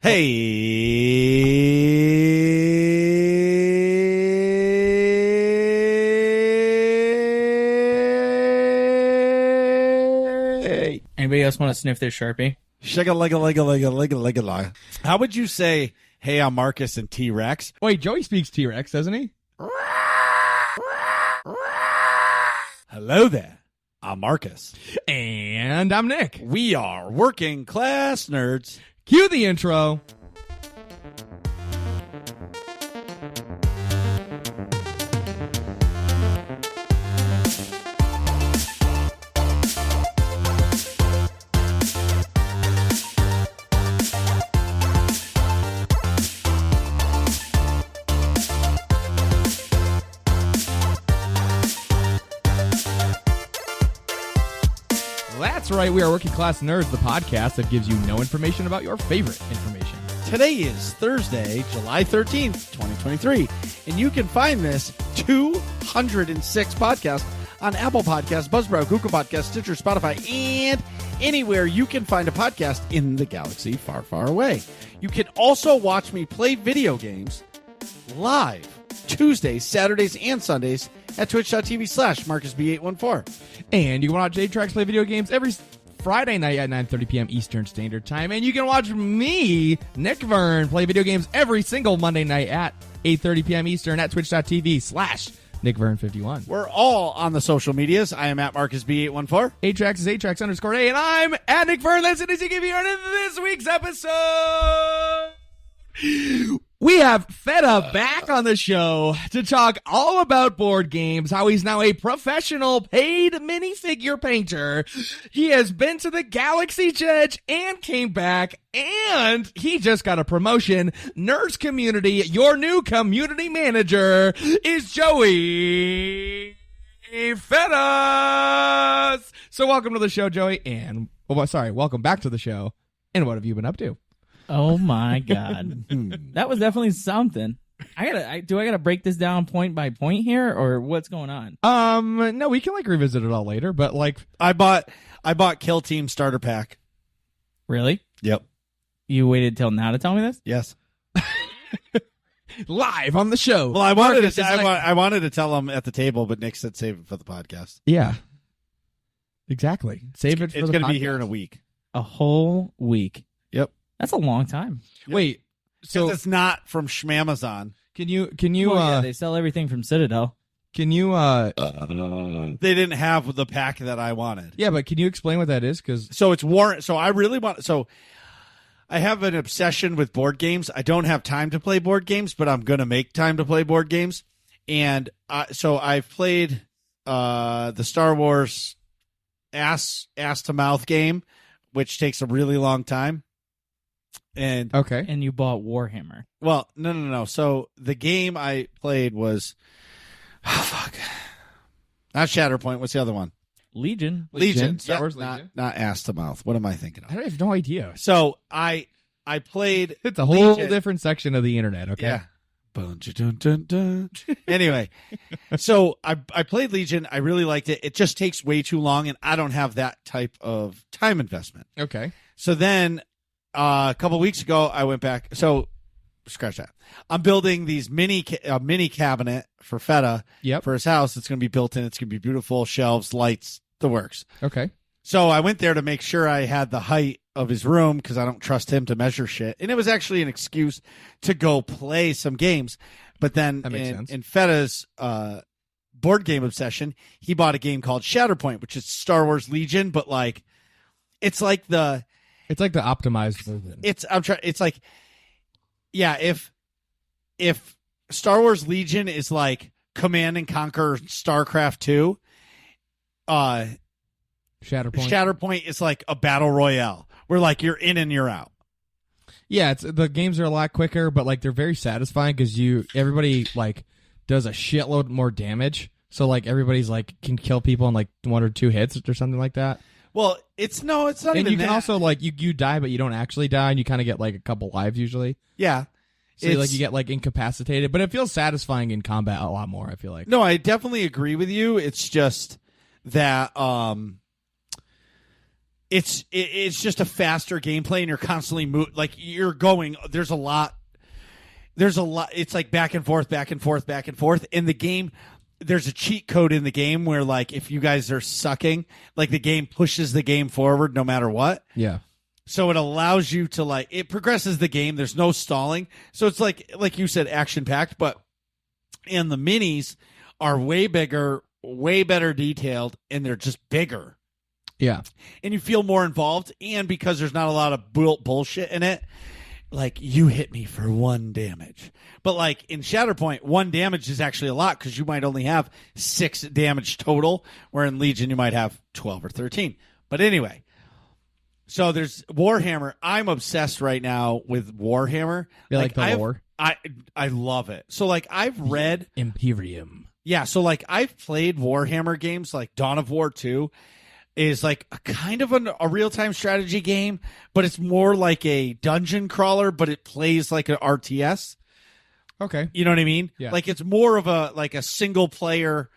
Hey. Anybody else want to sniff their Sharpie? Shigga-ligga-ligga-ligga-ligga-ligga. How would you say, hey, I'm Marcus and T-Rex? Wait, Joey speaks T-Rex, doesn't he? Hello there. I'm Marcus. And I'm Nick. We are working class nerds. Cue the intro. That's right, we are Working Class Nerds, the podcast that gives you no information about your favorite information. Today is Thursday, July 13th, 2023, and you can find this 206 podcast on Apple Podcasts, Buzzsprout, Google Podcasts, Stitcher, Spotify, and anywhere you can find a podcast in the galaxy far, far away. You can also watch me play video games live Tuesdays, Saturdays, and Sundays at twitch.tv/MarcusB814. And you can watch J-Trax play video games every Friday night at 9:30 p.m. Eastern Standard Time. And you can watch me, Nick Vern, play video games every single Monday night at 8:30 p.m. Eastern at twitch.tv/NickVern51. We're all on the social medias. I am at MarcusB814. J-Trax is J-Trax_A, and I'm at Nick Vern. That's it as you give you this week's episode. We have Fetta back on the show to talk all about board games, how he's now a professional paid minifigure painter. He has been to the Galaxy's Edge and came back, and he just got a promotion. Nerds Community, your new community manager, is Joey Fetta. So welcome to the show, Joey, and, welcome back to the show. And what have you been up to? Oh my god, that was definitely something. Do I gotta break this down point by point here, or what's going on? No, we can revisit it all later. But I bought Kill Team starter pack. Really? Yep. You waited till now to tell me this? Yes. Live on the show. Well, I wanted to tell him at the table, but Nick said save it for the podcast. Yeah. Exactly. Save it for the podcast. It's going to be here in a week. A whole week. Yep. That's a long time. Yep. Wait, so it's not from Schmamazon. Can you they sell everything from Citadel. Can you they didn't have the pack that I wanted. Yeah, but can you explain what that is? So it's Warren. So I really want. So I have an obsession with board games. I don't have time to play board games, but I'm gonna make time to play board games. And so I've played the Star Wars ass to mouth game, which takes a really long time. And okay, and you bought Warhammer. Well, no. So the game I played was not Shatterpoint. What's the other one? Legion. Star Wars Legion. Not ass to mouth. What am I thinking of? I have no idea. So I played. It's a whole different section of the internet. Okay. Yeah. Anyway, so I played Legion. I really liked it. It just takes way too long, and I don't have that type of time investment. Okay. So then a couple weeks ago, I went back. So scratch that. I'm building these mini cabinet for Fetta for his house. It's going to be built in. It's going to be beautiful. Shelves, lights, the works. Okay. So I went there to make sure I had the height of his room because I don't trust him to measure shit. And it was actually an excuse to go play some games. But then in Fetta's board game obsession, he bought a game called Shatterpoint, which is Star Wars Legion, but it's like the optimized version. It's like, yeah, if Star Wars Legion is like Command and Conquer StarCraft 2, Shatterpoint is like a battle royale where you're in and you're out. Yeah, the games are a lot quicker, but they're very satisfying because everybody does a shitload more damage. So everybody's can kill people in 1 or 2 hits or something like that. Well, it's not and even that. You can also you die, but you don't actually die, and you kind of get a couple lives usually. Yeah. So you get incapacitated, but it feels satisfying in combat a lot more. I feel like. No, I definitely agree with you. It's just that it's just a faster gameplay, and you're constantly like you're going. There's a lot. It's like back and forth, back and forth, back and forth in the game. There's a cheat code in the game where, like, if you guys are sucking, like, the game pushes the game forward no matter what. Yeah. So it allows you to, like, it progresses the game. There's no stalling. So it's like you said, action packed, and the minis are way bigger, way better detailed, and they're just bigger. Yeah. And you feel more involved. And because there's not a lot of bullshit in it, like, you hit me for 1 damage. But, like, in Shatterpoint, 1 damage is actually a lot because you might only have 6 damage total, where in Legion you might have 12 or 13. But anyway, so there's Warhammer. I'm obsessed right now with Warhammer. You like the lore? I love it. So, like, I've read... Imperium. Yeah, so, like, I've played Warhammer games, like Dawn of War 2. Is like a kind of a real-time strategy game, but it's more like a dungeon crawler, but it plays like an RTS. Okay. You know what I mean? Yeah. Like, it's more of a single-player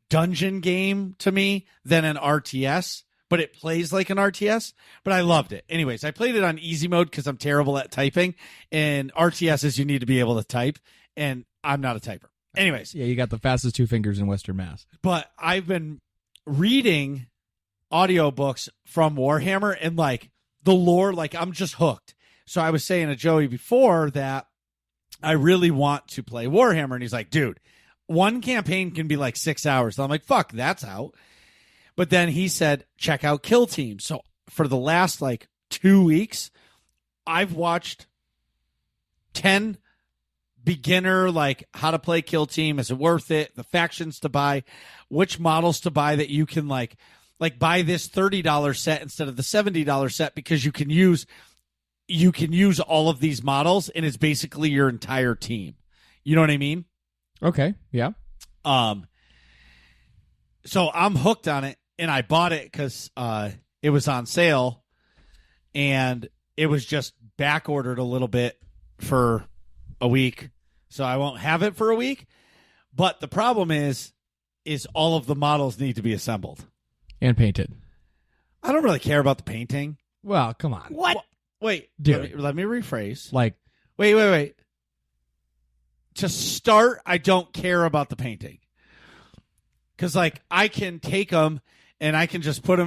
dungeon game to me than an RTS, but it plays like an RTS, but I loved it. Anyways, I played it on easy mode because I'm terrible at typing, and RTSs you need to be able to type, and I'm not a typer. Anyways. Yeah, you got the fastest 2 fingers in Western Mass. But I've been reading audiobooks from Warhammer, and like the lore, like I'm just hooked. So I was saying to Joey before that I really want to play Warhammer, and he's like, dude, 1 campaign can be like 6 hours. So I'm like, fuck, that's out. But then he said, check out Kill Team. So for the last like 2 weeks, I've watched 10 beginner, like, how to play Kill Team. Is it worth it? The factions to buy, which models to buy that you can like buy this $30 set instead of the $70 set, because you can use all of these models, and it's basically your entire team. You know what I mean? Okay. Yeah. So I'm hooked on it, and I bought it because it was on sale, and it was just back ordered a little bit for a week, so I won't have it for a week. But the problem is all of the models need to be assembled. And painted. I don't really care about the painting. Well, come on. What? Wait, dude. Let me rephrase. Like, wait. To start, I don't care about the painting. Because, like, I can take them and I can just put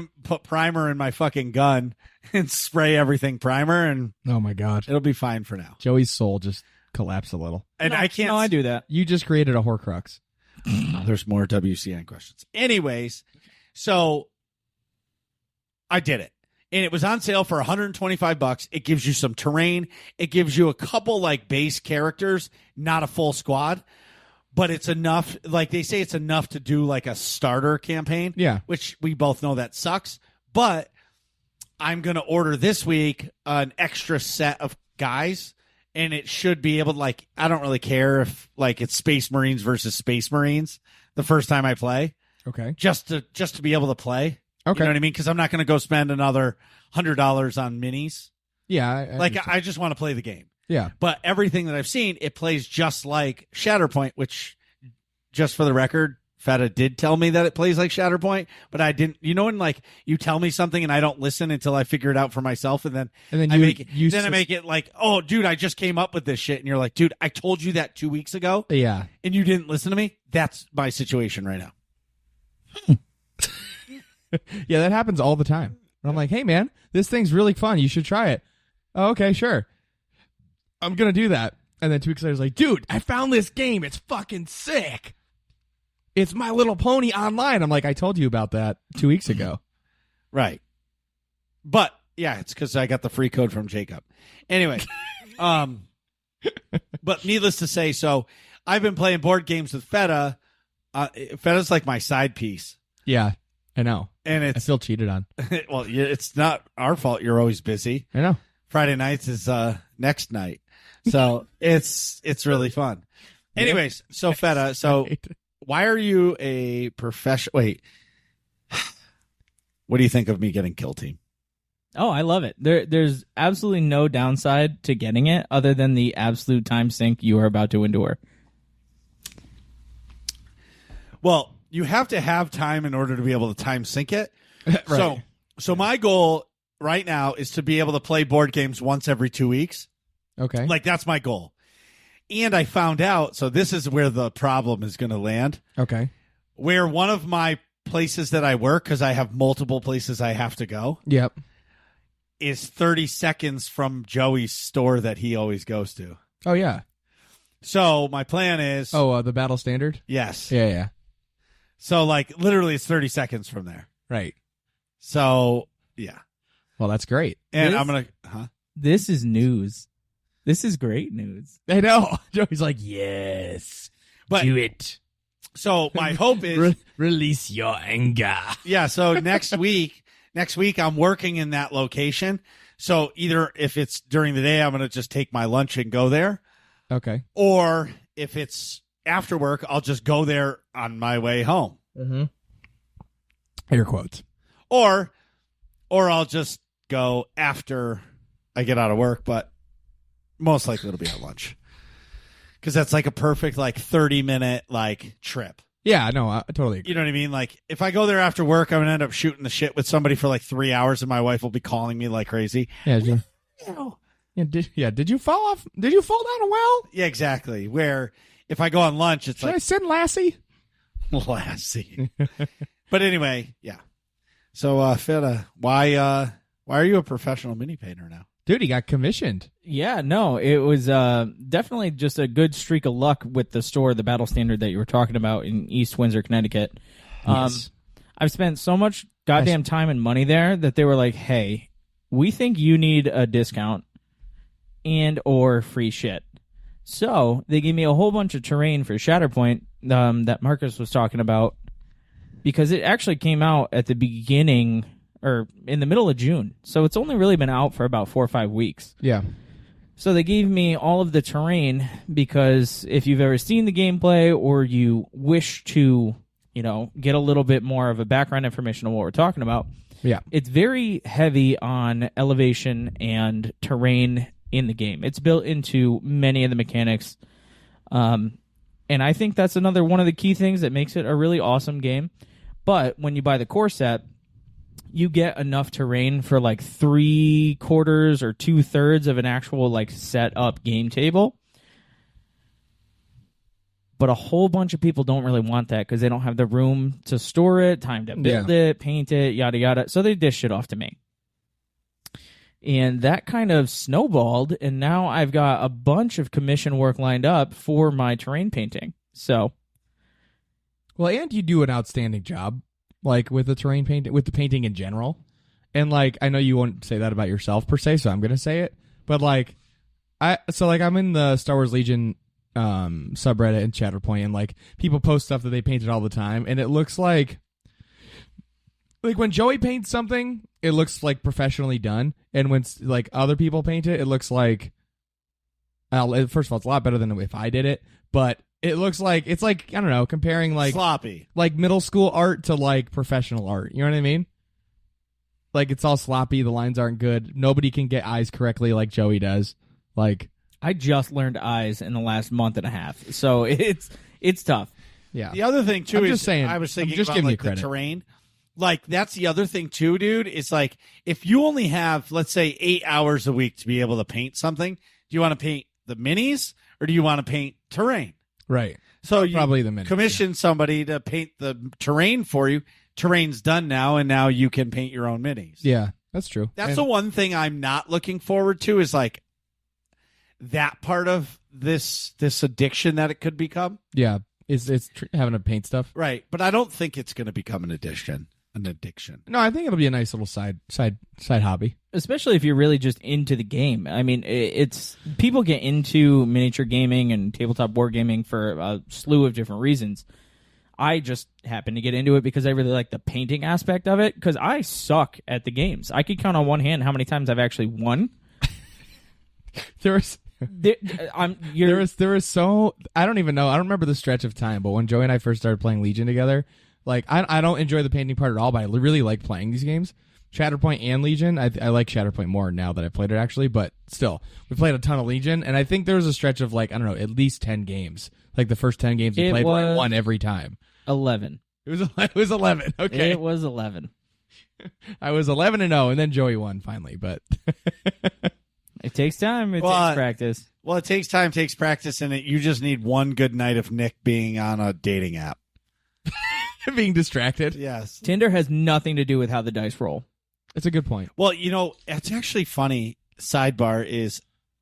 primer in my fucking gun and spray everything primer, and oh my God, it'll be fine for now. Joey's soul just collapsed a little. And I can't. No, I do that. You just created a Horcrux. There's more WCN questions. Anyways, so I did it. And it was on sale for $125. It gives you some terrain. It gives you a couple like base characters, not a full squad, but it's enough. Like they say, it's enough to do like a starter campaign. Yeah. Which we both know that sucks. But I'm going to order this week an extra set of guys, and it should be able to, like, I don't really care if like it's Space Marines versus Space Marines the first time I play. Okay. Just to be able to play. Okay. You know what I mean? Because I'm not going to go spend another $100 on minis. Yeah. I just want to play the game. Yeah. But everything that I've seen, it plays just like Shatterpoint, which, just for the record, Fetta did tell me that it plays like Shatterpoint, but I didn't. You know when like you tell me something and I don't listen until I figure it out for myself, and then I make it like, oh, dude, I just came up with this shit, and you're like, dude, I told you that 2 weeks ago. Yeah. And you didn't listen to me. That's my situation right now. Yeah, that happens all the time. And I'm like, hey, man, this thing's really fun. You should try it. Oh, okay, sure. I'm going to do that. And then 2 weeks later, I was like, dude, I found this game. It's fucking sick. It's My Little Pony online. I'm like, I told you about that 2 weeks ago. Right. But, yeah, it's because I got the free code from Jacob. Anyway, but needless to say, so I've been playing board games with Fetta. Fetta's like my side piece. Yeah, I know. And I feel cheated on. Well, it's not our fault. You're always busy. I know. Friday nights is next night, so it's really fun. Anyways, so Fetta, so why are you a professional? Wait, what do you think of me getting Kill Team? Oh, I love it. There's absolutely no downside to getting it other than the absolute time sink you are about to endure. Well, you have to have time in order to be able to time sync it. Right. So So my goal right now is to be able to play board games once every 2 weeks. Okay. Like, that's my goal. And I found out, so this is where the problem is going to land, Okay. where one of my places that I work, because I have multiple places I have to go, Yep. is 30 seconds from Joey's store that he always goes to. Oh, yeah. So my plan is... The battle standard? Yes. Yeah. So, like, literally it's 30 seconds from there. Right. So, yeah. Well, that's great. And This- I'm going to... Huh? This is news. This is great news. I know. Joey's like, yes. But, Do it. so my hope is... Release your anger. Yeah, so next week I'm working in that location. So either if it's during the day, I'm going to just take my lunch and go there. Okay. Or if it's after work, I'll just go there on my way home. Mm-hmm. Air quotes. Or I'll just go after I get out of work, but most likely it'll be at lunch. Because that's like a perfect 30-minute trip. Yeah, no, I totally agree. You know what I mean? Like, if I go there after work, I'm going to end up shooting the shit with somebody for 3 hours, and my wife will be calling me like crazy. Yeah, did you fall off? Did you fall down a well? Yeah, exactly. Where if I go on lunch, it's Should I send Lassie? Lassie. But anyway, yeah. So, Fetta, why are you a professional mini painter now? Dude, he got commissioned. Yeah, no, it was definitely just a good streak of luck with the store, the Battle Standard that you were talking about in East Windsor, Connecticut. Yes. I've spent so much goddamn time and money there that they were like, hey, we think you need a discount and or free shit. So they gave me a whole bunch of terrain for Shatterpoint that Marcus was talking about, because it actually came out at the beginning or in the middle of June. So it's only really been out for about 4 or 5 weeks. Yeah. So they gave me all of the terrain because if you've ever seen the gameplay or you wish to, get a little bit more of a background information on what we're talking about, Yeah. it's very heavy on elevation and terrain in the game. It's built into many of the mechanics. And I think that's another one of the key things that makes it a really awesome game. But when you buy the core set, you get enough terrain for 3/4 or 2/3 of an actual set up game table. But a whole bunch of people don't really want that because they don't have the room to store it, time to build it, paint it, yada yada. So they dish it off to me. And that kind of snowballed, and now I've got a bunch of commission work lined up for my terrain painting. So, well, and you do an outstanding job, with the terrain painting, with the painting in general. And I know you won't say that about yourself per se, so I'm gonna say it. But I'm in the Star Wars Legion subreddit and Chatterpoint, and people post stuff that they painted all the time, and it looks like when Joey paints something, it looks professionally done, and when other people paint it, it looks like, first of all, it's a lot better than if I did it, but it looks it's I don't know, comparing sloppy, middle school art to professional art. You know what I mean? It's all sloppy. The lines aren't good. Nobody can get eyes correctly like Joey does. I just learned eyes in the last month and a half, so it's tough. Yeah. The other thing too I'm is just saying, I was thinking I'm just about giving you the credit. terrain. That's the other thing too, dude. It's if you only have, let's say, 8 hours a week to be able to paint something, do you want to paint the minis or do you want to paint terrain? Right. So you probably the minis, commission somebody to paint the terrain for you. Terrain's done now, and now you can paint your own minis. Yeah, that's true. That's the one thing I'm not looking forward to is that part of this addiction that it could become. Yeah, it's having to paint stuff. Right, but I don't think it's going to become an addiction. No, I think it'll be a nice little side hobby. Especially if you're really just into the game. I mean, it's people get into miniature gaming and tabletop board gaming for a slew of different reasons. I just happen to get into it because I really like the painting aspect of it, because I suck at the games. I could count on one hand how many times I've actually won. There was so, I don't even know. I don't remember the stretch of time, but when Joey and I first started playing Legion together, I don't enjoy the painting part at all, but I really like playing these games. Shatterpoint and Legion. I like Shatterpoint more now that I've played it, actually, but still, we played a ton of Legion, and I think there was a stretch of I don't know, at least 10 games. The first 10 games we played, I won every time. 11. It was 11. Okay. It was 11. I was 11-0, and then Joey won finally. But It takes time. It takes practice. Well, it takes time, takes practice, and you just need one good night of Nick being on a dating app. being distracted. Yes. Tinder has nothing to do with how the dice roll. It's a good point. Well, it's actually funny. Sidebar is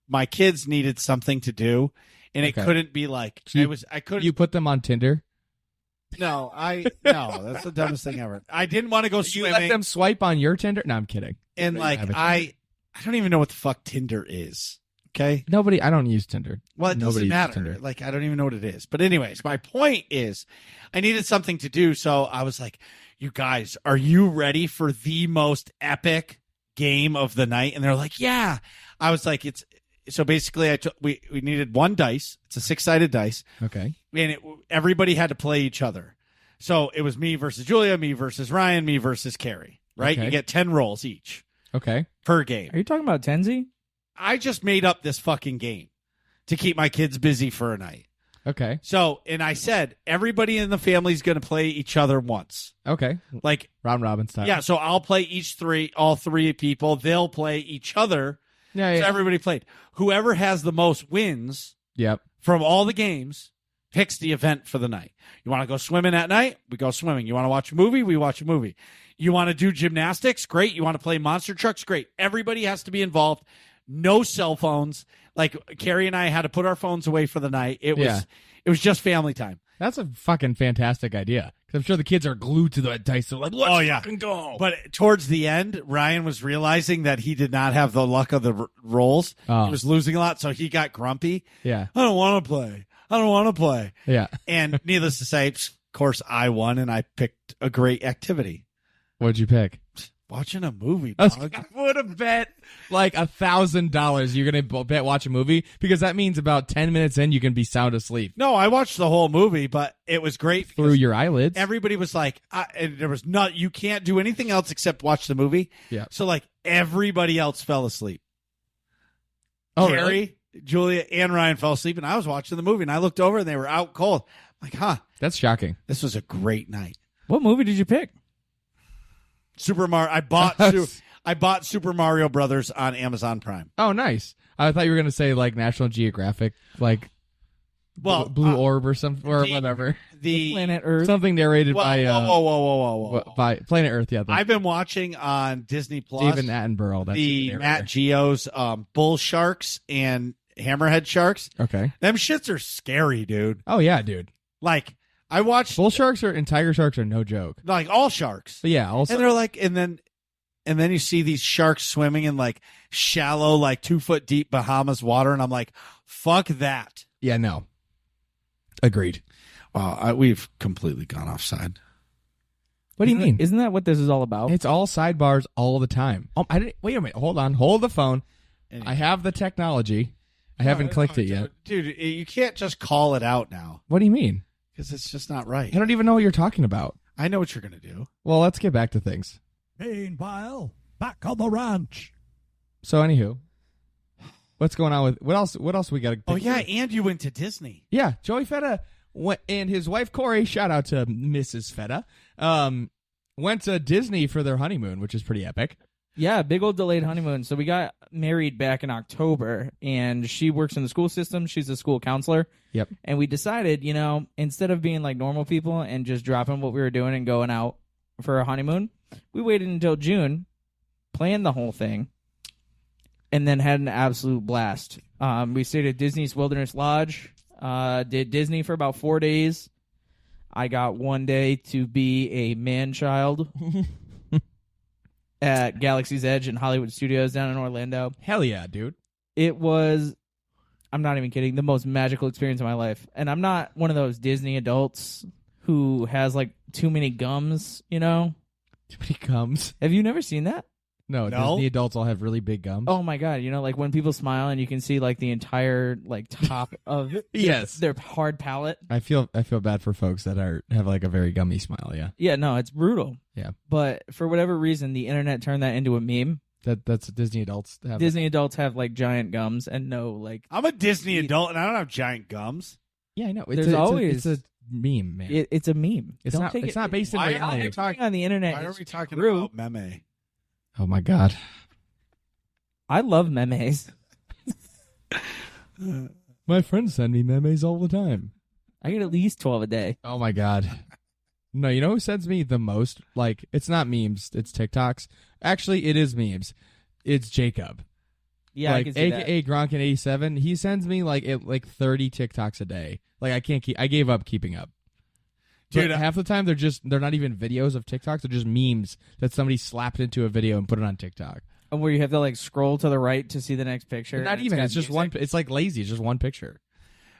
my kids needed something to do, and it couldn't be like I couldn't. You put them on Tinder? No, that's the dumbest thing ever. I didn't want to go swimming. You let them swipe on your Tinder? No, I'm kidding. And I don't even know what the fuck Tinder is. Okay. I don't use Tinder. Well, it doesn't matter. Like, I don't even know what it is. But anyways, my point is I needed something to do. So I was like, you guys, are you ready for the most epic game of the night? And they're like, yeah. I was like, so basically we needed one dice. It's a 6-sided dice. Okay. And everybody had to play each other. So it was me versus Julia, me versus Ryan, me versus Carrie, right? Okay. You get 10 rolls each. Okay. Per game. Are you talking about Tenzi? I just made up this fucking game to keep my kids busy for a night. Okay. So, and I said, everybody in the family is going to play each other once. Okay. Like round robin style. Yeah, so I'll play all three people. They'll play each other. Yeah. So everybody played. Whoever has the most wins from all the games picks the event for the night. You want to go swimming at night? We go swimming. You want to watch a movie? We watch a movie. You want to do gymnastics? Great. You want to play monster trucks? Great. Everybody has to be involved. No cell phones. Like Carrie and I had to put our phones away for the night. It was just family time. That's a fucking fantastic idea. Because I'm sure the kids are glued to the dice. They're like, let's fucking go. But towards the end, Ryan was realizing that he did not have the luck of the rolls. Oh. He was losing a lot, so he got grumpy. Yeah. I don't want to play. Yeah. And needless to say, of course, I won, and I picked a great activity. What'd you pick? Watching a movie, dog. I would have bet like $1,000 you're going to bet watch a movie, because that means about 10 minutes in you can be sound asleep. No, I watched the whole movie, but it was great. Through your eyelids? Everybody was like, and there was you can't do anything else except watch the movie. Yeah. So like everybody else fell asleep. Oh, Carrie, really? Julia, and Ryan fell asleep, and I was watching the movie, and I looked over, and they were out cold. I'm like, That's shocking. This was a great night. What movie did you pick? Super Mario. I bought Super Mario Brothers on Amazon Prime. Oh, nice. I thought you were going to say like National Geographic, like Blue Orb or something, or whatever. The Planet Earth. Something narrated by whoa. by Planet Earth. Yeah, I've been watching on Disney Plus. David Attenborough. That's the Matt Geo's bull sharks and hammerhead sharks. Okay. Them shits are scary, dude. Oh yeah, dude. Like I watched bull sharks and tiger sharks are no joke. Like all sharks. But yeah, also and they're like, and then you see these sharks swimming in like shallow, like 2 foot deep Bahamas water, and I'm like, fuck that. Yeah, no. Agreed. Wow, we've completely gone offside. What do you mean? Isn't that what this is all about? It's all sidebars all the time. Oh, wait a minute. Hold on. Hold the phone. I have the technology. I haven't clicked it yet. Dude, you can't just call it out now. What do you mean? Because it's just not right. I don't even know what you're talking about. I know what you're going to do. Well, let's get back to things. Meanwhile, back on the ranch. So, anywho, what's going on with what else we got? Oh yeah, and you went to Disney. Yeah, Joey Fetta and his wife Corey. Shout out to Mrs. Fetta. Went to Disney for their honeymoon, which is pretty epic. Yeah, big old delayed honeymoon. So we got married back in October, and she works in the school system. She's a school counselor. Yep. And we decided, instead of being like normal people and just dropping what we were doing and going out for a honeymoon, we waited until June, planned the whole thing, and then had an absolute blast. We stayed at Disney's Wilderness Lodge, did Disney for about 4 days. I got one day to be a man-child at Galaxy's Edge and Hollywood Studios down in Orlando. Hell yeah, dude. It was, I'm not even kidding, the most magical experience of my life. And I'm not one of those Disney adults who has like too many gums, Too many gums. Have you never seen that? No, Disney adults all have really big gums. Oh my god, like when people smile and you can see like the entire like top of yes, their hard palate. I feel bad for folks that have like a very gummy smile, yeah. Yeah, no, it's brutal. Yeah. But for whatever reason the internet turned that into a meme. That's Disney adults have. Disney adults have like giant gums and no like I'm a Disney adult and I don't have giant gums. Yeah, I know. It's a meme, man. It's a meme. It's Don't not. take It's it- not based in Why are reality. we talking on the internet. Why are is we talking true. about meme? Oh my god. I love memes. My friends send me memes all the time. I get at least 12 a day. Oh my god. No, you know who sends me the most? Like, it's not memes, it's TikToks. Actually, it is memes. It's Jacob. Yeah, I like, can see that. AKA Gronkin87. He sends me like 30 TikToks a day. Like, I gave up keeping up. Dude, But half the time they're not even videos of TikToks, they're just memes that somebody slapped into a video and put it on TikTok. Where you have to like scroll to the right to see the next picture. Not and even, got it's just music. one, it's like lazy, it's just one picture.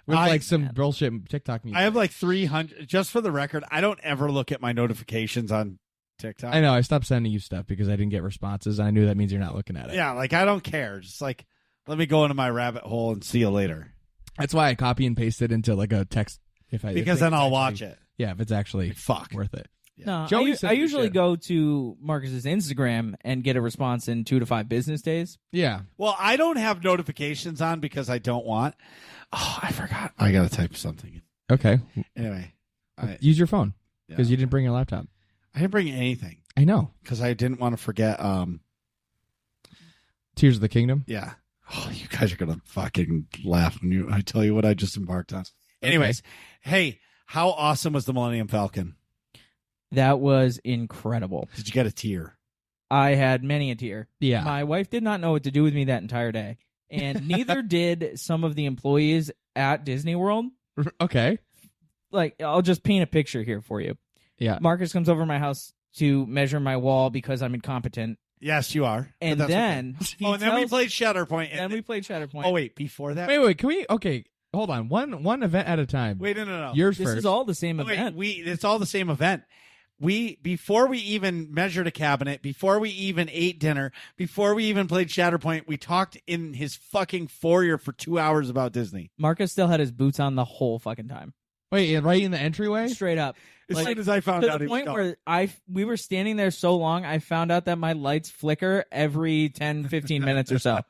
With I- like some bullshit TikTok music. I have like 300. Just for the record, I don't ever look at my notifications on TikTok. I know, I stopped sending you stuff because I didn't get responses, and I knew that means you're not looking at it. Yeah, like I don't care. Just like let me go into my rabbit hole and see you later. That's why I copy and paste it into like a text Because then I'll watch it. Yeah, if it's actually Fuck. worth it. No, Joey I sent me usually shit. go to Marcus's Instagram and get a response in 2 to 5 business days. Yeah. Well, I don't have notifications on because I don't want. Oh, I forgot. I gotta type something. Okay. Anyway, Use your phone yeah. because you didn't bring your laptop. I didn't bring anything I know. because I didn't want to forget. Tears of the Kingdom. Yeah. Oh, you guys are gonna fucking laugh when I tell you what I just embarked on. Anyways, hey, how awesome was the Millennium Falcon? That was incredible. Did you get a tear? I had many a tear. Yeah. My wife did not know what to do with me that entire day, and neither did some of the employees at Disney World. Okay. Like, I'll just paint a picture here for you. Yeah. Marcus comes over to my house to measure my wall because I'm incompetent. Yes, you are. And But that's then, okay. he Oh, and then we tells- played Shatterpoint. then we played Shatterpoint. Oh wait, before that. Wait. Can we? Okay. Hold on. One event at a time. Wait, no. Yours This first. is all the same Wait, event. it's all the same event. Before we even measured a cabinet, before we even ate dinner, before we even played Shatterpoint, we talked in his fucking foyer for 2 hours about Disney. Marcus still had his boots on the whole fucking time. Wait, right in the entryway? Straight up. As Like, soon as I found To out, the he was point gone. where we were standing there so long, I found out that my lights flicker every 10, 15 minutes or so.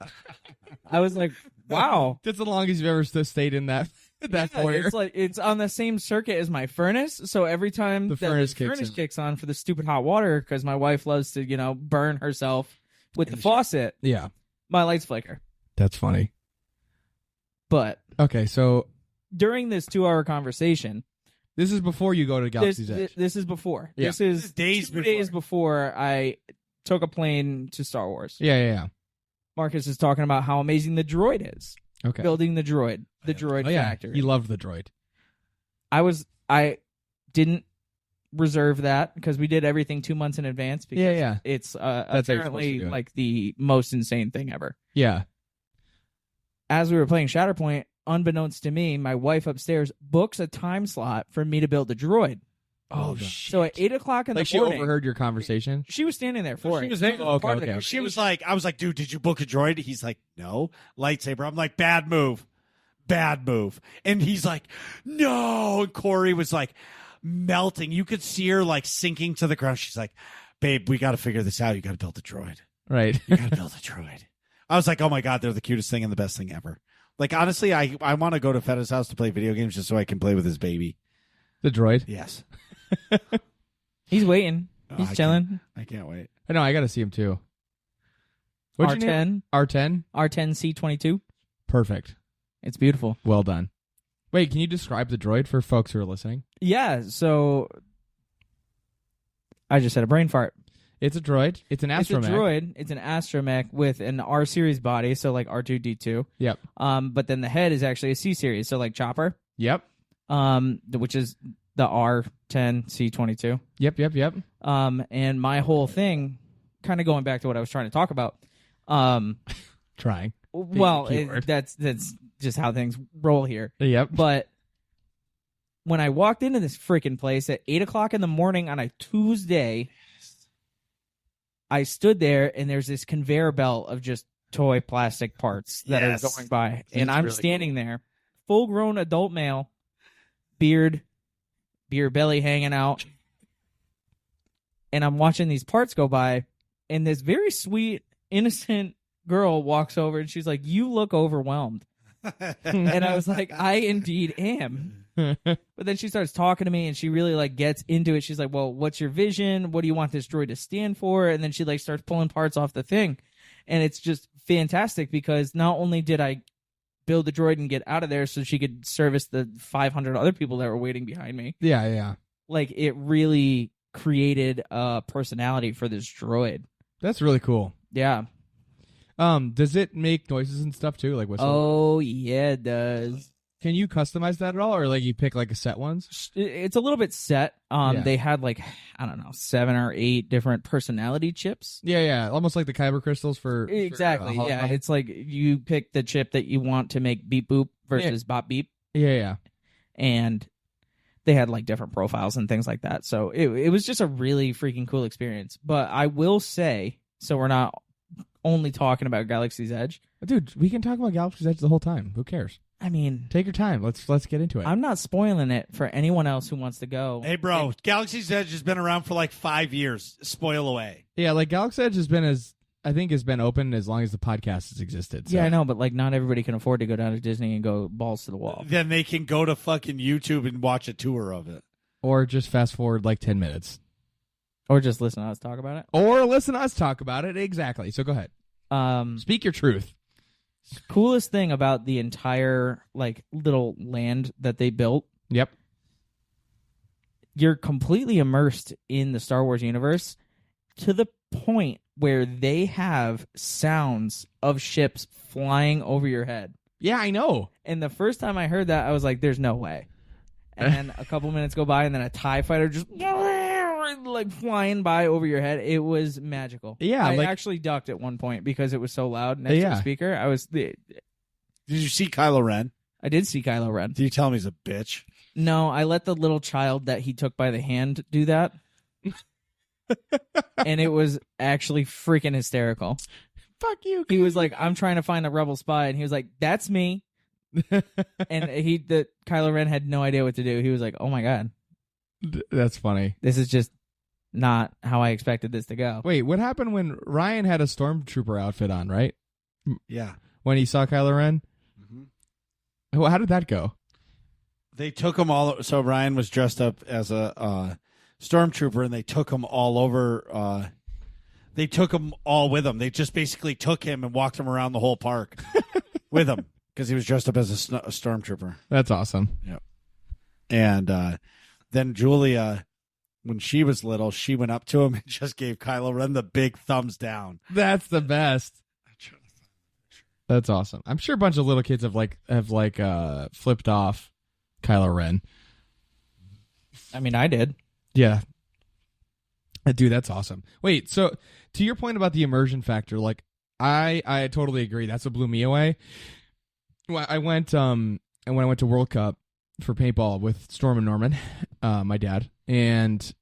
I was like, wow. That's the longest you've ever stayed in that Yeah, foyer. it's like it's on the same circuit as my furnace. So every time The that furnace the kicks furnace in. kicks on for the stupid hot water, because my wife loves to, burn herself with the faucet, Yeah. my lights flicker. That's funny. But Okay, so during this 2-hour conversation, this is before you go to Galaxy's Edge. this is before. Yeah. This is This is days 2 before. days before I took a plane to Star Wars. Yeah. Marcus is talking about how amazing the droid is. Okay. Building the droid Oh, yeah. factory. He loved the droid. I didn't reserve that because we did everything 2 months in advance. Because Yeah. it's how you're supposed to apparently do it. like the most insane thing ever. Yeah. As we were playing Shatterpoint, unbeknownst to me, my wife upstairs books a time slot for me to build the droid. Oh, shit. So at 8:00 in Like the she morning, overheard your conversation? she was standing there for She it. was there. Oh, Part of the okay. She was like, I was like, dude, did you book a droid? He's like, no. Lightsaber. I'm like, bad move. And he's like, no. And Corey was like melting. You could see her like sinking to the ground. She's like, babe, we got to figure this out. You got to build a droid. Right. You got to build a droid. I was like, oh my God, they're the cutest thing and the best thing ever. Like, honestly, I want to go to Fetta's house to play video games just so I can play with his baby. The droid? Yes. He's waiting. Oh, He's I chilling. I can't wait. I know, I got to see him too. What'd you name R10, it? R10? R10C22. Perfect. It's beautiful. Well done. Wait, can you describe the droid for folks who are listening? Yeah. So I just had a brain fart. It's a droid. It's an It's a astromech. droid. It's an astromech with an R series body, so like R2D2. Yep. But then the head is actually a C series, so like Chopper. Yep. Which is the R10C22. Yep. And my whole thing, kind of going back to what I was trying to talk about. Trying. Well, keyword. that's just how things roll here. Yep. But when I walked into this freaking place at 8:00 in the morning on a Tuesday, I stood there and there's this conveyor belt of just toy plastic parts that Yes. are going by. It's And I'm really standing there, full grown adult male, beard belly hanging out. And I'm watching these parts go by. And this very sweet, innocent girl walks over and she's like, "You look overwhelmed." And I was like, "I indeed am." But then she starts talking to me, and she really like gets into it. She's like, well, what's your vision? What do you want this droid to stand for? And then she like starts pulling parts off the thing. And it's just fantastic because not only did I build the droid and get out of there so she could service the 500 other people that were waiting behind me. Yeah. Like, it really created a personality for this droid. That's really cool. Yeah. Does it make noises and stuff too, like whistle? Oh, yeah, it does. Can you customize that at all, or like you pick like a set ones? It's a little bit set. Yeah. They had like, I don't know, 7 or 8 different personality chips. Yeah, almost like the kyber crystals for Exactly. for, Yeah, it's like you pick the chip that you want to make beep boop versus bop beep. Yeah. And they had like different profiles and things like that. So it was just a really freaking cool experience. But I will say, so we're not only talking about Galaxy's Edge. Dude, we can talk about Galaxy's Edge the whole time. Who cares? I mean, Take your time. Let's get into it. I'm not spoiling it for anyone else who wants to go. Hey, bro, Galaxy's Edge has been around for like 5 years. Spoil away. Yeah, like Galaxy's Edge has been open as long as the podcast has existed. So. Yeah, I know, but like not everybody can afford to go down to Disney and go balls to the wall. Then they can go to fucking YouTube and watch a tour of it. Or just fast forward like 10 minutes. Or just listen to us talk about it. Or listen to us talk about it. Exactly. So go ahead. Speak your truth. Coolest thing about the entire like little land that they built. Yep. You're completely immersed in the Star Wars universe to the point where they have sounds of ships flying over your head. Yeah, I know. And the first time I heard that, I was like, there's no way. And then a couple minutes go by, and then a TIE fighter just like flying by over your head. It was magical. Yeah, I like, actually ducked at one point because it was so loud next to the speaker. Did you see Kylo Ren? I did see Kylo Ren. Did you tell him he's a bitch? No, I let the little child that he took by the hand do that. And it was actually freaking hysterical. Fuck you. He was like, I'm trying to find a rebel spy. And he was like, that's me. And Kylo Ren had no idea what to do. He was like, oh my God. That's funny. This is just not how I expected this to go. Wait, what happened when Ryan had a stormtrooper outfit on, right? Yeah. When he saw Kylo Ren? Mm-hmm. How did that go? They took him all. So Ryan was dressed up as a stormtrooper, and they took him all over. They took him all with them. They just basically took him and walked him around the whole park with him because he was dressed up as a stormtrooper. That's awesome. Yep. And then Julia, when she was little, she went up to him and just gave Kylo Ren the big thumbs down. That's the best. That's awesome. I'm sure a bunch of little kids have flipped off Kylo Ren. I mean, I did. Yeah. Dude, that's awesome. Wait, so to your point about the immersion factor, like I totally agree. That's what blew me away. I went and when I went to World Cup for paintball with Storm and Norman, my dad, and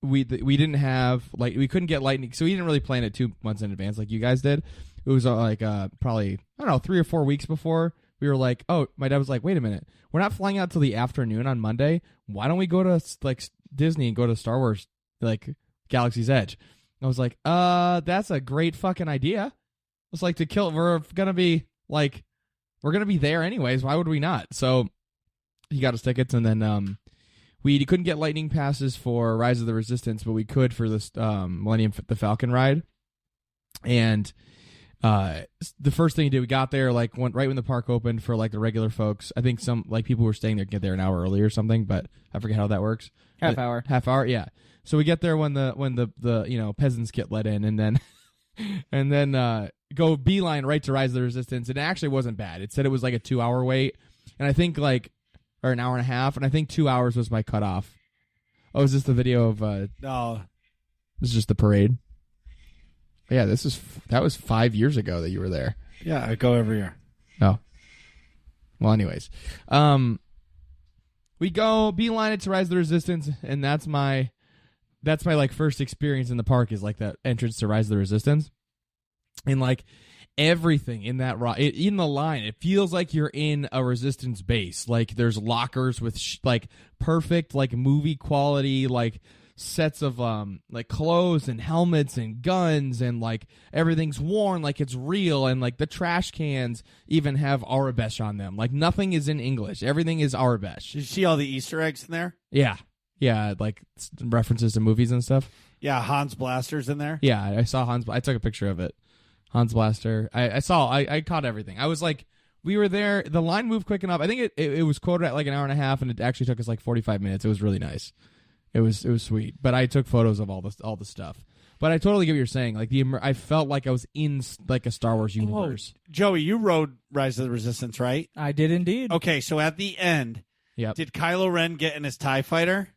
we didn't have we couldn't get lightning, so we didn't really plan it 2 months in advance like you guys did. It was probably, I don't know, 3 or 4 weeks before. We were like, oh, my dad was like, wait a minute, we're not flying out till the afternoon on Monday. Why don't we go to like Disney and go to Star Wars, like Galaxy's Edge? I was like, that's a great fucking idea. It's like we're gonna be there anyways. Why would we not? So he got us tickets, and then we couldn't get lightning passes for Rise of the Resistance, but we could for this Millennium the Falcon ride. And the first thing he did, we got there went right when the park opened for like the regular folks. I think some people were staying there get there an hour early or something, but I forget how that works. Half hour, yeah. So we get there when the peasants get let in, and then go beeline right to Rise of the Resistance. And it actually wasn't bad. It said it was like a 2-hour wait, and I think or an hour and a half, and I think 2 hours was my cutoff. Oh, is this the video of? No, this is just the parade. Yeah, that was 5 years ago that you were there. Yeah, I go every year. Oh. Well, anyways. We go beeline it to Rise of the Resistance, and that's my first experience in the park is like that entrance to Rise of the Resistance. And like everything in that in the line, it feels like you're in a Resistance base. Like there's lockers with perfect like movie quality like sets of like clothes and helmets and guns, and like everything's worn like it's real, and like the trash cans even have Arabesh on them. Like nothing is in English. Everything is Arabesh. Did you see all the Easter eggs in there? Yeah. Yeah, like references to movies and stuff. Yeah, Hans Blaster's in there. Yeah, I saw Hans. I took a picture of it. Hans Blaster. I caught everything. I was like, we were there. The line moved quick enough. I think it was quoted at like an hour and a half, and it actually took us like 45 minutes. It was really nice. It was sweet. But I took photos of all the stuff. But I totally get what you're saying. Like I felt like I was in like a Star Wars universe. Joey, you rode Rise of the Resistance, right? I did indeed. Okay, so at the end, Yep. did Kylo Ren get in his TIE fighter?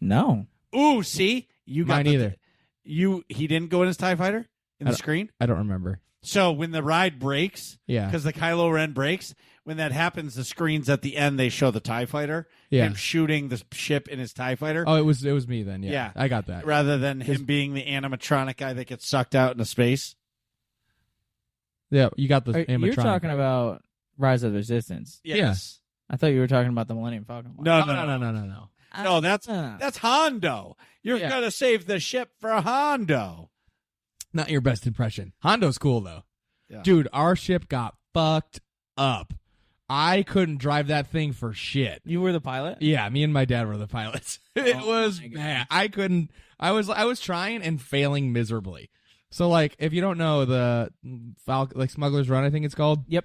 No. Ooh, see? You got Mine either. He didn't go in his TIE fighter in the screen? I don't remember. So when the ride breaks, Yeah. because the Kylo Ren breaks, when that happens, the screens at the end, they show the TIE fighter, Yeah. him shooting the ship in his TIE fighter, Oh, it was me then. Yeah. Yeah. I got that. rather than him being the animatronic guy that gets sucked out into space. Yeah, you got the animatronic. You're talking about Rise of the Resistance. Yes. I thought you were talking about the Millennium Falcon one. No, No. No, that's Hondo. You're Yeah. gonna save the ship for Hondo. Not your best impression. Hondo's cool though. Yeah. Dude, our ship got fucked up. I couldn't drive that thing for shit. You were the pilot? Yeah, me and my dad were the pilots. It Oh was my bad. I couldn't. I was trying and failing miserably. So like, if you don't know the Smuggler's Run, I think it's called. Yep.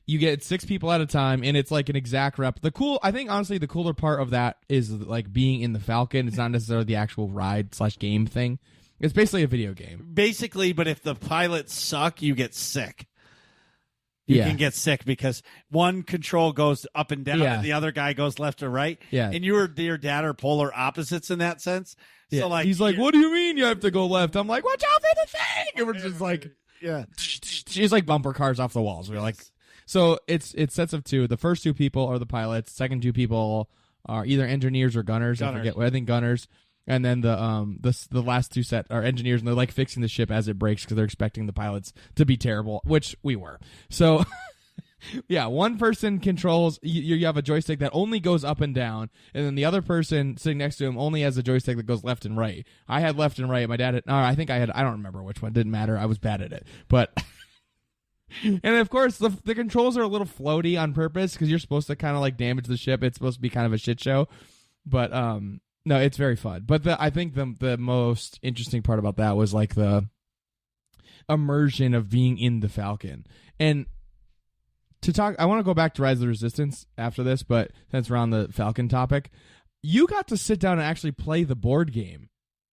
You get 6 people at a time, and it's like an exact rep. I think honestly, the cooler part of that is like being in the Falcon. It's not necessarily the actual ride/game thing. It's basically a video game. Basically, but if the pilots suck, you get sick. You Yeah. can get sick because one control goes up and down, Yeah. and the other guy goes left or right. Yeah. And your dad are polar opposites in that sense. Yeah. So like He's like, "What do you mean you have to go left?" I'm like, "Watch out for the thing!" And we're just like, yeah. she's like bumper cars off the walls. We're like, so it's sets of 2. The first 2 people are the pilots. Second 2 people are either engineers or gunners. I forget. I think gunners. And then the last 2 set are engineers, and they're like fixing the ship as it breaks because they're expecting the pilots to be terrible, which we were. So. Yeah, one person controls. You have a joystick that only goes up and down, and then the other person sitting next to him only has a joystick that goes left and right. I had left and right. My dad had. I think I had. I don't remember which one. Didn't matter. I was bad at it. But and of course the controls are a little floaty on purpose because you're supposed to kind of like damage the ship. It's supposed to be kind of a shit show. But no, it's very fun. But I think the most interesting part about that was like the immersion of being in the Falcon. And I want to go back to Rise of the Resistance after this, but since we're on the Falcon topic, you got to sit down and actually play the board game,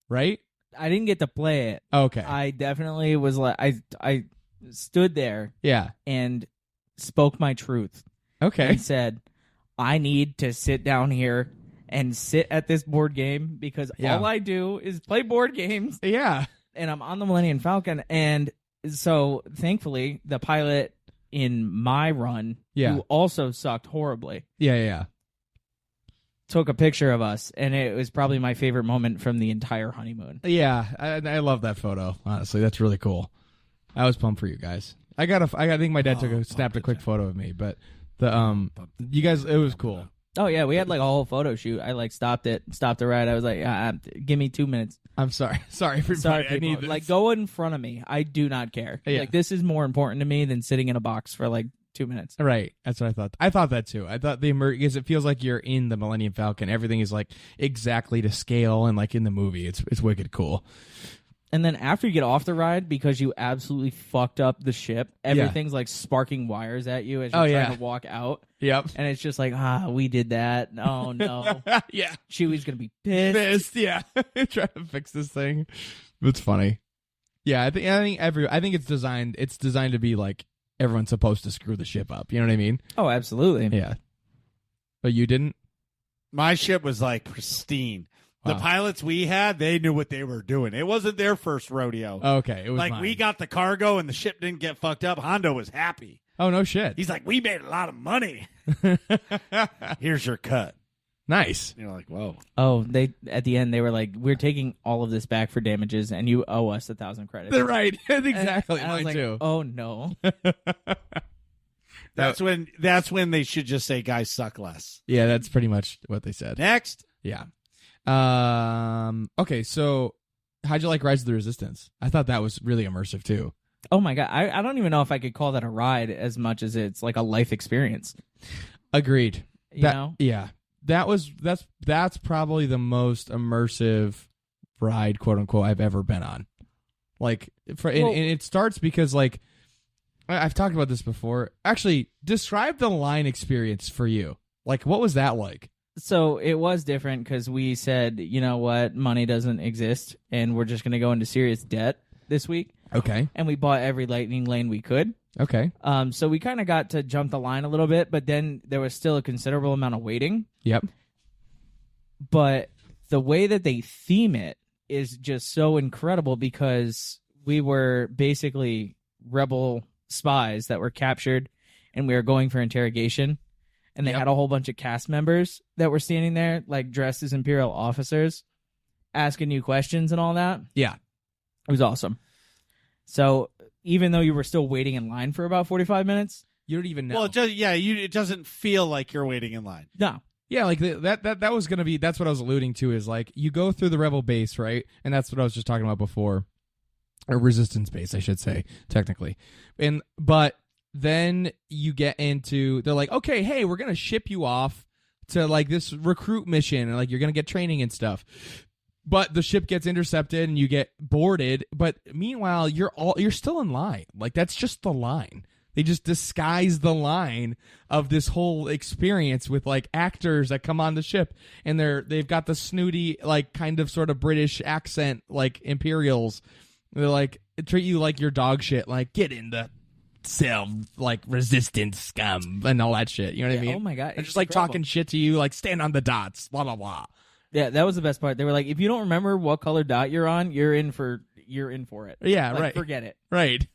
right? I didn't get to play it. Okay. I definitely was like, I stood there Yeah. and spoke my truth Okay. and said, I need to sit down here and sit at this board game because Yeah. all I do is play board games, Yeah. and I'm on the Millennium Falcon. And so thankfully the pilot in my run, Yeah. who also sucked horribly, Yeah. took a picture of us, and it was probably my favorite moment from the entire honeymoon. Yeah. I love that photo. Honestly, that's really cool. I was pumped for you guys. I think my dad snapped a quick photo of me, but you guys, it was cool. Oh yeah, we had like a whole photo shoot. I like stopped the ride. I was like, give me 2 minutes. I'm sorry. Sorry for Sorry, I need people. this. Like go in front of me. I do not care. Yeah. Like this is more important to me than sitting in a box for like 2 minutes. Right. That's what I thought. I thought that too. I thought because it feels like you're in the Millennium Falcon. Everything is like exactly to scale and like in the movie. It's wicked cool. And then after you get off the ride, because you absolutely fucked up the ship, everything's like sparking wires at you as you're trying to walk out. Yep. And it's just like, we did that. Oh no. Yeah. Chewie's gonna be pissed. Pissed. Yeah. Trying to fix this thing. It's funny. Yeah. I think it's designed. It's designed to be like everyone's supposed to screw the ship up. You know what I mean? Oh, absolutely. Yeah. But you didn't. My ship was like pristine. The Wow. pilots we had, they knew what they were doing. It wasn't their first rodeo. Okay. It was like mine. we got the cargo and the ship didn't get fucked up. Hondo was happy. Oh no shit. He's like, we made a lot of money. Here's your cut. Nice. You're like, whoa. Oh, at the end they were like, we're taking all of this back for damages, and you owe us 1,000 credits. They're right. Exactly. And I was Mine like, too. oh no. That's when they should just say guys suck less. Yeah, that's pretty much what they said. Next. Yeah. Okay, so how'd you like Rise of the Resistance? I thought that was really immersive too. Oh my god, I don't even know if I could call that a ride as much as it's like a life experience. Agreed. You know? Yeah. That's probably the most immersive ride, quote unquote, I've ever been on. Like, and it starts because, like, I've talked about this before. Actually, describe the line experience for you. Like, what was that like? So it was different because we said, you know what, money doesn't exist, and we're just going to go into serious debt this week. Okay. And we bought every lightning lane we could. Okay. So we kind of got to jump the line a little bit, but then there was still a considerable amount of waiting. Yep. But the way that they theme it is just so incredible because we were basically rebel spies that were captured and we were going for interrogation. And they had a whole bunch of cast members that were standing there, like dressed as Imperial officers, asking you questions and all that. Yeah. It was awesome. So even though you were still waiting in line for about 45 minutes, you don't even know. Well, it doesn't feel like you're waiting in line. No. Yeah, like that was gonna be. That's what I was alluding to. Is like you go through the rebel base, right? And that's what I was just talking about before, or resistance base, I should say, technically. But then you get into. They're like, okay, hey, we're gonna ship you off to like this recruit mission, and like you're gonna get training and stuff. But the ship gets intercepted and you get boarded. But meanwhile, you're still in line. Like that's just the line. They just disguise the line of this whole experience with like actors that come on the ship, and they've got the snooty like kind of sort of British accent like Imperials. They're like treat you like your dog shit, like get in the cell like resistance scum and all that shit. You know what I mean? Oh my god! They're just like talking shit to you, like stand on the dots, blah blah blah. Yeah, that was the best part. They were like, if you don't remember what color dot you're on, you're in for it. Yeah, like, right. Forget it. Right.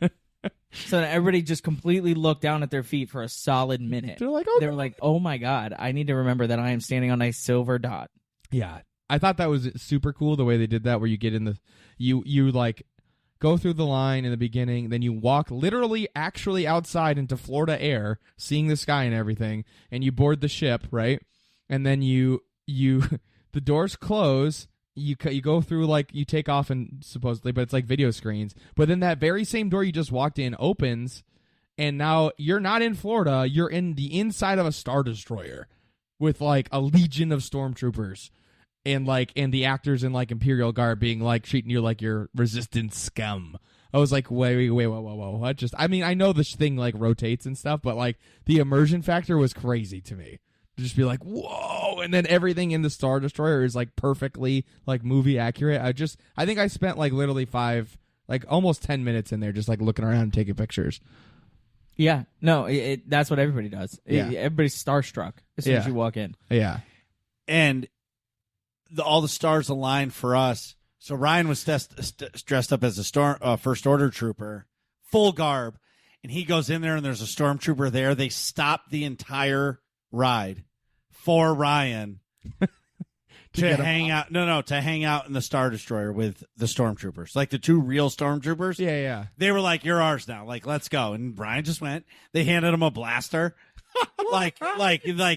So everybody just completely looked down at their feet for a solid minute. They're like, they were like, oh my god, I need to remember that I am standing on a silver dot. Yeah, I thought that was super cool the way they did that, where you get in the you like go through the line in the beginning, then you walk literally actually outside into Florida air, seeing the sky and everything, and you board the ship, right? And then you the doors close. You go through, like, you take off and supposedly, but it's like video screens. But then that very same door you just walked in opens, and now you're not in Florida. You're in the inside of a Star Destroyer with, like, a legion of stormtroopers and the actors in, like, Imperial garb being, like, treating you like you're resistance scum. I was like, wait, whoa. What just, I mean, I know this thing, like, rotates and stuff, but, like, the immersion factor was crazy to me. To just be like, whoa, and then everything in the Star Destroyer is like perfectly like movie accurate. I think I spent like literally almost 10 minutes in there just like looking around and taking pictures. Yeah, no, that's what everybody does. Yeah. Everybody's starstruck as soon as you walk in. Yeah, and all the stars align for us. So Ryan was dressed up as a First Order trooper, full garb, and he goes in there and there's a stormtrooper there. They stop the entire ride for Ryan to hang out. To hang out in the Star Destroyer with the stormtroopers, like the two real stormtroopers. Yeah. They were like, "You're ours now. Like, let's go." And Ryan just went. They handed him a blaster, like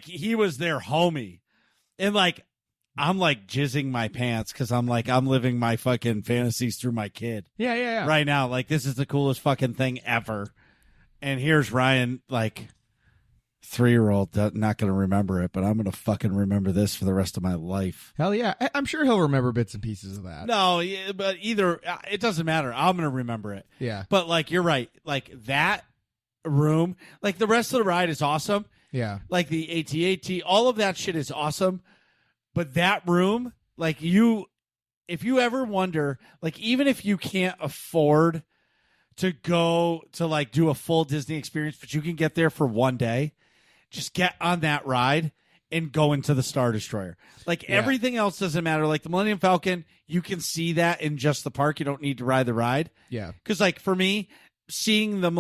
he was their homie, and like I'm like jizzing my pants because I'm like I'm living my fucking fantasies through my kid. Yeah. Right now, like this is the coolest fucking thing ever, and here's Ryan like. 3-year-old not going to remember it, but I'm going to fucking remember this for the rest of my life. Hell yeah. I'm sure he'll remember bits and pieces of that. No, but either it doesn't matter. I'm going to remember it. Yeah. But like you're right. Like that room, like the rest of the ride is awesome. Yeah. Like the AT-AT, all of that shit is awesome. But that room, like if you ever wonder, like even if you can't afford to go to like do a full Disney experience, but you can get there for one day, just get on that ride and go into the Star Destroyer. Like everything else doesn't matter. Like the Millennium Falcon, you can see that in just the park. You don't need to ride the ride. Yeah. Because like for me, seeing the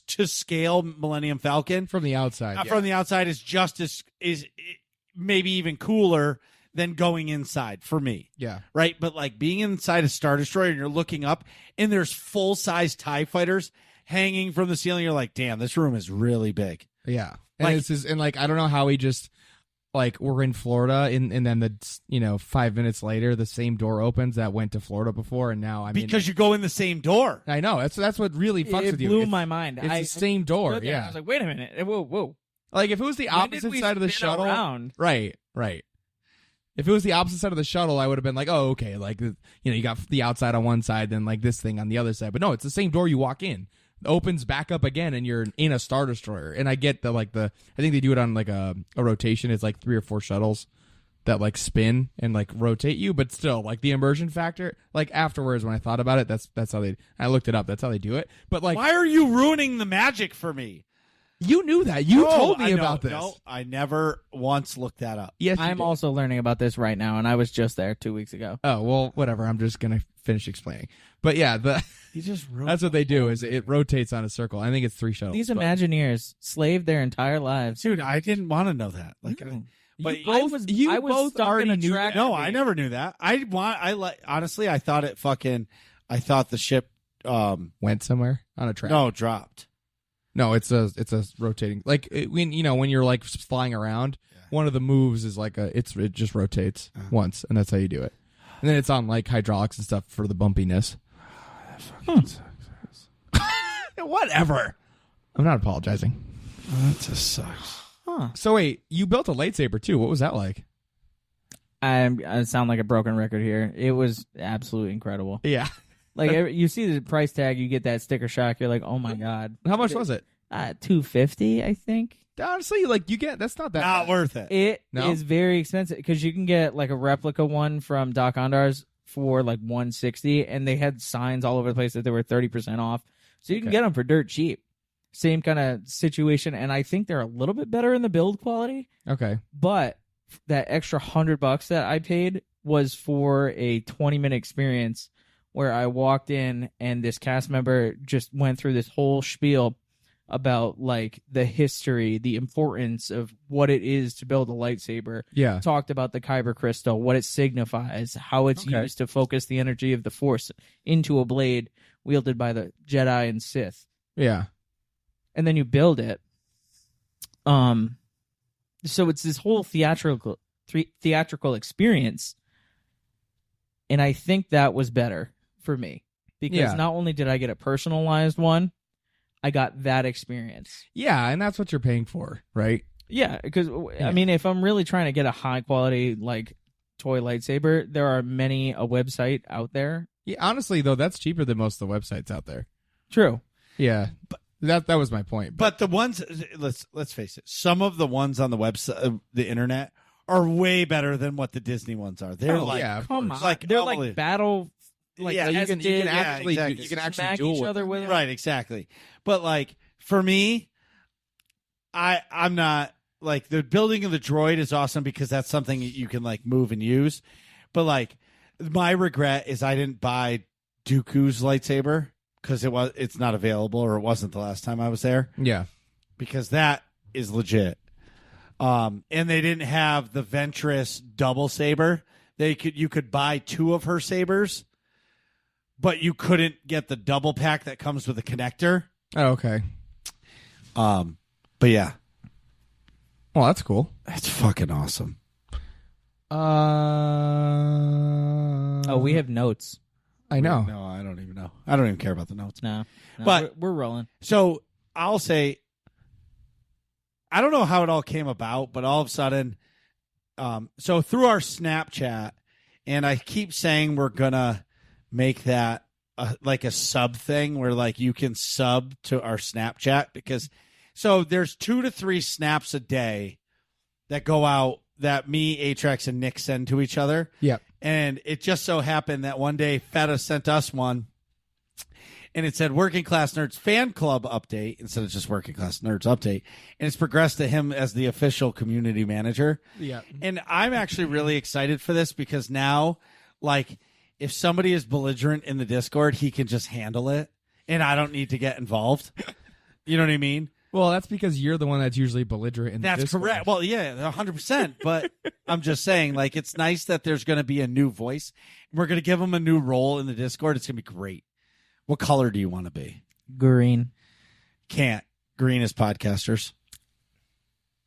to scale Millennium Falcon from the outside, from the outside is just as is maybe even cooler than going inside for me. Yeah. Right. But like being inside a Star Destroyer and you're looking up and there's full size TIE fighters hanging from the ceiling. You're like, damn, this room is really big. Yeah. And I don't know how he just like we're in Florida and then 5 minutes later the same door opens that went to Florida before, and now because you go in the same door. I know that's what really fucks It with you. blew my mind. It's the same door. stood there, Yeah. I was like, wait a minute. Whoa. Like if it was the When did opposite we side of the spin shuttle, around? right. If it was the opposite side of the shuttle, I would have been like, oh, okay, like you got the outside on one side, then like this thing on the other side. But no, it's the same door you walk in. It opens back up again, and you're in a Star Destroyer. And I get I think they do it on like a rotation. It's like 3 or 4 shuttles that like spin and like rotate you, but still like the immersion factor. Like afterwards, when I thought about it, that's how I looked it up. That's how they do it. But like, why are you ruining the magic for me? You knew that. You told me about this. No, I never once looked that up. Yes, you I'm did. also learning about this right now, and I was just there 2 weeks ago. Oh well, whatever. I'm just gonna finish explaining. But yeah, You just ruined that's what they do. Is it rotates on a circle. I think it's 3 shuttles. These but- Imagineers slaved their entire lives. Dude, I didn't want to know that. Like, but I was both stuck already in a knew track. no, I never knew that. Honestly, I thought the ship went somewhere on a track. dropped. No, it's a rotating. Like when you're like flying around, one of the moves is like it just rotates once, and that's how you do it. And then it's on like hydraulics and stuff for the bumpiness. Whatever. I'm not apologizing. That just sucks. So wait, you built a lightsaber too. What was that like? I sound like a broken record here. It was absolutely incredible. Yeah. Like you see the price tag, you get that sticker shock. You're like, oh my god. How much was it? $250, I think. Honestly, like you get that's not that Not bad. worth it. It No? is very expensive because you can get like a replica one from Doc Ondar's for like $160, and they had signs all over the place that they were 30% off. So you can get them for dirt cheap. Same kind of situation, and I think they're a little bit better in the build quality. Okay. But that extra $100 that I paid was for a 20-minute experience where I walked in and this cast member just went through this whole spiel about like the history, the importance of what it is to build a lightsaber. Yeah. Talked about the Kyber crystal, what it signifies, how it's used to focus the energy of the Force into a blade wielded by the Jedi and Sith. Yeah. And then you build it. So it's this whole theatrical experience, and I think that was better for me because not only did I get a personalized one, I got that experience. Yeah, and that's what you're paying for, right? Yeah, because I mean, if I'm really trying to get a high quality like toy lightsaber, there are many a website out there. Yeah, honestly though, that's cheaper than most of the websites out there. True. Yeah. That was my point. But the ones, let's face it, some of the ones on the website, the internet, are way better than what the Disney ones are. They're come on, like they're like battle. Like Yeah, you can actually exactly. you can actually smack duel each with other them. with them. right, exactly. But like for me, I'm not like the building of the droid is awesome because that's something that you can like move and use. But like my regret is I didn't buy Dooku's lightsaber because it's not available, or it wasn't the last time I was there, Yeah. because that is legit. And they didn't have the Ventress double saber. You could buy 2 of her sabers, but you couldn't get the double pack that comes with a connector. Oh, okay. But yeah, Well, that's cool. that's fucking awesome. Oh, we have notes. I know. No, I don't even know. I don't even care about the notes. No, But- we're rolling. So I'll say, I don't know how it all came about, but all of a sudden, so through our Snapchat, and I keep saying we're gonna make that like a sub thing where like you can sub to our Snapchat, because so there's 2 to 3 snaps a day that go out that me, Atrax, and Nick send to each other. Yep. And it just so happened that one day Fetta sent us one, and it said Working Class Nerds Fan Club Update instead of just Working Class Nerds Update. And it's progressed to him as the official community manager. Yeah. And I'm actually really excited for this because now, like, if somebody is belligerent in the Discord, he can just handle it, and I don't need to get involved. You know what I mean? Well, that's because you're the one that's usually belligerent in That's this correct. way. Well, yeah, 100%. But I'm just saying, like, it's nice that there's going to be a new voice. We're going to give him a new role in the Discord. It's going to be great. What color do you want to be? Green. Can't. Green is podcasters.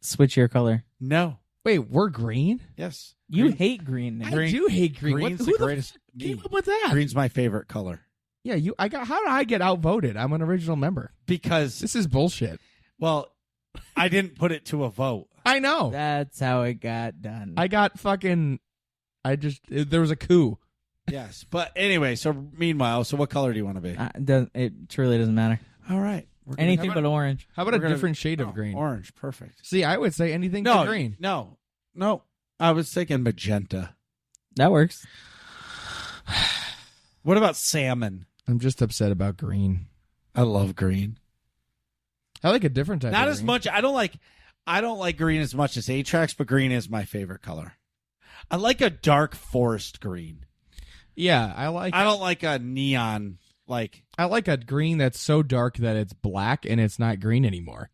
Switch your color. No. Wait, we're green? Yes. You hate green, Nick. I do hate green. Green's Who the the greatest. fuck came up with that? Green's my favorite color. Yeah, how did I get outvoted? I'm an original member. Because, This is bullshit. well, I didn't put it to a vote. I know. That's how it got done. I got fucking. There was a coup. Yes. But anyway, so meanwhile, so what color do you want to be? It truly doesn't matter. All right. Anything but orange. How about a different shade of green? Orange. Perfect. See, I would say anything but green. No. I was thinking magenta. That works. What about salmon? I'm just upset about green. I love green. I like a different type. Not of as green. much. I don't like green as much as Atrax, but green is my favorite color. I like a dark forest green. Yeah, I don't like a neon. I like a green that's so dark that it's black and it's not green anymore.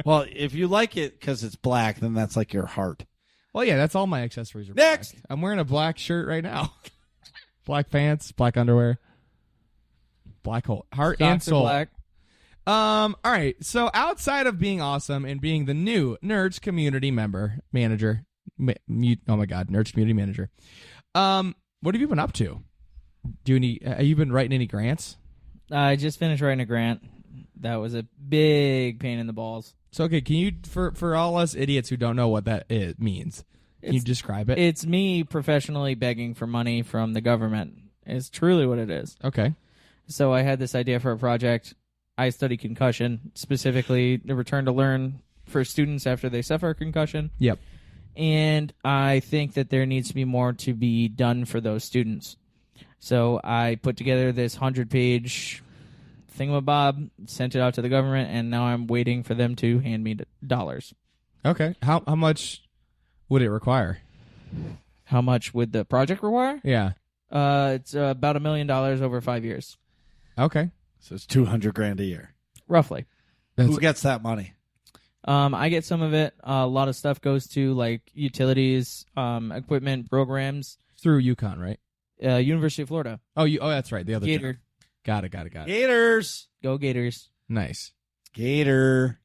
Well, if you like it because it's black, then that's like your heart. Well, yeah, that's all my accessories are. Next! Black. I'm wearing a black shirt right now. Black pants, black underwear, black hole, heart and Dr. soul. Black. All right. So outside of being awesome and being the new Nerds community manager, oh my God, Nerds community manager. What have you been up to? Have you been writing any grants? I just finished writing a grant. That was a big pain in the balls. So okay, can you for all us idiots who don't know what that means? Can you describe it? It's me professionally begging for money from the government. It's truly what it is. Okay. So I had this idea for a project. I study concussion, specifically the return to learn for students after they suffer a concussion. Yep. And I think that there needs to be more to be done for those students. So I put together this 100-page thingamabob, sent it out to the government, and now I'm waiting for them to hand me dollars. Okay. How much would it require? How much would the project require? Yeah. It's about $1 million over 5 years. Okay. So it's $200,000 a year. Roughly. Who gets that money? I get some of it. A lot of stuff goes to like utilities, equipment, programs. Through UConn, right? University of Florida. Oh, that's right. The other Gator. job. Got it. Gators. Go Gators. Nice. Gator.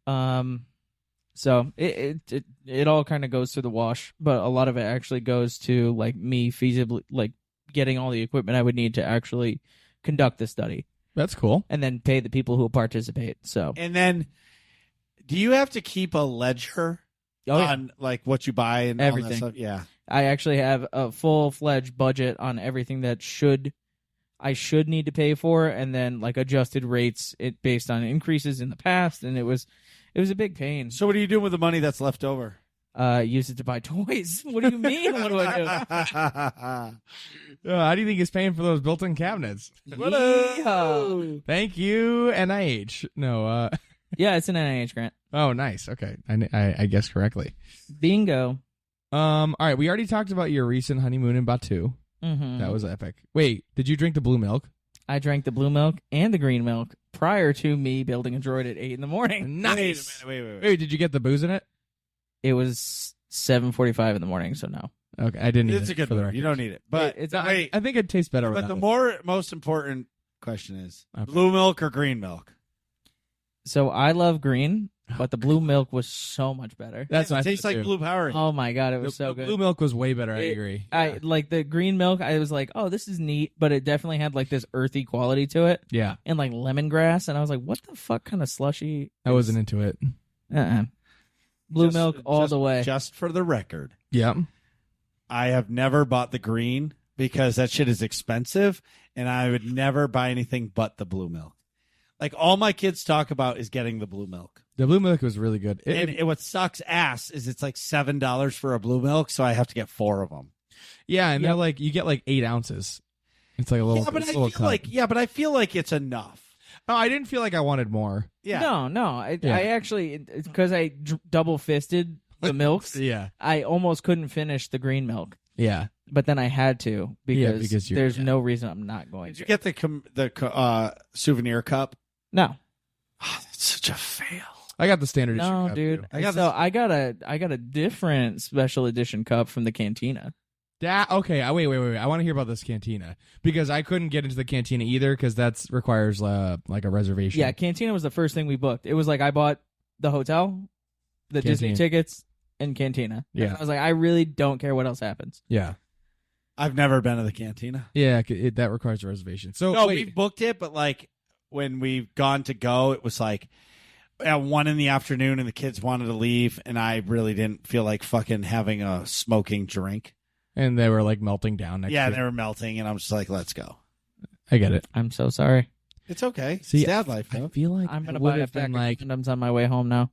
So it all kind of goes through the wash, but a lot of it actually goes to like me feasibly like getting all the equipment I would need to actually conduct the study. That's cool. And then pay the people who will participate. So And then, do you have to keep a ledger on like what you buy and all that Everything. stuff? Yeah. I actually have a full-fledged budget on everything that I should need to pay for, and then like adjusted rates based on increases in the past, and it was a big pain. So what are you doing with the money that's left over? Use it to buy toys. What do you mean? What do I do? How do you think he's paying for those built-in cabinets? Yeehaw. Thank you, NIH. No. Yeah, it's an NIH grant. Oh, nice. Okay, I guessed correctly. Bingo. All right, we already talked about your recent honeymoon in Batu. Mm-hmm. That was epic. Wait, did you drink the blue milk? I drank the blue milk and the green milk prior to me building a droid at 8 in the morning. Nice. Wait. Wait, did you get the booze in it? It was 7:45 in the morning, so no. Okay, I didn't. It's a good one. You don't need it. But It's I think it tastes better. But without the it. most important question is Okay. blue milk or green milk? So I love green, but the blue milk was so much better. That's what I It tastes thought, like too. blue Power. Oh my god, it was so The good. blue milk was way better. I It- agree. I like the green milk. I was like, oh, this is neat, but it definitely had like this earthy quality to it, Yeah, and like lemongrass. And I was like, what the fuck kind of slushy? I wasn't into it. Blue milk all the way. Just for the record, Yeah. I have never bought the green because that shit is expensive, and I would never buy anything but the blue milk. Like all my kids talk about is getting the blue milk. The blue milk was really good. What sucks ass is it's like $7 for a blue milk, so I have to get 4 of them. Yeah, and Yep. they're like you get like 8 ounces. It's like a little. Yeah, but it's I a little feel cup. like but I feel like it's enough. Oh, I didn't feel like I wanted more. Yeah. No. I actually, because I double fisted the milks, Yeah. I almost couldn't finish the green milk. Yeah. But then I had to because, because you're- there's yeah. no reason I'm not going Did to. you get the souvenir cup? No, Oh, that's such a fail. I got the standard issue no, cup, dude. too. I got I got a different special edition cup from the cantina. Okay, wait. I want to hear about this cantina because I couldn't get into the cantina either because that requires like a reservation. Yeah, cantina was the first thing we booked. It was like I bought the hotel, the Disney Cantina. tickets, and Cantina. Yeah. And I was like, I really don't care what else happens. Yeah. I've never been to the Cantina. Yeah, that requires a reservation. So No, wait. we've booked it, but like when we've gone to go, it was like at 1 PM and the kids wanted to leave, and I really didn't feel like fucking having a smoking drink. And they were like melting down next Yeah, to they were melting, and I'm just like, let's go. I get it. I'm so sorry. It's okay. See, it's dad life, I though. feel like I'm it gonna would buy a have pack been of like, condoms on my way home now.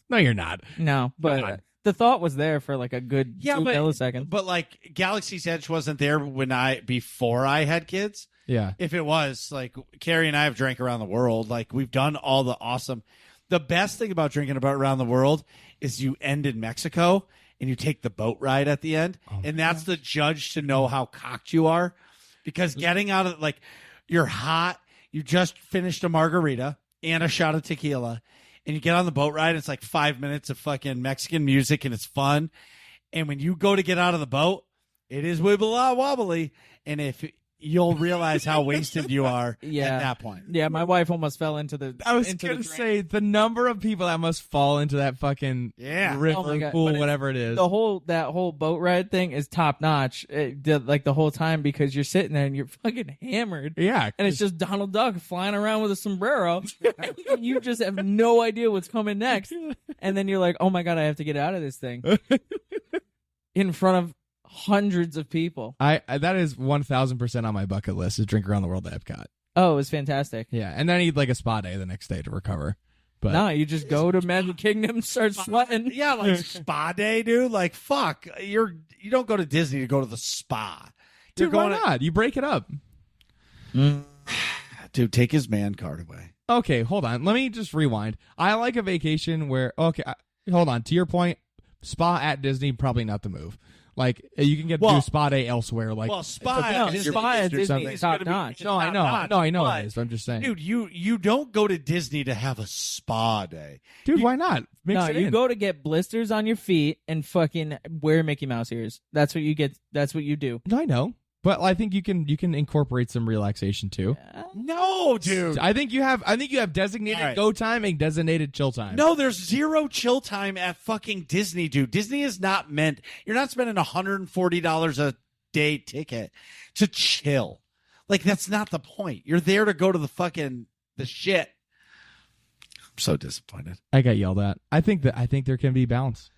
no, you're not. No, Come on. but the thought was there for like a good 2 milliseconds. But like Galaxy's Edge wasn't there before I had kids. Yeah. If it was, like, Carrie and I have drank around the world. Like, we've done all the awesome. The best thing about drinking about around the world is you end in Mexico and you take the boat ride at the end. And that's the judge to know how cocked you are. Because getting out of, like, you're hot. You just finished a margarita and a shot of tequila. And you get on the boat ride. It's like 5 minutes of fucking Mexican music and it's fun. And when you go to get out of the boat, it is wobbly. And if you'll realize how wasted you are at that point. Yeah, my wife almost fell into the. I was into going to the drain. say the number of people that must fall into that fucking river, Oh my God. pool, But whatever it is. That whole boat ride thing is top notch. Like the whole time because you're sitting there and you're fucking hammered. Yeah. And it's just Donald Duck flying around with a sombrero. And you just have no idea what's coming next. And then you're like, oh my God, I have to get out of this thing. In front of hundreds of people. I that is 1,000% on my bucket list is drink around the world at Epcot. Oh, it was fantastic. Yeah. And then I need like a spa day the next day to recover. But No, you just go to Magic Kingdom, start sweating. Yeah, like spa day, dude. Like, fuck. You don't go to Disney to go to the spa. You're dude, why going not? You break it up. Dude, take his man card away. Okay, hold on. Let me just rewind. I like a vacation where hold on. To your point, spa at Disney probably not the move. Like you can do spa day elsewhere. Like spa No, at Disney spa at or Disney something. is It's top gonna be- notch. it's No, I know. top-notch, No, I know but, it is. I'm just saying. Dude, you don't go to Disney to have a spa day. Dude, why not? Mix No, it you in. go to get blisters on your feet and fucking wear Mickey Mouse ears. That's what you get. That's what you do. No, I know. But I think you can incorporate some relaxation too. No, dude. I think you have designated All right. go time and designated chill time. No, there's zero chill time at fucking Disney, dude. Disney is not meant. You're not spending $140 a day ticket to chill. Like that's not the point. You're there to go to the shit. I'm so disappointed. I got yelled at. I think there can be balance.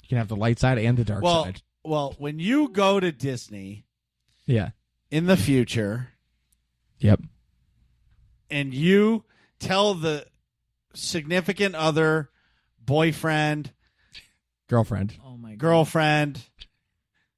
You can have the light side and the dark side. Well, when you go to Disney Yeah. in the future, Yep. and you tell the significant other, boyfriend, Girlfriend. Oh my God. girlfriend,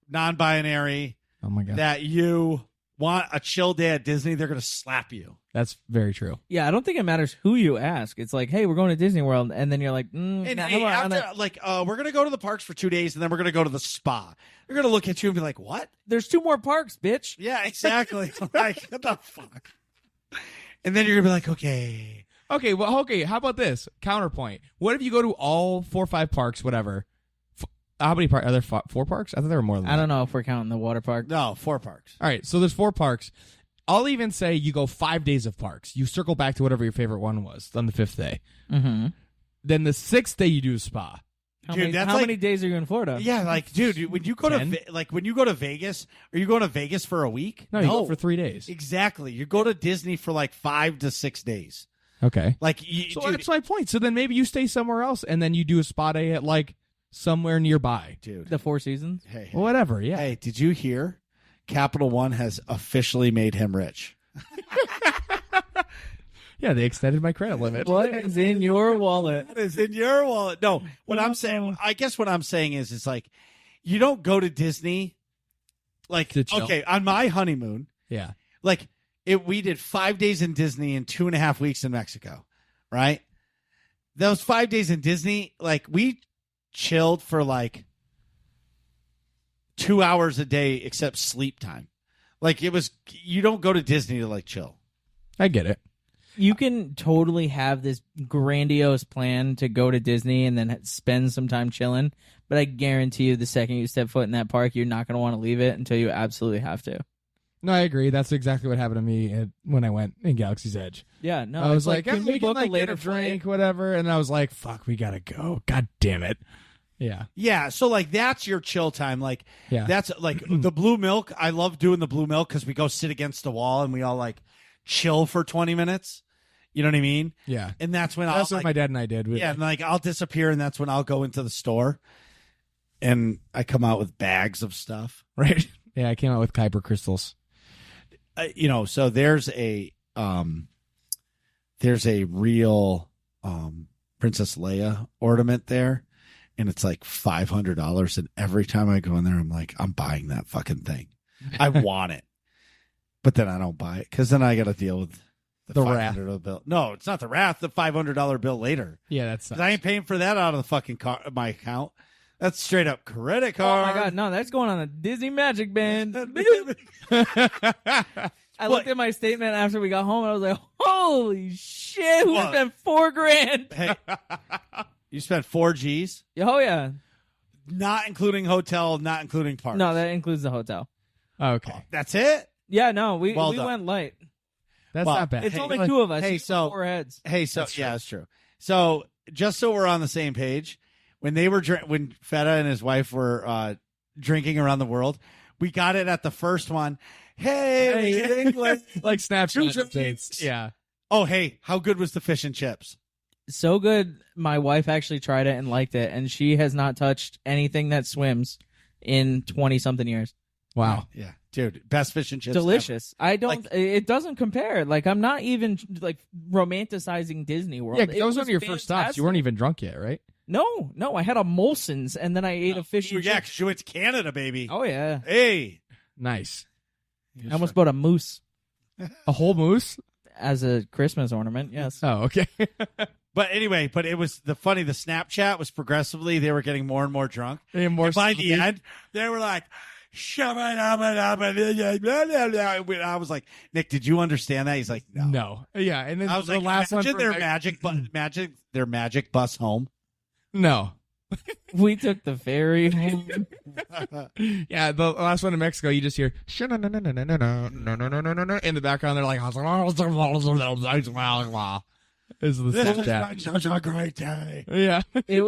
non-binary, Oh my god. that you want a chill day at Disney, they're going to slap you. That's very true. Yeah, I don't think it matters who you ask. It's like, hey, we're going to Disney World, and then you're like, And nah, hey, how about after, we're going to go to the parks for 2 days, and then we're going to go to the spa. They're going to look at you and be like, what? there's 2 more parks, bitch. Yeah, exactly. Like, what the fuck? And then you're going to be like, okay. Okay, how about this? Counterpoint. What if you go to all 4 or 5 parks, whatever? How many parks? Are there 4 parks? I thought there were more than that. I don't know if we're counting the water park. No, 4 parks. All right, so there's 4 parks. I'll even say you go 5 days of parks. You circle back to whatever your favorite one was on the 5th day. Mm-hmm. Then the 6th day you do a spa. Dude, that's how like- many days are you in Florida? Yeah, like, dude, when you go 10? when you go to Vegas, are you going to Vegas for a week? No, you go for 3 days. Exactly. You go to Disney for like 5 to 6 days. Okay. Like, So dude, that's my point. So then maybe you stay somewhere else and then you do a spa day at like somewhere nearby. dude. The 4 Seasons. Hey, Whatever, yeah. hey, did you hear? Capital One has officially made him rich. Yeah, they extended my credit limit. What is in your wallet? That is in your wallet. No, what I'm saying, I guess what I'm saying is, it's like, you don't go to Disney, like, To chill. okay, on my honeymoon, Yeah. like, we did 5 days in Disney and 2.5 weeks in Mexico, right? Those 5 days in Disney, like, we chilled for like 2 hours a day except sleep time. Like, you don't go to Disney to like chill. I get it. You can totally have this grandiose plan to go to Disney and then spend some time chilling, but I guarantee you the second you step foot in that park, you're not going to want to leave it until you absolutely have to. No, I agree. That's exactly what happened to me when I went in Galaxy's Edge. Yeah, no. I was like, can we book a get later a drink, whatever? And I was like, fuck, we gotta go. God damn it. Yeah. Yeah, so like that's your chill time. Like Yeah. that's like the blue milk. I love doing the blue milk because we go sit against the wall and we all like chill for 20 minutes. You know what I mean? Yeah. And that's when That's I'll what my dad and I did. yeah, and like I'll disappear and that's when I'll go into the store and I come out with bags of stuff. Right. Yeah, I came out with Kuiper crystals. So there's a real Princess Leia ornament there, and it's like $500. And every time I go in there, I'm like, I'm buying that fucking thing. I want it, but then I don't buy it because then I got to deal with the $500 bill. No, it's not the wrath. The $500 bill later. Yeah, that's. 'Cause I ain't paying for that out of the fucking my account. That's straight up credit Oh card. my god, no, that's going on the Disney Magic Band. I looked at my statement after we got home and I was like, holy shit, we What? spent $4,000. Hey, you spent 4 G's, Oh yeah. not including hotel, not including parks. No, that includes the hotel. Okay. That's it. Yeah, no, we Well done. went light. That's Well, not bad. It's Hey, only like- 2 of us. hey, You so- 4 heads. Hey, so That's true. yeah, that's true. So just so we're on the same page, when they were when Fetta and his wife were drinking around the world, we got it at the first one. Hey, England. like Snapchat Choose updates. Yeah. Oh, hey, how good was the fish and chips? So good. My wife actually tried it and liked it, and she has not touched anything that swims in 20-something years. Wow. Yeah, dude, best fish and chips. Delicious. I don't. Like- it doesn't compare. Like I'm not even like romanticizing Disney World. Yeah, 'cause It that was one of your first stops. fantastic. You weren't even drunk yet, right? No. I had a Molson's, and then I ate a fish Ever. and Yeah, chips. because you went to Canada, baby. Oh yeah. Hey, Nice. I almost bought a moose A whole moose? as a Christmas ornament. Yes. Oh, okay. But anyway, it was the Snapchat was progressively they were getting more and more drunk. And more And by the sloppy. end, they were like, I was like, Nick, did you understand that? He's like, no. No. Yeah, and then I was the like, last one imagine for their magic bus home. No. We took the ferry home. Yeah, the last one in Mexico, you just hear no in the background. They're like, this is the Snapchat. such a great day. Yeah. It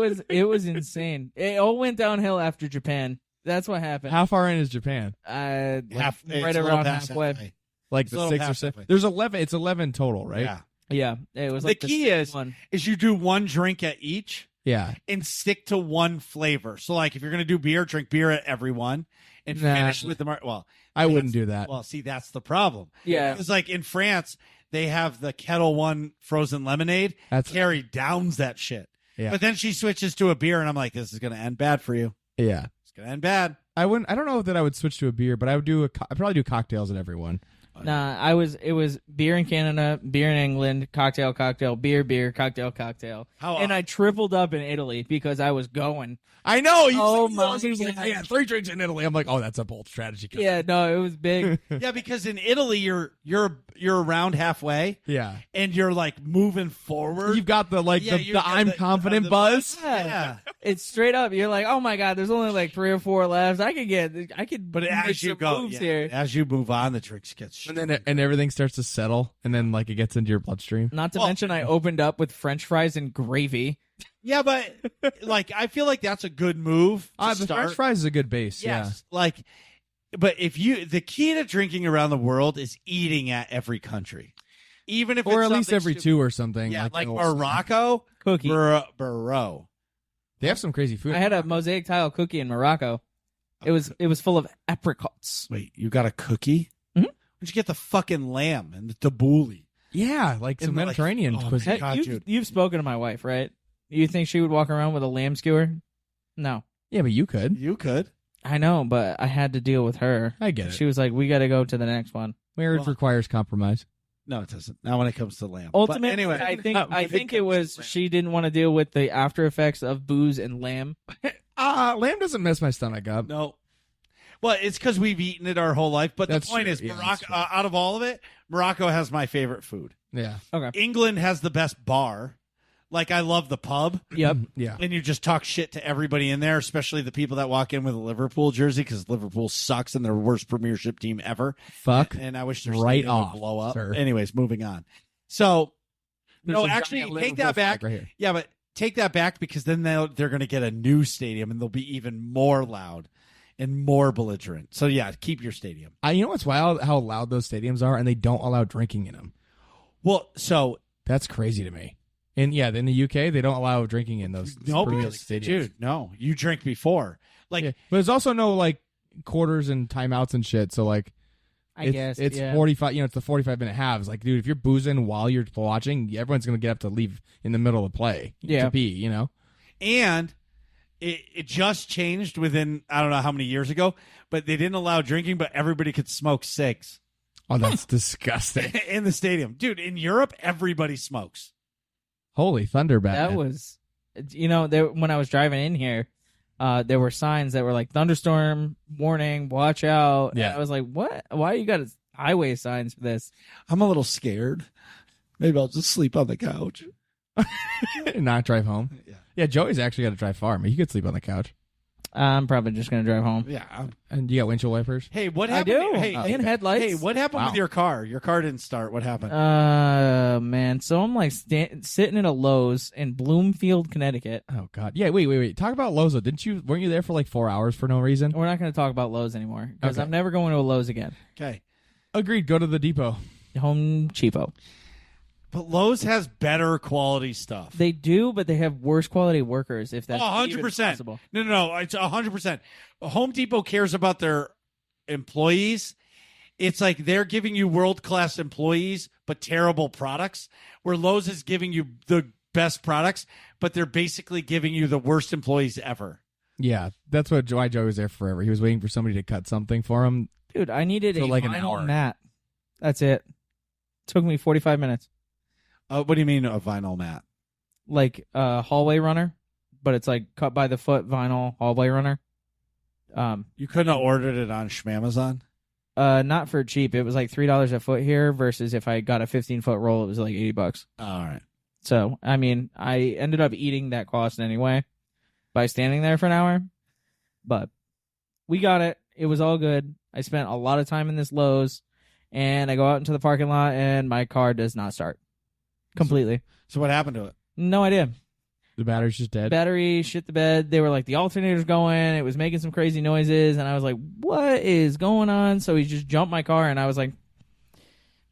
was insane. It all went downhill after Japan. That's what happened. How far in is Japan? Right It's a around little past halfway. halfway. Like It's a the little 6 or past 7. halfway. There's 11. It's 11 total, right? Yeah. Yeah, it was The like key sixth is one. you do one drink at each Yeah. and stick to one flavor. So like if you're gonna do beer, drink beer at every one and Nah. finish with the well. I wouldn't do that. Well, see, that's the problem. Yeah. It's like in France, they have the Kettle One frozen lemonade. That's Carrie downs that shit. Yeah. But then she switches to a beer, and I'm like, this is going to end bad for you. yeah. It's going to end bad. I wouldn't. I don't know that I would switch to a beer, but I would do I'd probably do cocktails at every one. Nah, it was beer in Canada, beer in England, cocktail, beer, cocktail. And I tripled up in Italy because I was going. I know. Oh said my he was like, God. I had 3 drinks in Italy. I'm like, oh, that's a bold strategy. Yeah, no, it was big. Yeah, because in Italy, you're around halfway, Yeah. and you're like moving forward. You've got the Yeah, the you got I'm the- confident the buzz. Yeah. It's straight up. You're like, oh my god, there's only like 3 or 4 left. I could. But make as you some go, moves yeah, here. as you move on, the drinks get And everything starts to settle, and then like it gets into your bloodstream. Not to Well- mention, I opened up with French fries and gravy. Yeah, but like I feel like that's a good move. To The start. French fries is a good base. Yes. Like, but the key to drinking around the world is eating at every country, even if Yeah. Or it's at least something every stupid. 2 or something. Yeah, like a little- Morocco, Cookie. Bro. They have some crazy food. I had a mosaic tile cookie in Morocco. It was full of apricots. Wait, you got a cookie? Mhm. Where'd you get the fucking lamb and the tabbouleh? Yeah, like some And, like, Mediterranean oh, cuisine. my God, dude. You've spoken to my wife, right? You think she would walk around with a lamb skewer? No. Yeah, but you could. You could. I know, but I had to deal with her. I get it. She was like, we got to go to the next one. Marriage Well- requires compromise. No, it doesn't. Not when it comes to lamb. Ultimately, But anyway, I think it was she didn't want to deal with the after effects of booze and lamb. Lamb doesn't mess my stomach up. no. Well, it's because we've eaten it our whole life. But That's the point true. is, Yeah, Morocco. that's true. Out of all of it, Morocco has my favorite food. Yeah. England has the best bar. Like I love the pub. Yep. Yeah. And you just talk shit to everybody in there, especially the people that walk in with a Liverpool jersey because Liverpool sucks and they're the worst Premiership team ever. Fuck. And I wish their Right stadium would off, blow up. sir. Anyways, moving on. So, There's no, a actually, giant take Liverpool that back. flag right here. Yeah, but take that back because then they're going to get a new stadium and they'll be even more loud and more belligerent. So, yeah, keep your stadium. You know what's wild? How loud those stadiums are, and they don't allow drinking in them. Well, so That's crazy to me. And yeah, in the UK, they don't allow drinking in those no, Premier League because, stadiums. dude, no, you drink before. Like, Yeah. But there's also no like quarters and timeouts and shit. So like, I guess it's yeah. 45. You know, it's the 45-minute halves. Like, dude, if you're boozing while you're watching, everyone's gonna get up to leave in the middle of the play. Yeah. To pee. You know. and it just changed within, I don't know how many years ago, but they didn't allow drinking, but everybody could smoke cigs Oh, that's disgusting. in the stadium. Dude, in Europe, everybody smokes. Holy thunder, Batman. That was, when I was driving in here, there were signs that were like thunderstorm warning, watch out. Yeah. And I was like, what? Why you got highway signs for this? I'm a little scared. Maybe I'll just sleep on the couch. Not drive home. Yeah. Yeah, Joey's actually got to drive far. I mean, he could sleep on the couch. I'm probably just gonna drive home. Yeah. And you got windshield wipers? Hey, what I happened? do. Hey, And headlights. Hey, what happened Wow. with your car? Your car didn't start. What happened? Man. So I'm like sitting in a Lowe's in Bloomfield, Connecticut. Oh God. Yeah. Wait. Talk about Lozo. Weren't you there for like 4 hours for no reason? We're not gonna talk about Lowe's anymore because Okay. I'm never going to a Lowe's again. Okay. Agreed. Go to the depot. Home Cheapo. But Lowe's has better quality stuff. They do, but they have worse quality workers. If that's 100%. possible. No. It's 100%. Home Depot cares about their employees. It's like they're giving you world-class employees, but terrible products, where Lowe's is giving you the best products, but they're basically giving you the worst employees ever. Yeah, that's why Joey was there forever. He was waiting for somebody to cut something for him. Dude, I needed For a like an vinyl hour. mat. That's it. Took me 45 minutes. What do you mean a vinyl mat? Like a hallway runner, but it's like cut by the foot vinyl hallway runner. You couldn't have ordered it on Schmamazon? Not for cheap. It was like $3 a foot here versus if I got a 15-foot roll, it was like $80. All right. So, I mean, I ended up eating that cost anyway by standing there for an hour. But we got it. It was all good. I spent a lot of time in this Lowe's, and I go out into the parking lot, and my car does not start completely. So what happened to it? No idea. The battery's just dead. Battery shit the bed. They were like, the alternator's going. It was making some crazy noises, and I was like, what is going on? So he just jumped my car, and I was like,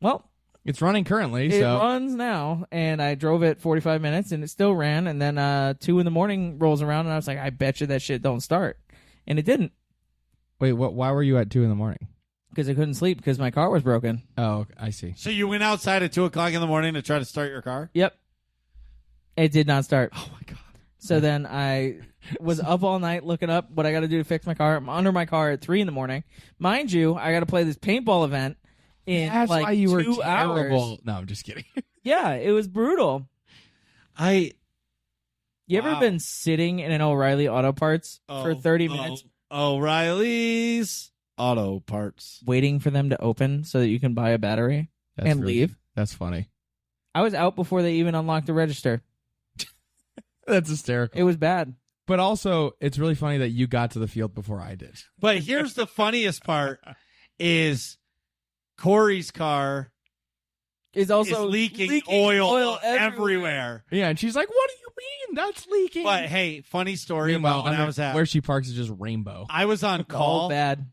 well, It's running currently, it so runs now. And I drove it 45 minutes, and it still ran. And then 2 in the morning rolls around, and I was like, I bet you that shit don't start. And it didn't, wait. Why were you at 2 a.m? because I couldn't sleep because my car was broken. Oh, I see. So you went outside at 2 o'clock in the morning to try to start your car? Yep. It did not start. Oh, my God. So then I was up all night looking up what I got to do to fix my car. I'm under my car at 3 in the morning. Mind you, I got to play this paintball event in That's like why you were 2 hours. terrible. No, I'm just kidding. Yeah, it was brutal. I You ever Wow. been sitting in an O'Reilly Auto Parts for 30 minutes O'Reilly's Auto Parts. waiting for them to open so that you can buy a battery That's and really- leave? That's funny. I was out before they even unlocked the register. That's hysterical. It was bad. But also, it's really funny that you got to the field before I did. But here's the funniest part is Corey's car It's also is leaking oil everywhere. everywhere. Yeah, and she's like, "What do you mean? That's leaking." But hey, funny story Meanwhile, about when I under- was at where she parks is just rainbow. I was on All call. bad.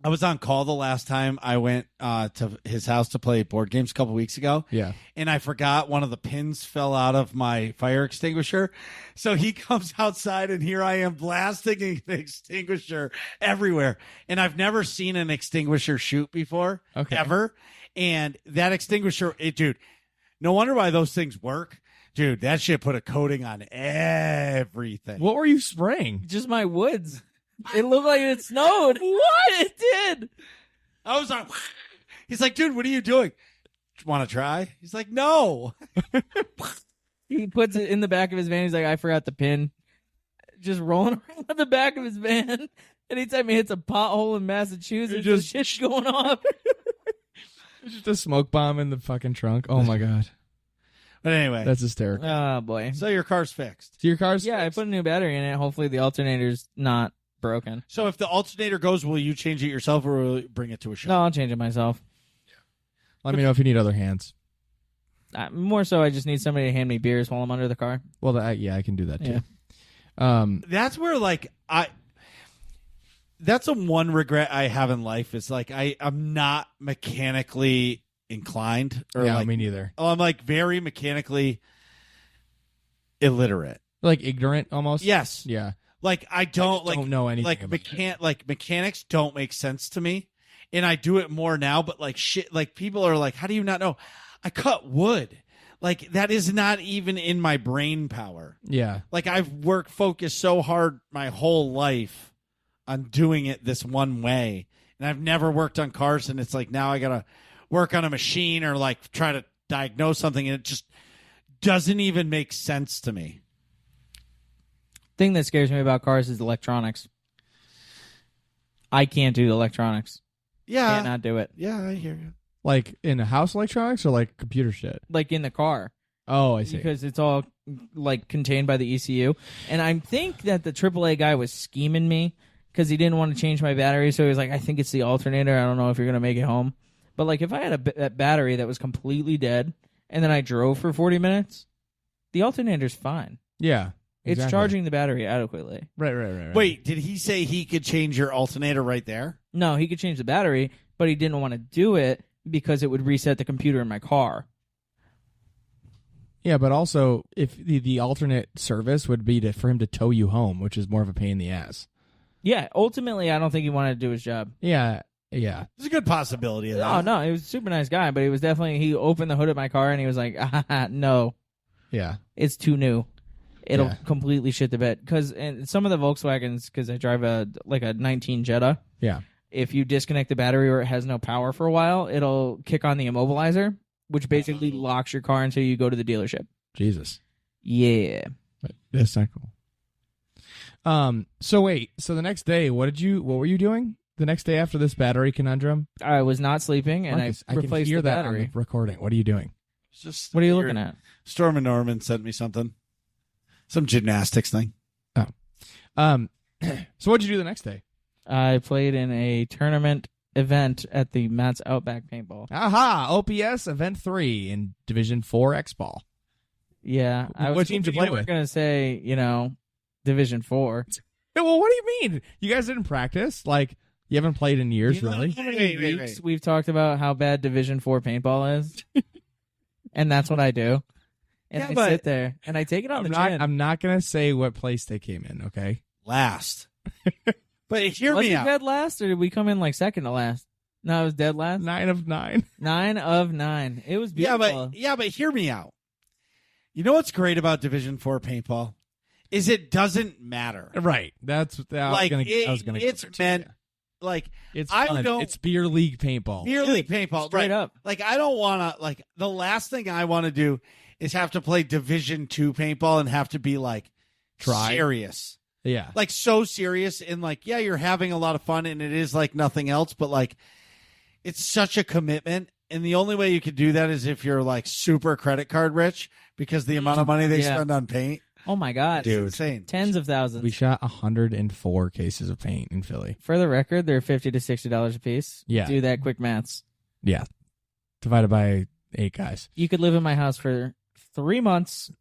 I was on call the last time I went to his house to play board games a couple weeks ago. Yeah. And I forgot one of the pins fell out of my fire extinguisher. So he comes outside and here I am blasting an extinguisher everywhere. And I've never seen an extinguisher shoot before, Okay. ever. And that extinguisher, dude, no wonder why those things work. Dude, that shit put a coating on everything. What were you spraying? Just my woods. It looked like it snowed. What? It did. I was like, he's like, dude, what are you doing? Want to try? He's like, no. He puts it in the back of his van. He's like, I forgot the pin. Just rolling around in the back of his van. Anytime he hits a pothole in Massachusetts, You're just- shit's going off. It's just a smoke bomb in the fucking trunk. Oh my god. But anyway, That's hysterical. Oh boy. so your car's fixed. So your car's Yeah, I put a new battery in it. Hopefully the alternator's not broken. So if the alternator goes, will you change it yourself or will you bring it to a shop? No, I'll change it myself. Let me know if you need other hands. More so, I just need somebody to hand me beers while I'm under the car. Well, yeah, I can do that too. Yeah. That's where that's the one regret I have in life is like I'm not mechanically inclined or Yeah, like me neither. I'm like very mechanically illiterate. Like ignorant almost. Yes. Yeah. Like I don't know anything like about it. mechanics don't make sense to me. And I do it more now, but like shit, like people are like, how do you not know? I cut wood. Like that is not even in my brain power. Yeah. Like I've focused so hard my whole life on doing it this one way. And I've never worked on cars. And it's like, now I got to work on a machine or like try to diagnose something. And it just doesn't even make sense to me. Thing that scares me about cars is electronics. I can't do the electronics. Yeah. Cannot do it. Yeah, I hear you. Like in the house electronics or like computer shit? Like in the car. Oh, I see. Because it's all like contained by the ECU. And I think that the AAA guy was scheming me because he didn't want to change my battery. So he was like, I think it's the alternator. I don't know if you're going to make it home. But like if I had a battery that was completely dead and then I drove for 40 minutes, the alternator's fine. Yeah. It's exactly. charging the battery adequately. Right. Wait, did he say he could change your alternator right there? No, he could change the battery, but he didn't want to do it because it would reset the computer in my car. Yeah, but also if the alternate service would be for him to tow you home, which is more of a pain in the ass. Yeah, ultimately, I don't think he wanted to do his job. Yeah. There's a good possibility of that. No, he was a super nice guy, but he opened the hood of my car and he was like, no, Yeah. it's too new. It'll Yeah. completely shit the bed. Because some of the Volkswagens, because I drive a 19 Jetta, Yeah. if you disconnect the battery or it has no power for a while, it'll kick on the immobilizer, which basically locks your car until you go to the dealership. Jesus. Yeah. That's not cool. So wait, so the next day, what were you doing? The next day after this battery conundrum? I was not sleeping, and Marcus, I can replaced hear the that battery. on the recording. What are you doing? It's just What are you looking at? Storm and Norman sent me something. Some gymnastics thing. So what'd you do the next day? I played in a tournament event at the Matt's Outback Paintball. Aha! OPS Event 3 in Division 4 X-Ball. Yeah. What team did you play I was with? going to say, Division 4. Yeah, well, what do you mean? You guys didn't practice? Like, you haven't played in years, really? Wait. We've talked about how bad Division 4 paintball is. And that's what I do. And Yeah, I sit there and I take it on the chin. I'm not going to say what place they came in, okay? Last. But hear Was me it out. dead last or did we come in like second to last? No, it was dead last. 9 of 9. 9 of 9. It was beautiful. But hear me out. You know what's great about Division 4 paintball is it doesn't matter. Right. That's what I was going to it's meant like it's I fun. don't- It's beer league paintball. beer league paintball. straight right. up. Like I don't want to like the last thing I want to do is have to play Division 2 paintball and have to be like serious. Yeah. Like so serious and like yeah, you're having a lot of fun and it is like nothing else, but like it's such a commitment. And the only way you could do that is if you're like super credit card rich because the amount of money they Yeah. spend on paint. Oh my God. Dude, insane. Tens of thousands. We shot 104 cases of paint in Philly. For the record, they're $50 to $60 a piece. Yeah. Do that quick maths. Yeah. Divided by 8 guys. You could live in my house for 3 months.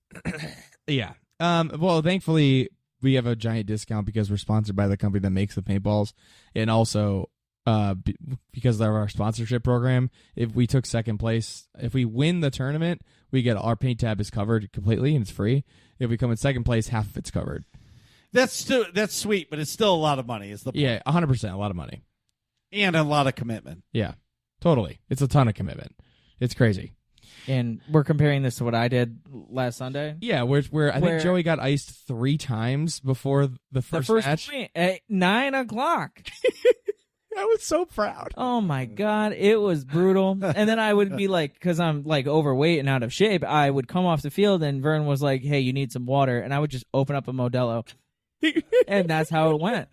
Yeah. Well, thankfully, we have a giant discount because we're sponsored by the company that makes the paintballs. And also, because of our sponsorship program, if we took second place, if we win the tournament, we get our paint tab is covered completely and it's free. If we come in second place, half of it's covered. That's sweet, but it's still a lot of money. Is the point. Yeah, 100%. A lot of money. And a lot of commitment. Yeah, totally. It's a ton of commitment. It's crazy. And we're comparing this to what I did last Sunday. Yeah, I think Joey got iced 3 times before the first match. point at 9 o'clock. I was so proud. Oh my God, it was brutal. And then I would be like, because I'm like overweight and out of shape, I would come off the field and Vern was like, hey, you need some water. And I would just open up a Modelo. And that's how it went.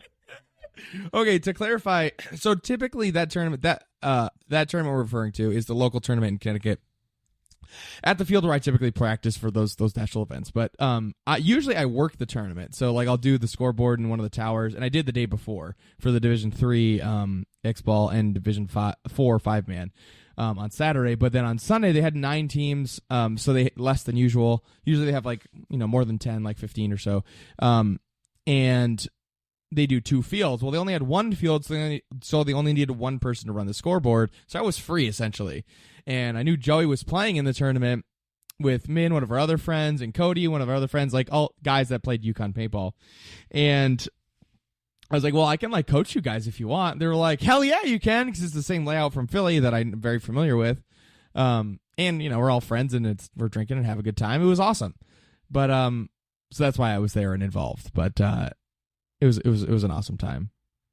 Okay, to clarify, so typically that tournament we're referring to is the local tournament in Connecticut At the field where I typically practice for those national events. But usually I work the tournament. So like I'll do the scoreboard in one of the towers, and I did the day before for the Division 3 X-Ball and Division 4 5-man on Saturday. But then on Sunday they had 9 teams, so they less than usual. Usually they have like, more than 10, like 15 or so. And they do 2 fields. Well, they only had 1 field, so they only needed 1 person to run the scoreboard. So I was free essentially. And I knew Joey was playing in the tournament with Min, one of our other friends, and Cody, one of our other friends, like all guys that played Yukon paintball. And I was like, well, I can like coach you guys if you want. They were like, hell yeah, you can, because it's the same layout from Philly that I'm very familiar with. And we're all friends and we're drinking and have a good time. It was awesome. But so that's why I was there and involved. But it was an awesome time.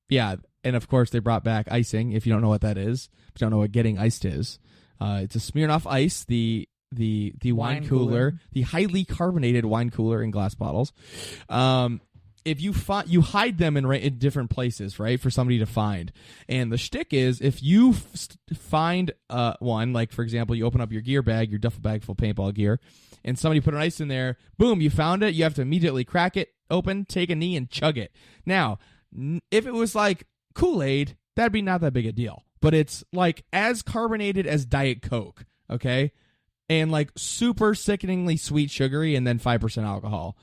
Yeah, and of course they brought back icing. If you don't know what that is, if you don't know what getting iced is. It's a Smirnoff Ice, the wine cooler, the highly carbonated wine cooler in glass bottles. If you hide them in different places, right, for somebody to find. And the shtick is, if you find one, like for example, you open up your gear bag, your duffel bag full of paintball gear, and somebody put an ice in there, boom, you found it. You have to immediately crack it open, take a knee, and chug it. Now, if it was like Kool-Aid, that'd be not that big a deal. But it's like as carbonated as Diet Coke, okay? And like super sickeningly sweet, sugary, and then 5% alcohol.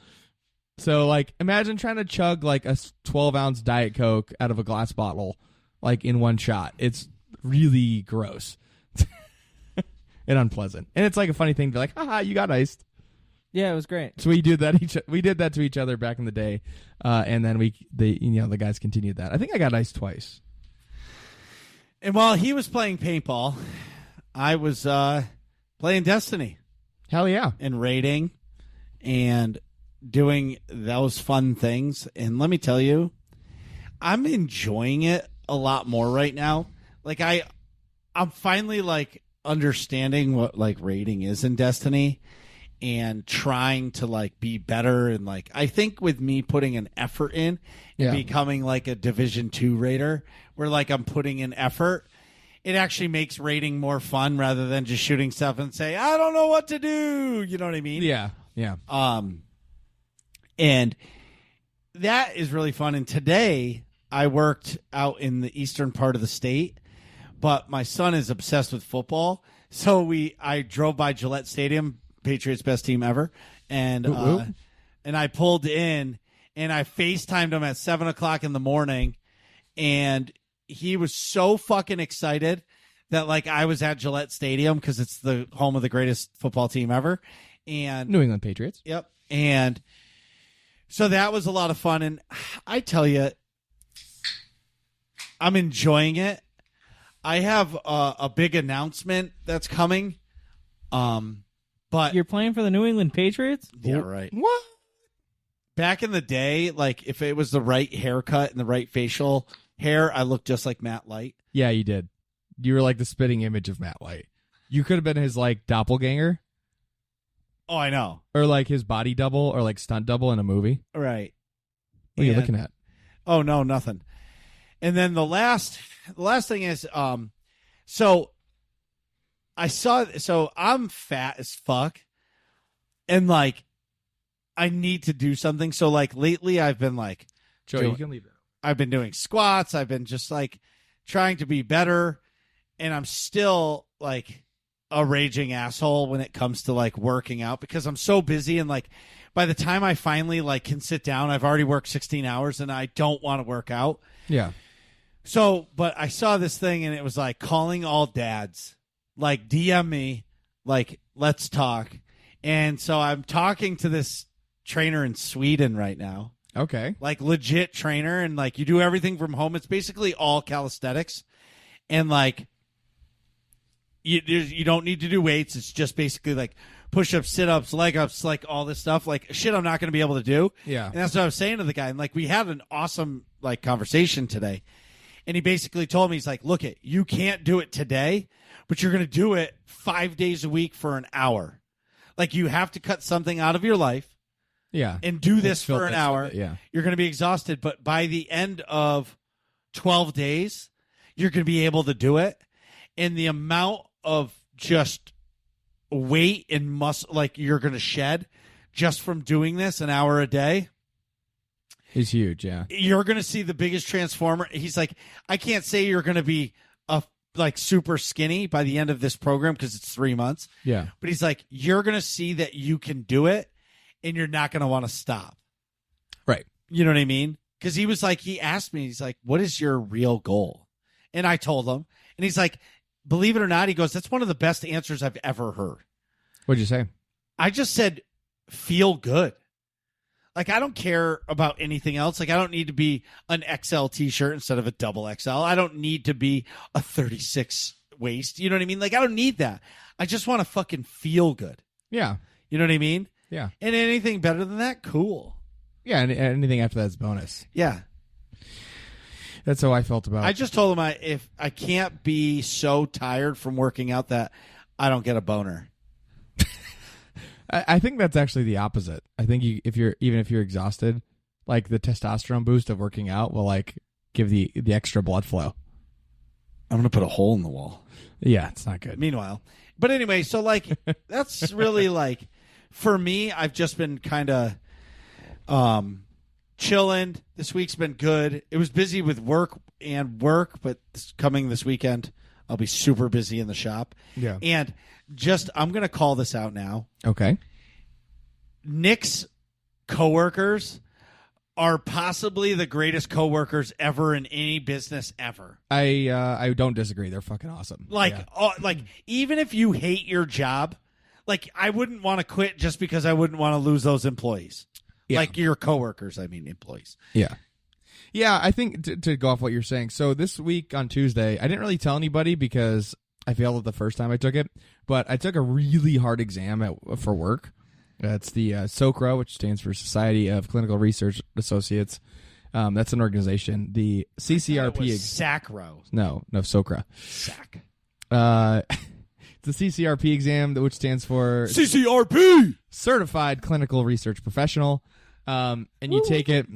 So like imagine trying to chug like a 12-ounce Diet Coke out of a glass bottle like in one shot. It's really gross and unpleasant. And it's like a funny thing to be like, haha, you got iced. Yeah, it was great. So we did that to each other back in the day. And then the guys continued that. I think I got iced twice. And while he was playing paintball, I was playing Destiny. Hell yeah. And raiding and doing those fun things. And let me tell you, I'm enjoying it a lot more right now. Like I'm finally like understanding what like raiding is in Destiny and trying to like be better. And like I think with me putting an effort in and becoming like a Division 2 raider, where like I'm putting in effort, it actually makes raiding more fun rather than just shooting stuff and say, I don't know what to do. You know what I mean? Yeah. Yeah. And that is really fun. And today I worked out in the eastern part of the state, but my son is obsessed with football. So I drove by Gillette Stadium, Patriots' best team ever. And, and I pulled in and I FaceTimed him at 7:00 in the morning. And he was so fucking excited that like I was at Gillette Stadium because it's the home of the greatest football team ever. And New England Patriots. Yep. And so that was a lot of fun. And I tell you, I'm enjoying it. I have a big announcement that's coming. But you're playing for the New England Patriots? Yeah, right. What? Back in the day, like if it was the right haircut and the right facial hair, I looked just like Matt Light. Yeah, you did. You were like the spitting image of Matt Light. You could have been his like doppelganger. Oh, I know. Or like his body double or like stunt double in a movie. Right. What are you looking at? Oh, no, nothing. And then the last thing is, so I'm fat as fuck and like I need to do something. So like lately I've been like, Joey, you can leave it. I've been doing squats. I've been just like trying to be better. And I'm still like a raging asshole when it comes to like working out because I'm so busy. And like by the time I finally like can sit down, I've already worked 16 hours and I don't want to work out. Yeah. So, but I saw this thing and it was like calling all dads, like DM me, like let's talk. And so I'm talking to this trainer in Sweden right now. Okay. Like legit trainer, and like you do everything from home. It's basically all calisthenics, and like you don't need to do weights. It's just basically like push-ups, sit-ups, leg-ups, like all this stuff. Like shit, I'm not going to be able to do. Yeah. And that's what I was saying to the guy. And like we had an awesome like conversation today, and he basically told me, he's like, "Look, you can't do it today, but you're going to do it 5 days a week for an hour. Like you have to cut something out of your life." Yeah. And do this for an hour. Yeah. You're going to be exhausted, but by the end of 12 days, you're going to be able to do it. And the amount of just weight and muscle like you're going to shed just from doing this an hour a day. It's huge, yeah. You're going to see the biggest transformer. He's like, I can't say you're going to be super skinny by the end of this program because it's 3 months. Yeah. But he's like, you're going to see that you can do it and you're not going to want to stop. Right. You know what I mean? Because he was like, he asked me, he's like, what is your real goal? And I told him. And he's like, believe it or not, he goes, that's one of the best answers I've ever heard. What'd you say? I just said, feel good. Like, I don't care about anything else. Like, I don't need to be an XL t-shirt instead of a double XL. I don't need to be a 36 waist. You know what I mean? Like, I don't need that. I just want to fucking feel good. Yeah. You know what I mean? Yeah. And anything better than that, cool. Yeah, and anything after that's bonus. Yeah. That's how I felt about it. I just told him if I can't be so tired from working out that I don't get a boner. I think that's actually the opposite. I think if you're exhausted, like the testosterone boost of working out will like give the extra blood flow. I'm gonna put a hole in the wall. Yeah, it's not good. Meanwhile, but anyway, so like that's really like for me. I've just been kind of chilling. This week's been good. It was busy with work, but this weekend I'll be super busy in the shop. Yeah, and I'm gonna call this out now. Okay. Nick's coworkers are possibly the greatest coworkers ever in any business ever. I don't disagree. They're fucking awesome. Like, yeah. Like even if you hate your job, like I wouldn't want to quit just because I wouldn't want to lose those employees. Yeah. Like your coworkers, I mean employees. Yeah. Yeah, I think to go off what you're saying. So this week on Tuesday, I didn't really tell anybody because I failed it the first time I took it, but I took a really hard exam for work. It's the SOCRA, which stands for Society of Clinical Research Associates. That's an organization. The CCRP. SACRO. No, SOCRA. SAC. It's the CCRP exam, which stands for CCRP, Certified Clinical Research Professional. And you take it.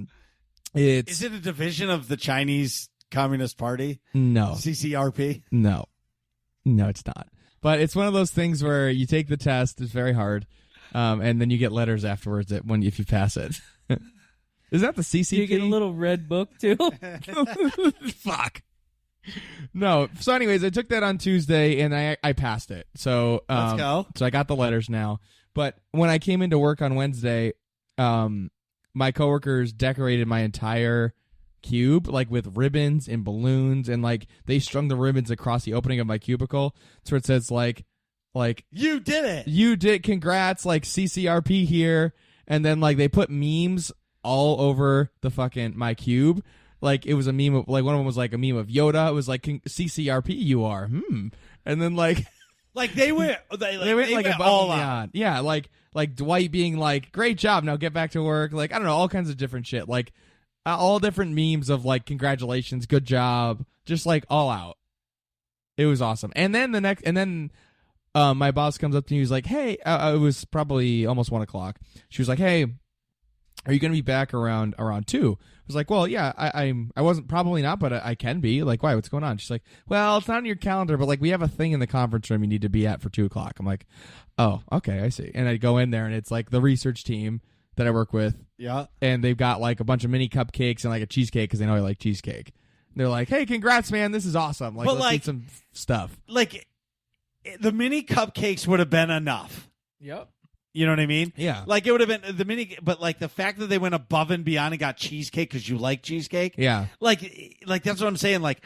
Is it a division of the Chinese Communist Party? No. CCRP? No, it's not. But it's one of those things where you take the test. It's very hard. And then you get letters afterwards if you pass it. Is that the CCP? Do you get a little red book too? Fuck. No. So anyways, I took that on Tuesday and I passed it. So let's go. So I got the letters now. But when I came into work on Wednesday, my coworkers decorated my entire cube like with ribbons and balloons, and like they strung the ribbons across the opening of my cubicle. So it says like you did it. You did. Congrats. Like CCRP here. And then like they put memes all over the fucking my cube. Like it was a meme of like one of them was like a meme of Yoda. It was like CCRP you are. And then like they went like above all and out. beyond. Yeah, like Dwight being like, great job, now get back to work. Like I don't know, all kinds of different shit. Like all different memes of like congratulations, good job, just like all out. It was awesome. And then my boss comes up to me. He's like, "Hey," it was probably almost 1:00. She was like, "Hey, are you going to be back around 2?" I was like, "Well, yeah, I wasn't probably not, but I can be." Like, why? What's going on? She's like, "Well, it's not on your calendar, but like we have a thing in the conference room you need to be at for 2:00." I'm like, "Oh, okay, I see." And I go in there and it's like the research team that I work with. Yeah. And they've got like a bunch of mini cupcakes and like a cheesecake because they know I like cheesecake. They're like, "Hey, congrats, man! This is awesome. Like, let's eat some stuff." Like, the mini cupcakes would have been enough. Yep. You know what I mean? Yeah. Like, it would have been the mini, but like the fact that they went above and beyond and got cheesecake because you like cheesecake. Yeah. Like that's what I'm saying. Like,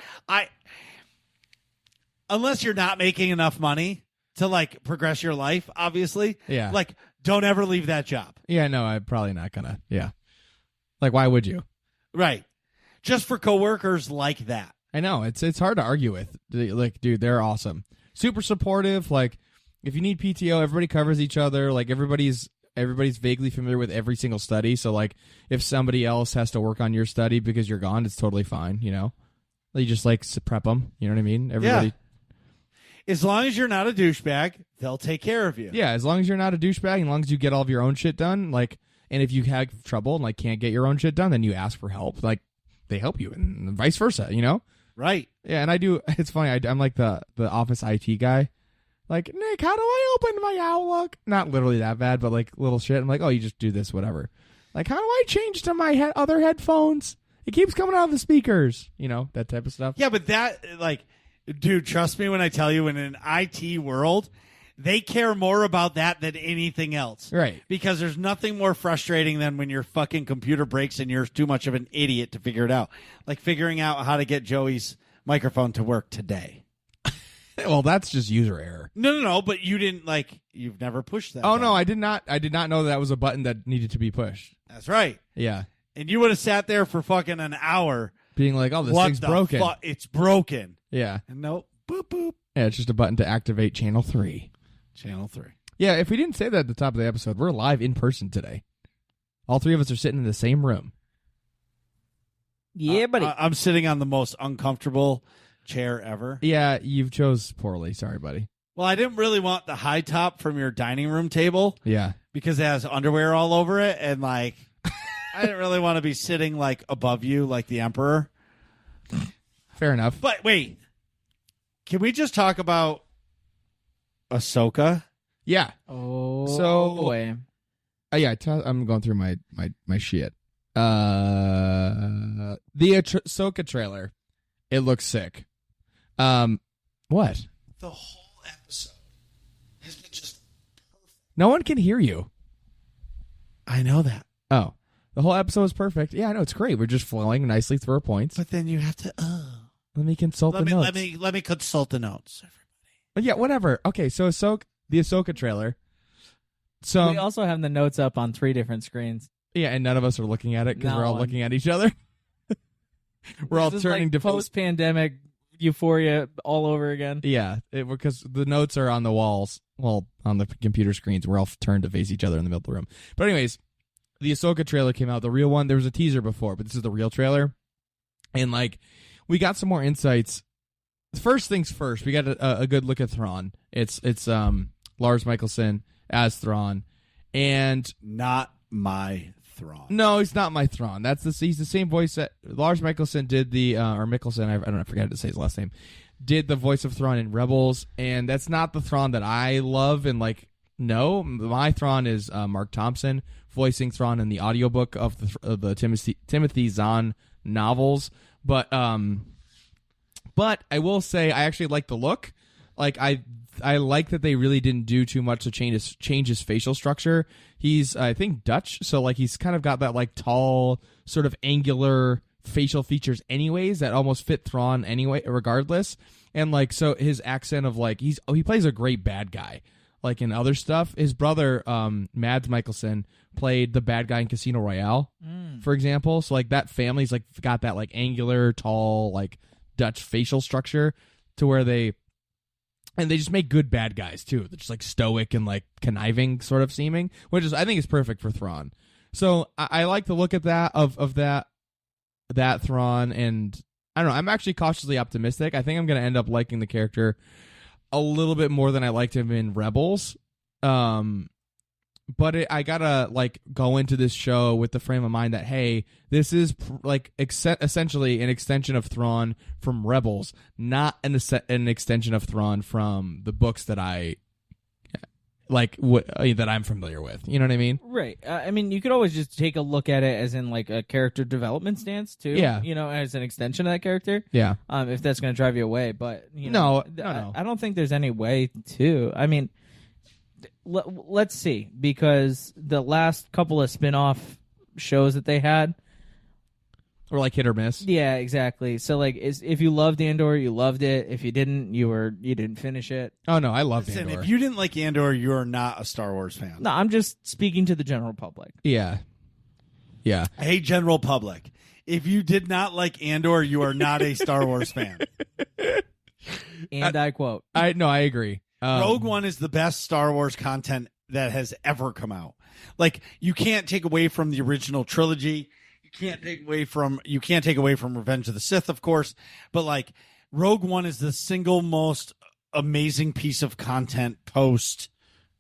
unless you're not making enough money to like progress your life, obviously. Yeah. Like, don't ever leave that job. Yeah, no, I'm probably not gonna. Yeah. Like, why would you? Right. Just for coworkers like that. I know. It's hard to argue with. Like, dude, they're awesome. Super supportive. Like, if you need PTO, everybody covers each other. Like, everybody's vaguely familiar with every single study. So, like, if somebody else has to work on your study because you're gone, it's totally fine, you know? You just, like, prep them. You know what I mean? Everybody. Yeah. As long as you're not a douchebag, they'll take care of you. Yeah, as long as you're not a douchebag, as long as you get all of your own shit done, like, and if you have trouble and, like, can't get your own shit done, then you ask for help. Like, they help you, and vice versa, you know? Right. Yeah, and I do. It's funny. I'm like the office IT guy, Like, Nick, how do I open my Outlook? Not literally that bad, but like little shit. I'm like, oh, you just do this, whatever. Like, how do I change to my other headphones? It keeps coming out of the speakers. You know, that type of stuff. Yeah, but that, like, dude, trust me when I tell you, in an IT world, they care more about that than anything else. Right. Because there's nothing more frustrating than when your fucking computer breaks and you're too much of an idiot to figure it out. Like figuring out how to get Joey's microphone to work today. Well, that's just user error. No, but you didn't, like, you've never pushed that. Oh, button. no, I did not know that was a button that needed to be pushed. That's right. Yeah. And you would have sat there for fucking an hour. Being like, oh, this what thing's the broken. It's broken. Yeah. And nope. Boop, boop. Yeah, it's just a button to activate channel 3. Channel 3. Yeah, if we didn't say that at the top of the episode, we're live in person today. All three of us are sitting in the same room. Yeah, buddy. I'm sitting on the most uncomfortable chair ever. Yeah, you chose poorly. Sorry, buddy. Well, I didn't really want the high top from your dining room table Yeah. because it has underwear all over it. And, like, I didn't really want to be sitting, like, above you like the Emperor. Fair enough. But wait, can we just talk about Ahsoka? Yeah. Oh, So- boy. Yeah, I'm going through my shit. The Ahsoka trailer. It looks sick. What? The whole episode has been just perfect. No one can hear you. I know that. Oh. The whole episode is perfect. Yeah, I know, it's great. We're just flowing nicely through our points. But then you have to. Let me consult the notes. Let me consult the notes. But yeah, whatever. Okay, so the Ahsoka trailer. So We also have the notes up on 3 different screens. yeah, and none of us are looking at it because Not we're all one. looking at each other. We're all This is turning like to post-pandemic euphoria all over again. Yeah, because the notes are on the walls, well, on the computer screens. We're all turned to face each other in the middle of the room. But anyways, the Ahsoka trailer came out. The real one, there was a teaser before, but this is the real trailer. And, like, we got some more insights. First things first, we got a good look at Thrawn. It's Lars Mikkelsen as Thrawn. And Not my Thrawn. no, he's not my Thrawn. He's the same voice that Lars Mikkelsen did or Mikkelsen, I don't know, I forgot to say his last name, did the voice of Thrawn in Rebels, and that's not the Thrawn that I love and like. No, my Thrawn is Mark Thompson voicing Thrawn in the audiobook of the Timothy Zahn novels, but I will say I actually like the look. Like I like that they really didn't do too much to change his facial structure. He's, I think, Dutch, so like he's kind of got that like tall, sort of angular facial features anyways that almost fit Thrawn anyway, regardless. And like so his accent of like he plays a great bad guy. Like in other stuff, his brother Mads Mikkelsen played the bad guy in Casino Royale, for example. So like that family's like got that like angular, tall, like Dutch facial structure to where they just make good bad guys too. They're just like stoic and like conniving sort of seeming, which is I think is perfect for Thrawn. So I like the look at that of that Thrawn, and I don't know. I'm actually cautiously optimistic. I think I'm going to end up liking the character a little bit more than I liked him in Rebels. But I gotta like go into this show with the frame of mind that, hey, this is like essentially an extension of Thrawn from Rebels, not an extension of Thrawn from the books that I like that I'm familiar with. You know what I mean? Right. I mean, you could always just take a look at it as in like a character development stance too. Yeah. You know, as an extension of that character. Yeah. If that's going to drive you away, but you know, No. I don't think there's any way to. I mean, let's see, because the last couple of spin-off shows that they had, Or like hit or miss. yeah, exactly. So like, if you loved Andor, you loved it. If you didn't, you didn't finish it. Oh no, I love Listen, Andor. if you didn't like Andor, you're not a Star Wars fan. No, I'm just speaking to the general public. Yeah. Hey, general public. If you did not like Andor, you are not a Star Wars fan. And I quote, I agree. Rogue One is the best Star Wars content that has ever come out. Like, you can't take away from the original trilogy. You can't take away from Revenge of the Sith, of course. But like, Rogue One is the single most amazing piece of content post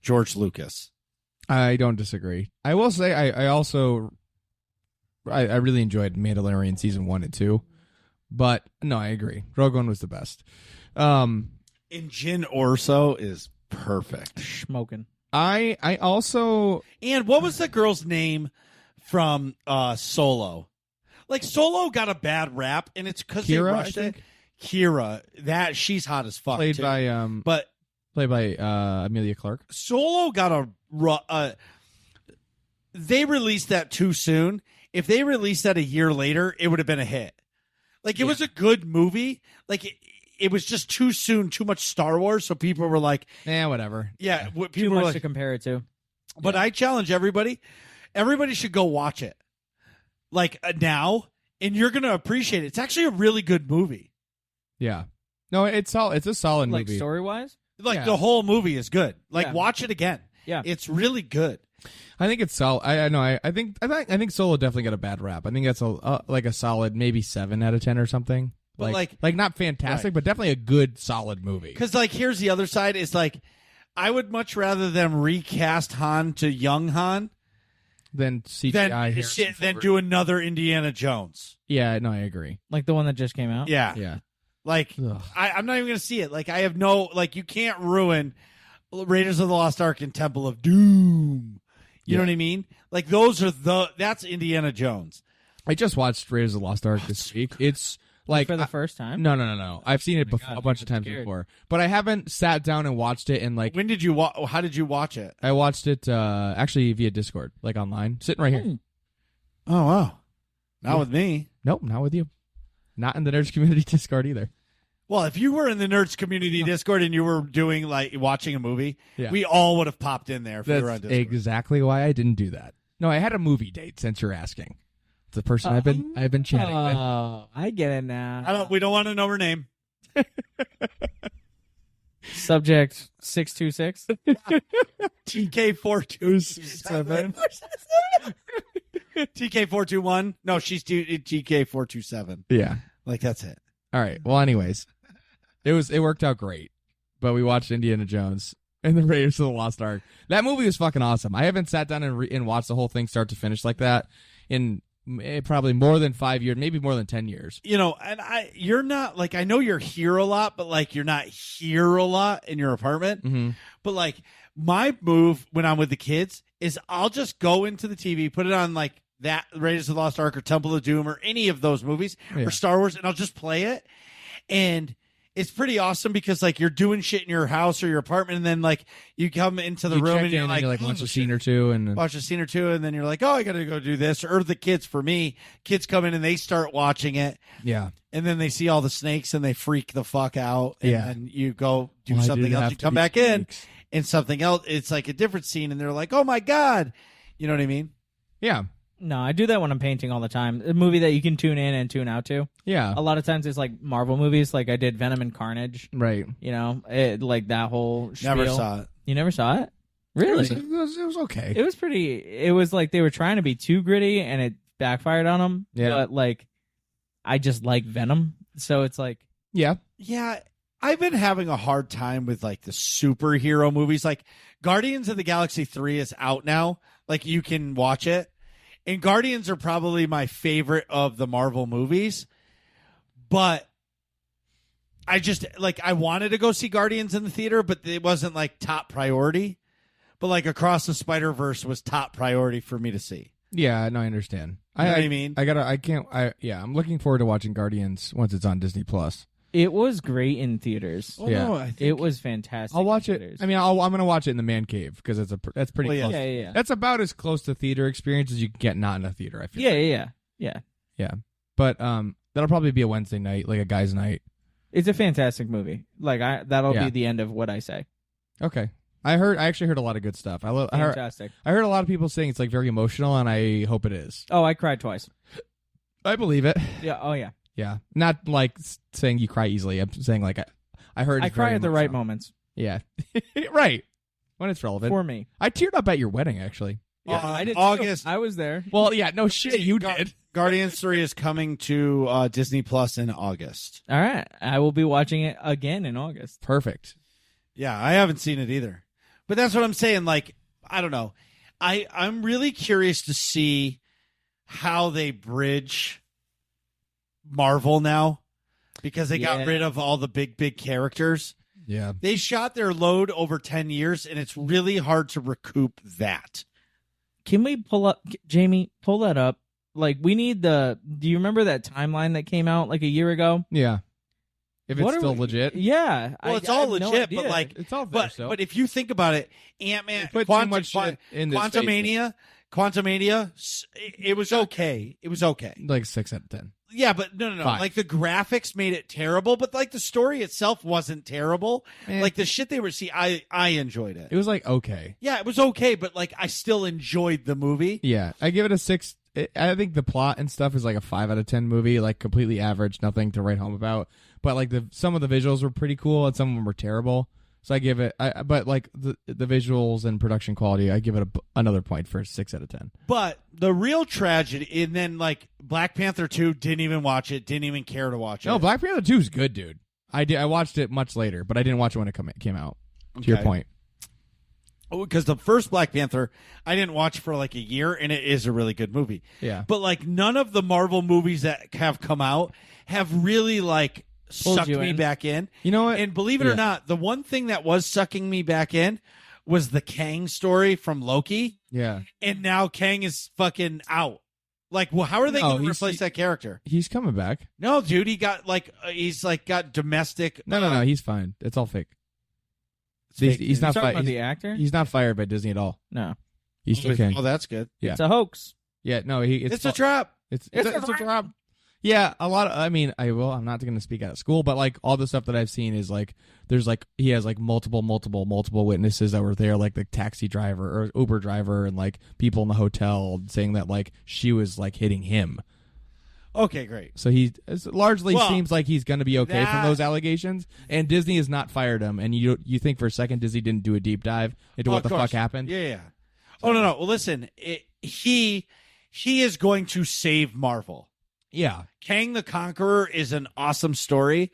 George Lucas. I don't disagree. I will say I also really enjoyed Mandalorian season 1 and 2, but no, I agree. Rogue One was the best. And Jyn Orso is perfect. Smoking. I also And what was the girl's name from Solo? Like Solo got a bad rap, and it's because they Kira, rushed I it. think? Kira, that she's hot as fuck. played too. by But Amelia Clark. Solo got they released that too soon. If they released that a year later, it would have been a hit. Like it was a good movie. Like it was just too soon, too much Star Wars. So people were like, Whatever. yeah, Too people were much like, to compare it to. but I challenge everybody. Everybody should go watch it. Like now, and you're gonna appreciate it. It's actually a really good movie. Yeah. No, it's a solid Like movie. story wise. Like Yeah. the whole movie is good. Like Yeah. watch it again. Yeah. It's really good. I think it's solid. I know. I think Solo definitely got a bad rap. I think that's like a solid maybe 7 out of 10 or something. But like not fantastic, Right. but definitely a good solid movie. Because like here's the other side. Is like I would much rather them recast Han to young Han Then CGI than Harrison than Ford. do another Indiana Jones. Yeah, no, I agree. Like the one that just came out. Yeah. Yeah. Like Ugh. I'm not even gonna see it. Like I have no like you can't ruin Raiders of the Lost Ark and Temple of Doom. You know what I mean? Like those are that's Indiana Jones. I just watched Raiders of the Lost Ark this week. It's like For the first time. no. I've seen it before, God, a bunch of I'm times scared. before, but I haven't sat down and watched it. And like, When did you how did you watch it? I watched it actually via Discord, like online, sitting right here. Oh wow. Not Yeah. with me. Nope, not with you. Not in the Nerds Community Discord either. Well, if you were in the Nerds Community Discord and you were doing like watching a movie, Yeah. we all would have popped in there if we were on That's Discord. exactly why I didn't do that. No, I had a movie date. Since you're asking, the person I've been chatting with. Oh, I get it now. We don't want to know her name. Subject 626. TK427. TK421. No, she's TK427. Yeah. Like that's it. All right. Well, anyways, it worked out great. But we watched Indiana Jones and the Raiders of the Lost Ark. That movie was fucking awesome. I haven't sat down and watched the whole thing start to finish like that in probably more than 5 years, maybe more than 10 years. You know, and you're not like I know you're here a lot, but like you're not here a lot in your apartment. Mm-hmm. But like my move when I'm with the kids is I'll just go into the TV, put it on like that Raiders of the Lost Ark or Temple of Doom or any of those movies Yeah. or Star Wars, and I'll just play it. And it's pretty awesome because like you're doing shit in your house or your apartment, and then like you come into the You room check and you're in like, watch "Oh, a scene or two, and watch a scene or two, and then you're like, oh, I gotta go do this. Or the kids, for me, kids come in and they start watching it, yeah, and then they see all the snakes and they freak the fuck out. And Yeah. then you go do Why did something it else. have You to come be back in snakes? and something else. It's like a different scene, and they're like, oh my God. You know what I mean? yeah, No, I do that when I'm painting all the time. A movie that you can tune in and tune out to. yeah, A lot of times it's like Marvel movies, like I did Venom and Carnage. right. You know, like that whole spiel. Never saw it. You never saw it? It Really? was okay. It was pretty. It was like they were trying to be too gritty, and it backfired on them. Yeah. But like, I just like Venom, so it's like, Yeah, Yeah. I've been having a hard time with like the superhero movies. Like Guardians of the Galaxy 3 is out now. Like you can watch it. And Guardians are probably my favorite of the Marvel movies. But I just like I wanted to go see Guardians in the theater, but it wasn't like top priority. But like Across the Spider-Verse was top priority for me to see. yeah. No, I understand. You know what I mean? I'm looking forward to watching Guardians once it's on Disney Plus. it was great in theaters. Well, Yeah. no, I think It was fantastic. I'll watch in it. theaters. I mean, I'm gonna watch it in the man cave because that's pretty Well, yeah. close. yeah. That's about as close to theater experience as you can get not in a theater. I feel. Yeah. But that'll probably be a Wednesday night, like a guy's night. It's a fantastic movie. Like that'll Yeah. be the end of what I say. Okay. I actually heard a lot of good stuff. I heard Fantastic. a lot of people saying it's like very emotional, and I hope it is. Oh, I cried twice. I believe it. Yeah. Oh, yeah. Yeah, not like saying you cry easily. I'm saying like I heard. I it's cry very at the right emotional. moments Yeah, right. When it's relevant. for me. I teared up at your wedding, actually. Yeah, I did. too. August. I was there. Well, yeah, no shit, you did. Guardians 3 is coming to Disney Plus in August. All right. I will be watching it again in August. Perfect. Yeah, I haven't seen it either. But that's what I'm saying. Like, I don't know. I'm really curious to see how they bridge Marvel now because they got Yeah. rid of all the big characters. Yeah. They shot their load over 10 years, and it's really hard to recoup that. Can we pull up, Jamie? Pull that up. Like, we need the. Do you remember that timeline that came out like a year ago? Yeah. If What it's are still we- legit. Yeah. Well, it's I all have no legit, but idea. like, It's all there, but if you think about it, Ant-Man, They put too much shit in this Quantumania, it was okay. It was okay. like 6 out of 10. Yeah, but no. 5. Like the graphics made it terrible, but like the story itself wasn't terrible. Eh. Like the shit they were I enjoyed it. It was like okay. Yeah, it was okay, but like I still enjoyed the movie. Yeah, I give it a 6. I think the plot and stuff is like a 5 out of 10 movie, like completely average, nothing to write home about. But like some of the visuals were pretty cool, and some of them were terrible. So I give it, but like the visuals and production quality, I give it another point for a 6 out of 10. But the real tragedy, and then like Black Panther 2, didn't even watch it, didn't even care to watch it. No, Black Panther 2 is good, dude. I watched it much later, but I didn't watch it when it came out. To your point. Because the first Black Panther, I didn't watch for like a year, and it is a really good movie. Yeah. But like none of the Marvel movies that have come out have really like Pulled sucked you me in. back in. You know what? And believe it or not, the one thing that was sucking me back in was the Kang story from Loki. Yeah. And now Kang is fucking out. Like, well, how are they No, going to replace that character? He's coming back. No, dude, he got like he's like got domestic. No, he's fine. It's all fake. It's fake He's news. not Talking about fired. the actor? He's not fired by Disney at all. No. He's still King. Oh, that's good. Yeah. It's a hoax. Yeah, no, It's a trap. It's a drop. Yeah, a lot of. I mean, I'm not going to speak out of school, but like all the stuff that I've seen is like there's like he has like multiple witnesses that were there, like the taxi driver or Uber driver and like people in the hotel saying that like she was like hitting him. Okay, great. So he largely Well, seems like he's going to be okay from that- those allegations, and Disney has not fired him. And you think for a second Disney didn't do a deep dive into what Of the course. fuck happened? Yeah. Oh no. Well, listen, he is going to save Marvel. Yeah. Kang the Conqueror is an awesome story.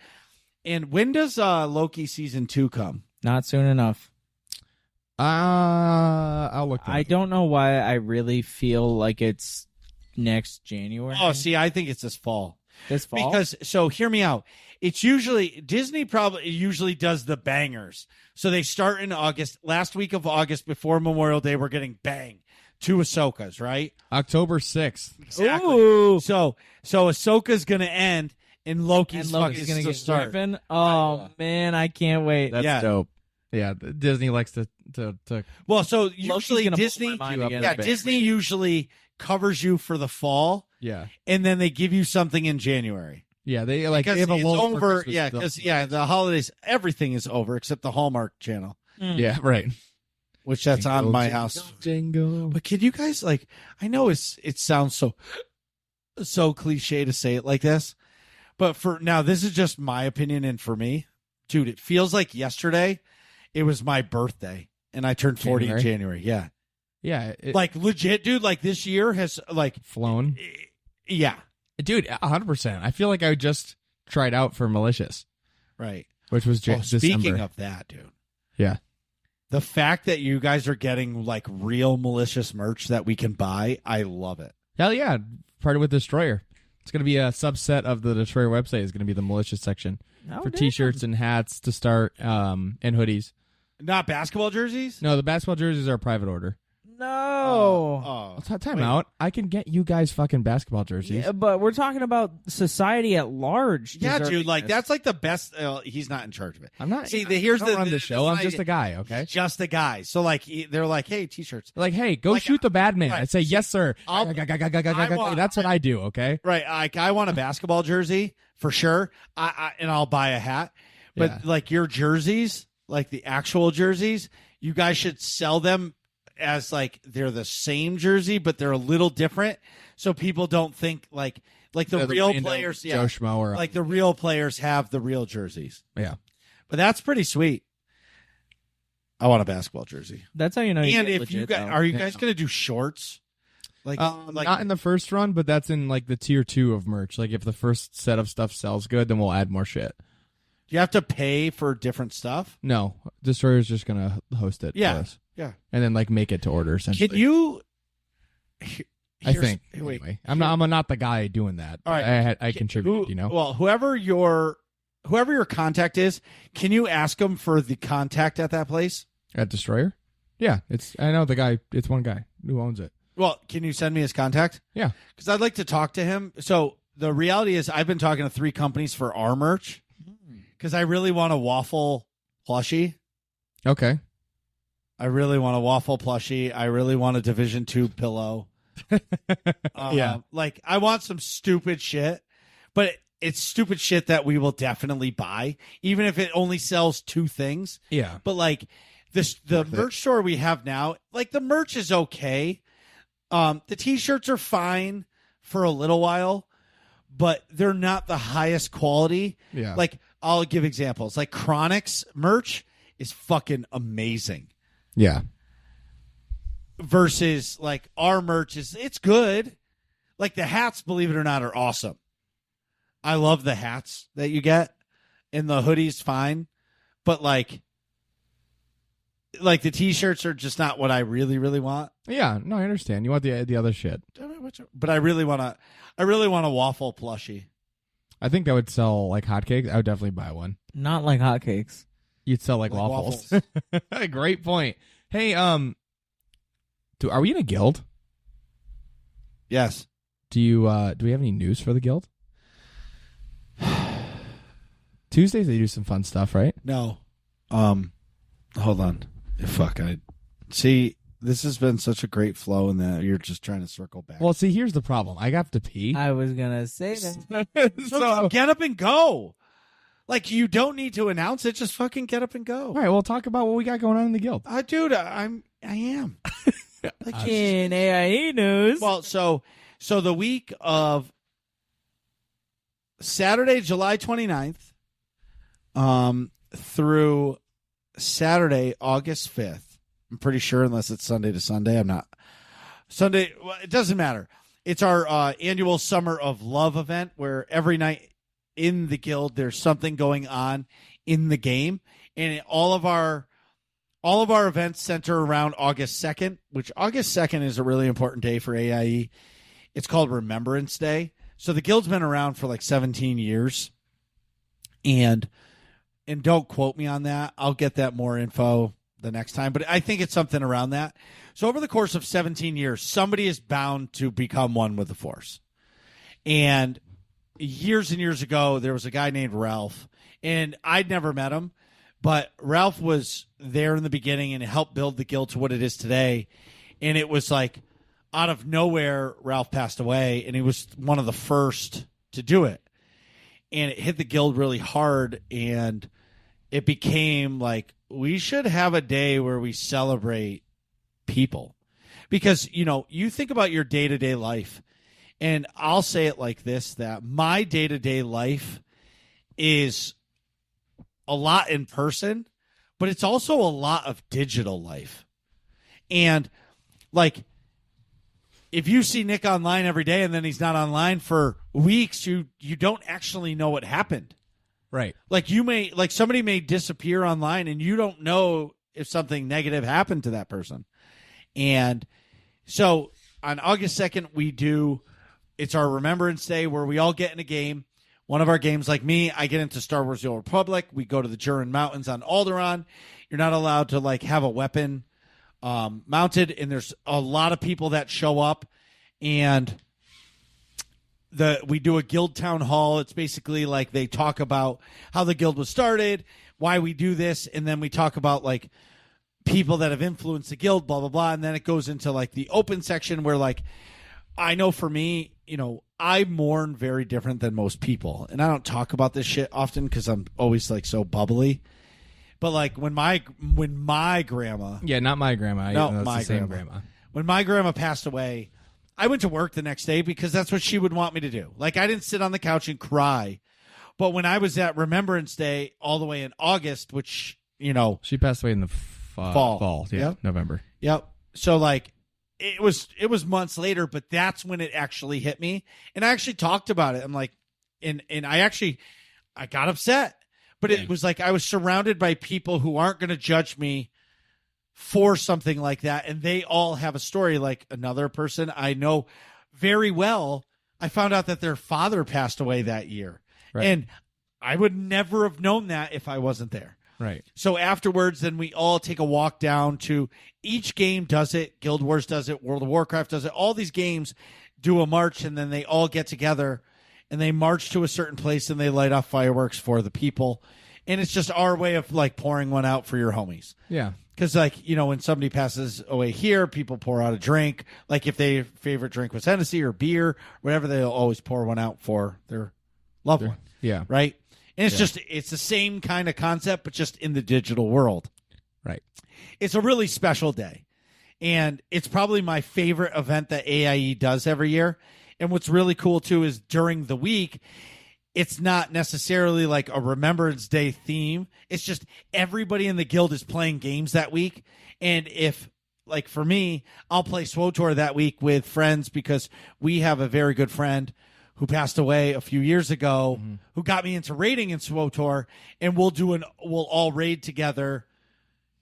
And when does Loki season 2 come? Not soon enough. I'll look. I don't know why I really feel like it's next January. Oh, see, I think it's this fall. This fall? Because so hear me out. It's usually Disney usually does the bangers. So they start in August. Last week of August before Memorial Day, we're getting bang. 2 Ahsokas, right? October 6th. Exactly. Ooh. So Ahsoka's gonna end and Loki's Loki's fucking gonna to get start. Griffin. Oh man, I can't wait. That's Yeah. dope. Yeah, Disney likes to Well, so Loki's usually gonna blow Disney my mind you up again. in yeah, bit. Disney usually covers you for the fall yeah. and then they give you something in January. Yeah, they like Because they have a it's lull for over. Christmas Yeah, stuff. because the holidays, everything is over except the Hallmark channel, Yeah, right. which that's on my house. Jingle. But can you guys like? I know it sounds so cliche to say it like this, but for now, this is just my opinion, and for me, dude, it feels like yesterday. It was my birthday, and I turned 40 in January. Yeah, Yeah, like legit, dude. Like this year has like flown. yeah, Dude, 100%. I feel like I just tried out for Malicious, right. which was Oh, speaking December. of that, dude. Yeah. The fact that you guys are getting like real malicious merch that we can buy, I love it. Hell yeah. Partnered with Destroyer. It's going to be a subset of the Destroyer website is going to be the Malicious section Oh, for damn. t-shirts and hats to start and hoodies. Not basketball jerseys? No, the basketball jerseys are a private order. No. Time out. I can get you guys fucking basketball jerseys. Yeah, but we're talking about society at large. Yeah, deserving dude, like this. that's like the best. He's not in charge of it. I'm not. See, here's I don't the run the show. I'm the just a guy. Okay. just a guy. So like they're like, hey, t-shirts. Like, hey, go Like, shoot the bad man. right. I say, yes, sir. I'll- That's what I do. Okay. Right, I want a basketball jersey for sure. And I'll buy a hat. But Yeah. like your jerseys, like the actual jerseys, you guys should sell them as like they're the same jersey, but they're a little different, so people don't think like the real random players. Joe Yeah, Schmo or like the real players have the real jerseys. yeah. But that's pretty sweet. I want a basketball jersey. That's how you know. You And get if you legit, guys though. are you guys gonna do shorts? Like Not in the first run, but that's in like the tier 2 of merch. Like if the first set of stuff sells good, then we'll add more shit. do you have to pay for different stuff? No, Destroyer's just gonna host it. Yeah. for us. Yeah. and then like make it to order. Essentially, Can you? I think. Wait. Anyway, I'm not the guy doing that. All right. I contribute. Well, whoever your whoever your contact is, can you ask them for the contact at that place? At Destroyer? Yeah, I know the guy. It's one guy who owns it. Well, can you send me his contact? Yeah. Because I'd like to talk to him. So the reality is I've been talking to 3 companies for our merch because I really want a waffle plushie. Okay. I really want a waffle plushie. I really want a Division 2 pillow. Yeah. Like, I want some stupid shit, but it's stupid shit that we will definitely buy, even if it only sells 2 things. Yeah. But, like, the merch store we have now, like, the merch is okay. The T-shirts are fine for a little while, but they're not the highest quality. Yeah. Like, I'll give examples. Like, Chronix merch is fucking amazing. Yeah. Versus, like, our merch it's good. Like, the hats, believe it or not, are awesome. I love the hats that you get, and the hoodies fine. But, like the T-shirts are just not what I really, really want. Yeah. No, I understand. You want the other shit. But I really want a waffle plushie. I think that would sell like hotcakes. I would definitely buy one. Not like hotcakes. You'd sell like waffles. Great point. Hey, are we in a guild? Yes. Do we have any news for the guild? Tuesdays they do some fun stuff, right? No. Hold on. Fuck. See. This has been such a great flow, and that you're just trying to circle back. Well, see, here's the problem. I have to pee. I was gonna say that. So get up and go. Like, you don't need to announce it. Just fucking get up and go. All right, we'll talk about what we got going on in the guild. Dude, I am. Like, In AIE news. well, so the week of Saturday, July 29th, through Saturday, August 5th. I'm pretty sure, unless it's Sunday to Sunday. I'm not. Sunday, well, it doesn't matter. It's our annual Summer of Love event where every night in the guild there's something going on in the game, and all of our events center around August 2nd, which August 2nd is a really important day for AIE. It's called Remembrance Day. So the guild's been around for like 17 years, and don't quote me on that. I'll get that more info the next time, but I think it's something around that. So over the course of 17 years, somebody is bound to become one with the Force. And years ago, there was a guy named Ralph, and I'd never met him, but Ralph was there in the beginning and helped build the guild to what it is today. And it was like out of nowhere, Ralph passed away, and he was one of the first to do it. And it hit the guild really hard, and it became like, we should have a day where we celebrate people. Because, you think about your day-to-day life, and I'll say it like this, that my day-to-day life is a lot in person, but it's also a lot of digital life. And, like, if you see Nick online every day and then he's not online for weeks, you don't actually know what happened. Right. Like, somebody may disappear online and you don't know if something negative happened to that person. And so on August 2nd, it's our Remembrance Day where we all get in a game. One of our games, like me, I get into Star Wars The Old Republic. We go to the Jurin Mountains on Alderaan. You're not allowed to have a weapon mounted, and there's a lot of people that show up, and we do a guild town hall. It's basically like they talk about how the guild was started, why we do this, and then we talk about like people that have influenced the guild, blah, blah, blah. And then it goes into like the open section where, like, I know for me, I mourn very different than most people. And I don't talk about this shit often because I'm always like so bubbly. But like when my grandma. Yeah, not my grandma. No, that's my the same grandma. When my grandma passed away, I went to work the next day because that's what she would want me to do. Like, I didn't sit on the couch and cry. But when I was at Remembrance Day all the way in August, which, She passed away in the fall. Yeah, Yep. November. Yep. So like it was months later, but that's when it actually hit me. And I actually talked about it. I'm like, and I got upset. But it was like I was surrounded by people who aren't going to judge me for something like that. And they all have a story. Like another person I know very well, I found out that their father passed away that year. Right. And I would never have known that if I wasn't there. Right. So afterwards, then we all take a walk down to each game does it. Guild Wars does it. World of Warcraft does it. All these games do a march, and then they all get together and they march to a certain place and they light off fireworks for the people. And it's just our way of like pouring one out for your homies. Yeah. Because, like, you know, when somebody passes away here, people pour out a drink. Like, if their favorite drink was Hennessy or beer, whatever, they'll always pour one out for their loved one. Yeah. Right? And it's it's the same kind of concept, but just in the digital world. Right. It's a really special day. And it's probably my favorite event that AIE does every year. And what's really cool, too, is during the week, it's not necessarily like a Remembrance Day theme. It's just everybody in the guild is playing games that week. And if, like for me, I'll play SWTOR that week with friends because we have a very good friend who passed away a few years ago who got me into raiding in SWTOR, and we'll all raid together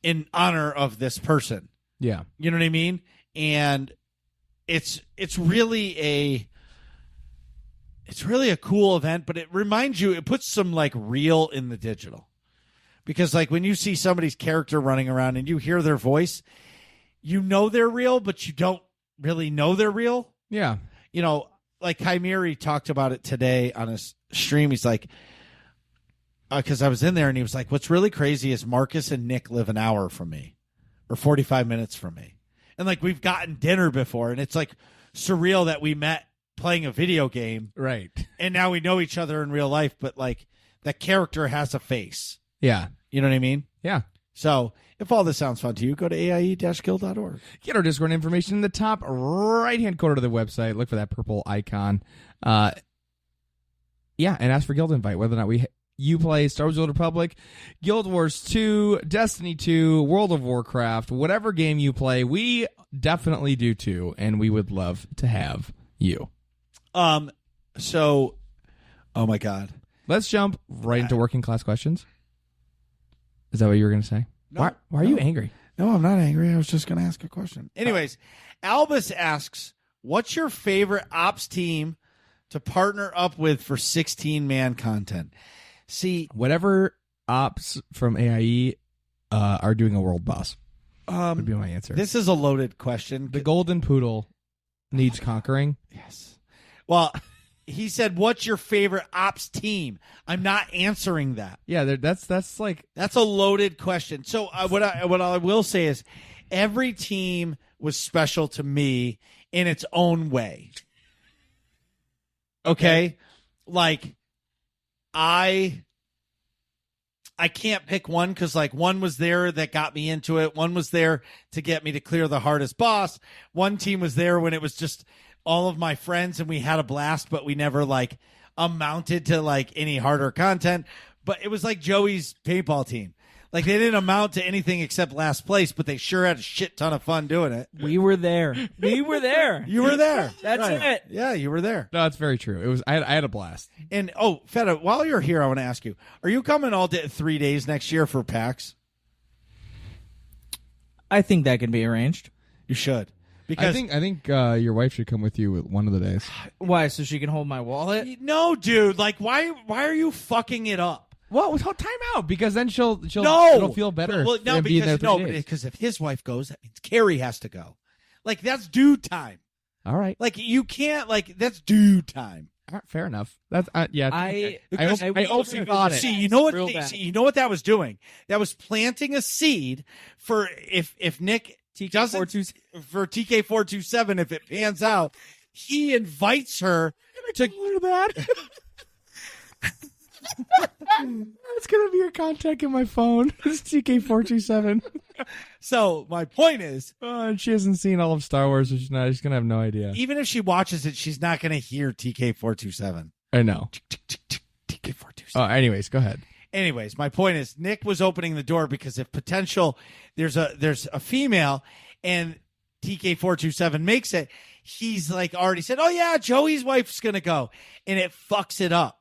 in honor of this person. Yeah. You know what I mean? And it's really a cool event, but it reminds you, it puts some like real in the digital. Because like when you see somebody's character running around and you hear their voice, you know they're real, but you don't really know they're real. Yeah. You know, like Chimeri talked about it today on his stream. He's like, because I was in there and he was like, what's really crazy is Marcus and Nick live an hour from me or 45 minutes from me. And like we've gotten dinner before, and it's like surreal that we met playing a video game. Right. And now we know each other in real life, but like that character has a face. Yeah. You know what I mean? Yeah. So if all this sounds fun to you, go to aie-guild.org. Get our Discord information in the top right-hand corner of the website. Look for that purple icon. And ask for guild invite, whether or not you play Star Wars: The Old Republic, Guild Wars 2, Destiny 2, World of Warcraft, whatever game you play, we definitely do too, and we would love to have you. So, oh my God. Let's jump right into working class questions. Is that what you were going to say? No, why are you angry? No, I'm not angry. I was just going to ask a question. Anyways, Albus asks, what's your favorite ops team to partner up with for 16-man content? See, whatever ops from AIE are doing a world boss would be my answer. This is a loaded question. The Golden Poodle needs conquering. Yes. Well, he said, what's your favorite ops team? I'm not answering that. Yeah, that's a loaded question. So what I will say is every team was special to me in its own way. Okay? Like I can't pick one because like one was there that got me into it. One was there to get me to clear the hardest boss. One team was there when it was just all of my friends and we had a blast, but we never like amounted to like any harder content. But it was like Joey's paintball team. Like they didn't amount to anything except last place, but they sure had a shit ton of fun doing it. We were there. We were there. You were there. That's Right. it. Yeah, you were there. no, it's very true. It was I had a blast. And Feta, while you're here, I want to ask you: are you coming all 3 days next year for PAX? I think that can be arranged. You should, because I think your wife should come with you one of the days. Why? So she can hold my wallet? no, dude. Like, why are you fucking it up? Well, time out because then she'll No, it'll feel better. Well, no, than being there because 3 days. because if his wife goes, that means Carrie has to go. Like that's dude time. All right. Like you can't. Like that's dude time. All right, fair enough. That's yeah. I also got it. See, you know what? Real bad. See, you know what that was doing? That was planting a seed for if Nick doesn't for TK427. If it pans out, he invites her to that. It's gonna be your contact in my phone. It's TK427. So my point is, And she hasn't seen all of Star Wars, so she's gonna have no idea. even if she watches it, she's not going to hear TK427. I know. TK427. Oh, anyways, go ahead. Anyways, my point is Nick was opening the door because if potential there's a female and TK427 makes it, he's like already said, oh yeah, Joey's wife's gonna go, and it fucks it up.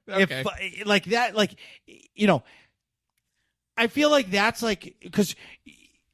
Okay. If like that, like, you know, I feel like that's like because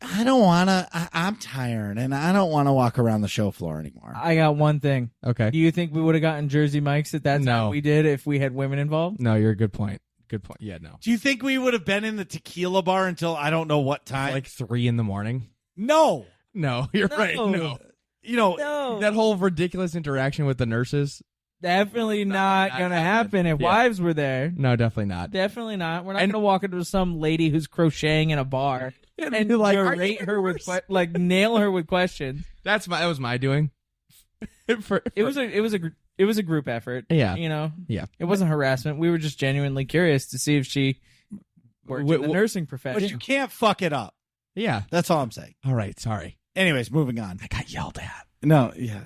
I don't want to. I'm tired, and I don't want to walk around the show floor anymore. I got one thing. Okay. Do you think we would have gotten Jersey Mike's at that time No. we did if we had women involved? No, you're a good point. Good point. Yeah, no. Do you think we would have been in the tequila bar until I don't know what time? Like 3 a.m? No. No, you're No. right. No. You know, No. That whole ridiculous interaction with the nurses. Definitely not not going to happening. happen if Yeah. wives were there. No, definitely not. Definitely not. We're not And- going to walk into some lady who's crocheting in a bar and be like, berate her with nail her with questions. that was my doing. It was a group effort. Yeah. You know. Yeah. It wasn't harassment. We were just genuinely curious to see if she worked in the nursing profession. but you can't fuck it up. Yeah. That's all I'm saying. All right. Sorry. Anyways, moving on. I got yelled at. No, yeah.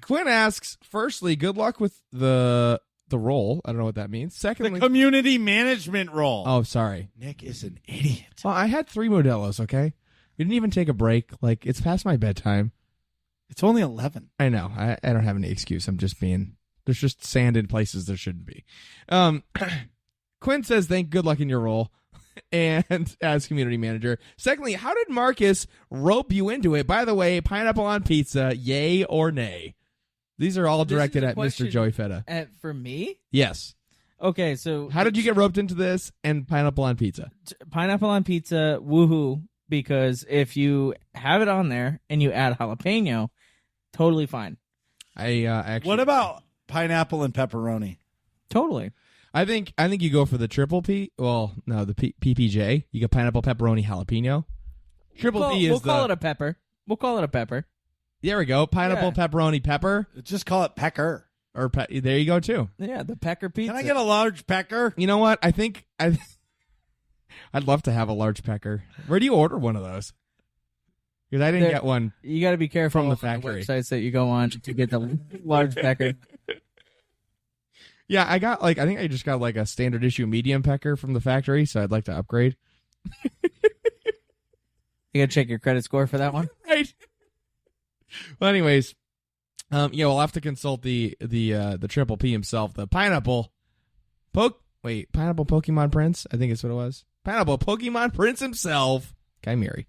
Quinn asks, firstly, good luck with the role. I don't know what that means. The Secondly, community management role. oh, sorry. Nick is an idiot. Well, I had 3 Modelo's, okay? We didn't even take a break. Like, it's past my bedtime. It's only 11. I know. I don't have any excuse. I'm just being... There's just sand in places there shouldn't be. Quinn says, good luck in your role and as community manager. Secondly, how did Marcus rope you into it? By the way, pineapple on pizza, yay or nay? These are all This is directed a at question- Mr. Joey Fetta. For me? Yes. Okay, so How did you get roped into this and pineapple on pizza? pineapple on pizza, woohoo, because if you have it on there and you add jalapeno, totally fine. I actually... What about pineapple and pepperoni? Totally. I think you go for the triple P. Well, no, the PPJ. You get pineapple, pepperoni, jalapeno. Triple P is we'll call it a pepper. We'll call it a pepper. There we go. Pineapple, Yeah. pepperoni, pepper. Just call it pecker. Or there you go too. Yeah, the pecker pizza. Can I get a large pecker? You know what? I think I'd love to have a large pecker. Where do you order one of those? Because I didn't There- get one. You got to be careful From the on factory. websites that you go on to get the large pecker. Yeah, I think I just got like a standard issue medium pecker from the factory, so I'd like to upgrade. You got to check your credit score for that one. Right. Well, anyways, we'll have to consult the triple P himself, the pineapple pineapple Pokemon Prince. I think it's what it was. Pineapple Pokemon Prince himself, Chimeri.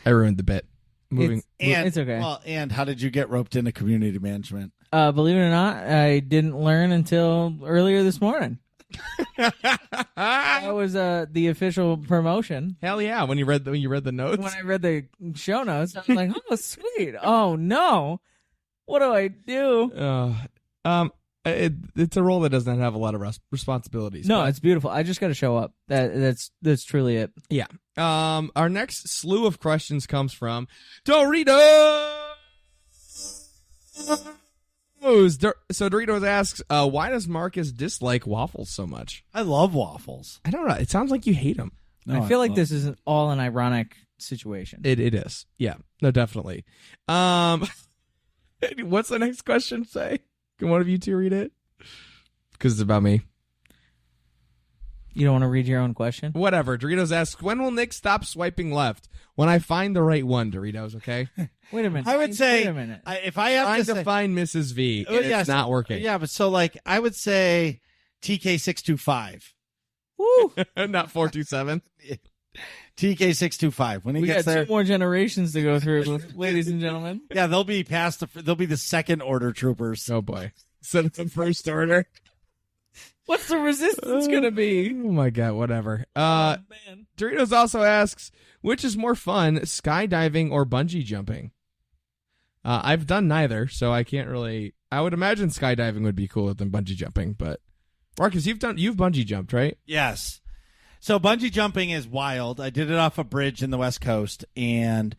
I ruined the bit. Moving. And, It's okay. Well, and how did you get roped into community management? Believe it or not, I didn't learn until earlier this morning. That was the official promotion. Hell yeah! When you read the notes. When I read the show notes, I was like, "Oh, sweet! Oh no, what do I do?" It's a role that doesn't have a lot of responsibilities. No, but- it's beautiful. I just got to show up. That's truly it. yeah. Our next slew of questions comes from Doritos. So Doritos asks, why does Marcus dislike waffles so much? I love waffles. I don't know. It sounds like you hate them. No, I feel like love- this is all an ironic situation. It is. Yeah. No, definitely. What's the next question say? Can one of you two read it? Because it's about me. You don't want to read your own question? Whatever. Doritos asks, when will Nick stop swiping left? When I find the right one, Doritos, okay? Wait a minute. I would say, Wait a minute. if I have Trying to to say, find Mrs. V, and yes. it's not working. yeah, but so like I would say TK625. Woo! Not 427. TK625. When he We got gets there, 2 more generations to go through, ladies and gentlemen. yeah, they'll be past they'll be the second order troopers. Oh, boy. So it's the first order. What's the resistance going to be? Oh, my God. Whatever. Man. Doritos also asks, which is more fun, skydiving or bungee jumping? I've done neither, so I can't really... I would imagine skydiving would be cooler than bungee jumping, but... Marcus, you've bungee jumped, right? Yes. So bungee jumping is wild. I did it off a bridge in the West Coast, and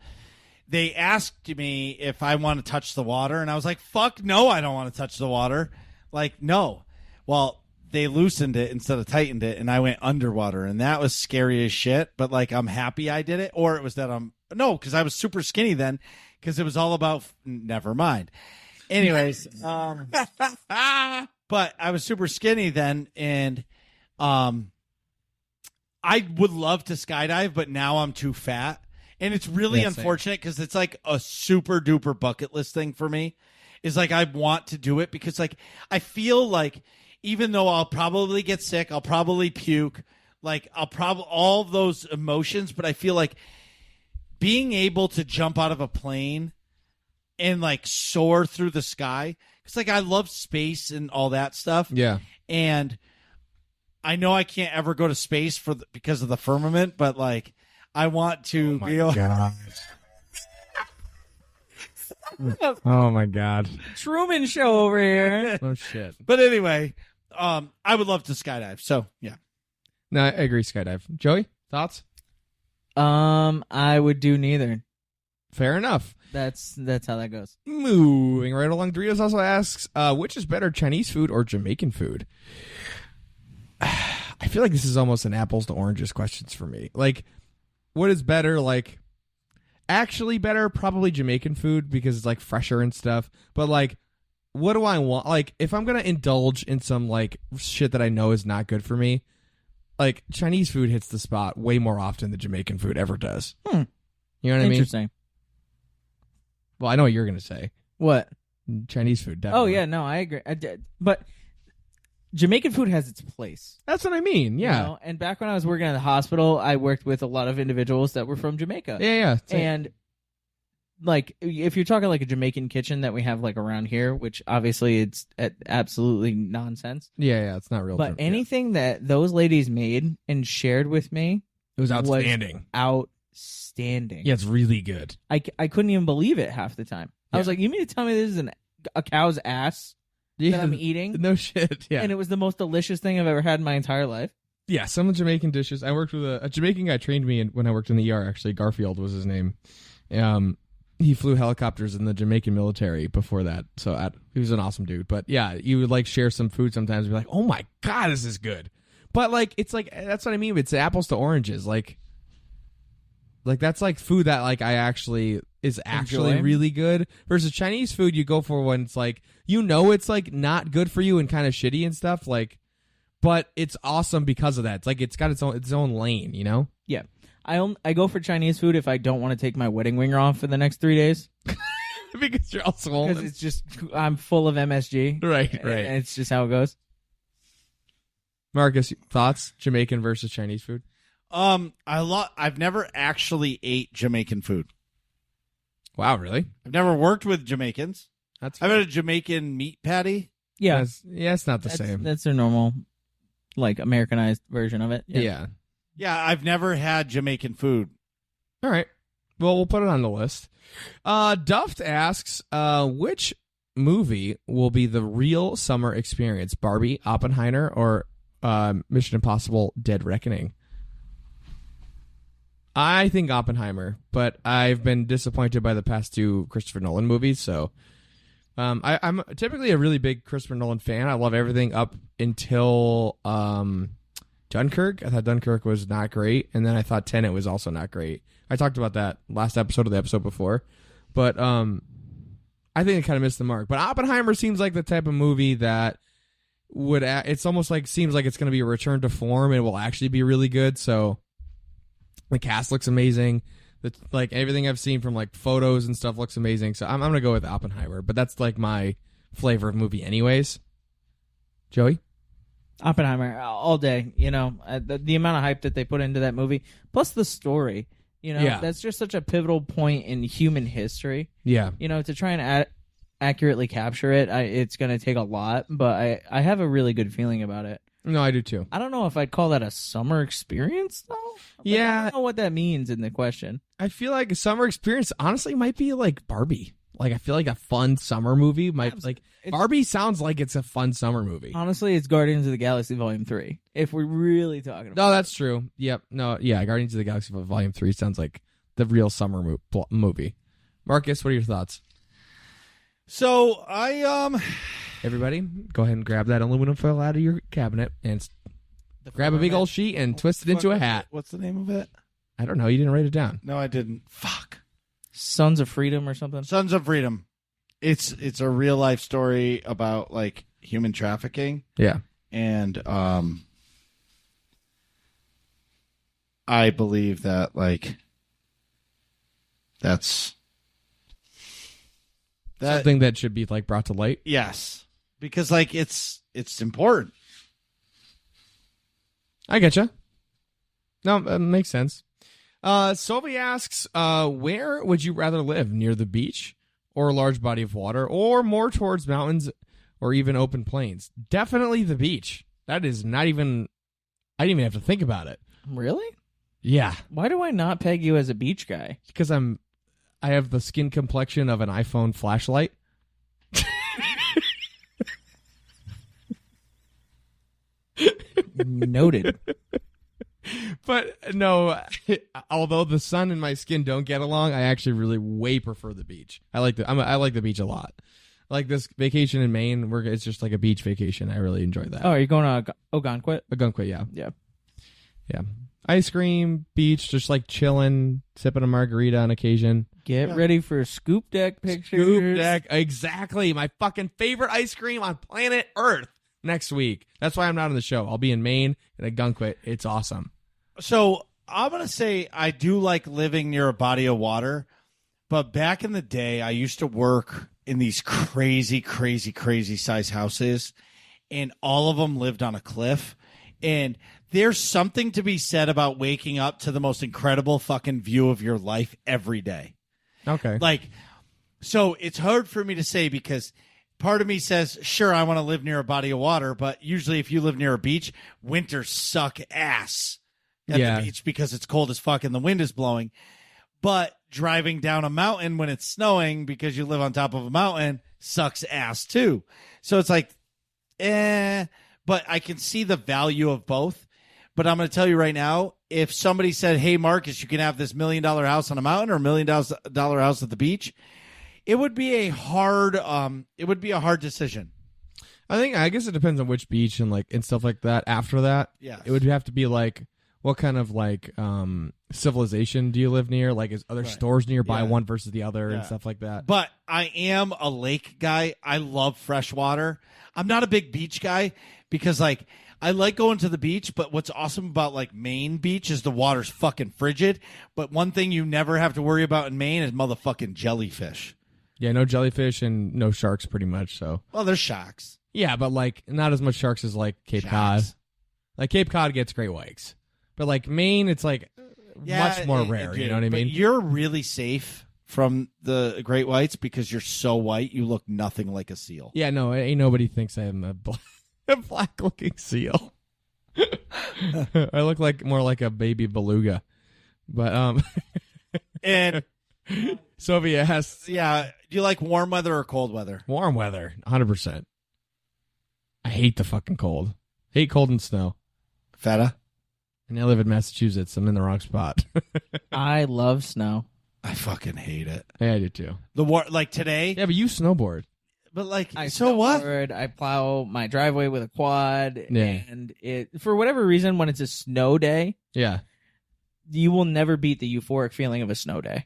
they asked me if I want to touch the water, and I was like, fuck no, I don't want to touch the water. Like, no. Well, they loosened it instead of tightened it, and I went underwater, and that was scary as shit, but, like, I'm happy I did it, or it was that no, because I was super skinny then, because it was all about, never mind. Anyways, but I was super skinny then, and I would love to skydive, but now I'm too fat. And it's really unfortunate because it's like a super duper bucket list thing for me. Is like I want to do it because like I feel like even though I'll probably get sick, I'll probably puke, like I'll probably all those emotions, but I feel like being able to jump out of a plane and like soar through the sky. It's like I love space and all that stuff. Yeah. And I know I can't ever go to space because of the firmament, but like I want to be able. Oh my God. Truman Show over here. Oh shit. But anyway, I would love to skydive. So yeah. No, I agree. Skydive. Joey, thoughts? I would do neither. Fair enough. That's how that goes. Moving right along, Doritos also asks, which is better, Chinese food or Jamaican food? I feel like this is almost an apples to oranges questions for me. Like, what is better? Like, actually better, probably Jamaican food because it's like fresher and stuff. But like, what do I want? Like, if I'm gonna indulge in some like shit that I know is not good for me, like Chinese food hits the spot way more often than Jamaican food ever does. You know what I mean? Interesting. Well, I know what you're gonna say. What? Chinese food, definitely. Oh yeah, no, I agree. But Jamaican food has its place. That's what I mean. Yeah. You know? And back when I was working at the hospital, I worked with a lot of individuals that were from Jamaica. Yeah. And like, if you're talking like a Jamaican kitchen that we have like around here, which obviously it's absolutely nonsense. Yeah, it's not real. But anything that those ladies made and shared with me, it was outstanding. Outstanding. Yeah, it's really good. I couldn't even believe it half the time. I was like, you mean to tell me this is a cow's ass that I'm eating? No shit. Yeah. And it was the most delicious thing I've ever had in my entire life. Yeah, some Jamaican dishes. I worked with a Jamaican guy trained me when I worked in the ER, actually. Garfield was his name. He flew helicopters in the Jamaican military before that. So he was an awesome dude. But yeah, you would like share some food sometimes and be like, oh my God, this is good. But like, it's like, that's what I mean. It's apples to oranges. Like that's like food that like is actually really good versus Chinese food you go for when it's like, it's like not good for you and kind of shitty and stuff. Like, but it's awesome because of that. It's like, it's got its own lane, you know? Yeah. I go for Chinese food if I don't want to take my wedding ring off for the next 3 days. Because you're all swollen. Because it's just, I'm full of MSG. Right. And it's just how it goes. Marcus, thoughts? Jamaican versus Chinese food? I've never actually ate Jamaican food. Wow, really? I've never worked with Jamaicans. I've had a Jamaican meat patty. Yeah. It's not the same. That's their normal, like, Americanized version of it. Yeah. Yeah, I've never had Jamaican food. All right. Well, we'll put it on the list. Duft asks, which movie will be the real summer experience? Barbie, Oppenheimer, or Mission Impossible Dead Reckoning? I think Oppenheimer, but I've been disappointed by the past two Christopher Nolan movies, so I'm typically a really big Christopher Nolan fan. I love everything up until Dunkirk. I thought Dunkirk was not great, and then I thought Tenet was also not great. I talked about that last episode of the episode before, but I think it kind of missed the mark. But Oppenheimer seems like the type of movie that it's almost like seems like it's going to be a return to form and will actually be really good. So the cast looks amazing. Like everything I've seen from like photos and stuff looks amazing. So I'm going to go with Oppenheimer, but that's like my flavor of movie anyways. Joey? Oppenheimer all day. The amount of hype that they put into that movie, plus the story. That's just such a pivotal point in human history. Yeah. To try and accurately capture it, it's going to take a lot, but I have a really good feeling about it. No, I do too. I don't know if I'd call that a summer experience, though. Yeah. I don't know what that means in the question. I feel like a summer experience, honestly, might be like Barbie. Like, I feel like a fun summer movie might, like, Barbie sounds like it's a fun summer movie. Honestly, it's Guardians of the Galaxy Volume 3, if we're really talking about No, that's true. Yep. No, yeah, Guardians of the Galaxy Volume 3 sounds like the real summer movie. Marcus, what are your thoughts? So, Everybody, go ahead and grab that aluminum foil out of your cabinet and grab a big old sheet and twist it into a hat. What's the name of it? I don't know. You didn't write it down. No, I didn't. Fuck. Sons of Freedom or something? Sons of Freedom. It's a real life story about like human trafficking. Yeah. And I believe that like that's something that should be like brought to light. Yes. Because like it's important. I getcha. No, it makes sense. Sylvie asks, where would you rather live? Near the beach or a large body of water, or more towards mountains or even open plains? Definitely the beach. That is not even... I didn't even have to think about it. Really? Yeah. Why do I not peg you as a beach guy? Because I have the skin complexion of an iPhone flashlight. Noted. But no, although the sun and my skin don't get along, I actually really way prefer the beach. I like the beach a lot. Like this vacation in Maine, it's just like a beach vacation. I really enjoy that. Oh, are you going to Ogunquit? Ogunquit, yeah. Yeah. Ice cream, beach, just like chilling, sipping a margarita on occasion. Get ready for scoop deck pictures. Scoop deck, exactly. My fucking favorite ice cream on planet Earth next week. That's why I'm not on the show. I'll be in Maine at Ogunquit. It's awesome. So I'm going to say I do like living near a body of water, but back in the day, I used to work in these crazy size houses, and all of them lived on a cliff. And there's something to be said about waking up to the most incredible fucking view of your life every day. Okay. Like, so it's hard for me to say because part of me says, sure, I want to live near a body of water, but usually if you live near a beach, winters suck ass at the beach because it's cold as fuck and the wind is blowing. But driving down a mountain when it's snowing because you live on top of a mountain sucks ass too. So it's like, but I can see the value of both. But I'm going to tell you right now, if somebody said, hey, Marcus, you can have this $1 million house on a mountain or $1 million house at the beach, it would be a hard decision. I guess it depends on which beach and stuff like that. After that, Yes. it would have to be like, what kind of civilization do you live near? Like, is other stores nearby one versus the other and stuff like that? But I am a lake guy. I love fresh water. I'm not a big beach guy because I like going to the beach, but what's awesome about Maine beach is the water's fucking frigid. But one thing you never have to worry about in Maine is motherfucking jellyfish. Yeah, no jellyfish and no sharks pretty much. So, well, there's sharks. Yeah, but not as much sharks as Cape Cod. Like Cape Cod gets great whites. But Maine, it's much more rare. You know what I mean? You're really safe from the great whites because you're so white. You look nothing like a seal. Yeah, no, ain't nobody thinks I'm a black-looking seal. I look more like a baby beluga. But and Sophie asks, do you like warm weather or cold weather? Warm weather, 100%. I hate the fucking cold. Hate cold and snow. Feta? And I live in Massachusetts. I'm in the wrong spot. I love snow. I fucking hate it. Yeah, I do too. Today? Yeah, but you snowboard. But I what? I plow my driveway with a quad, Yeah. and for whatever reason, when it's a snow day, you will never beat the euphoric feeling of a snow day,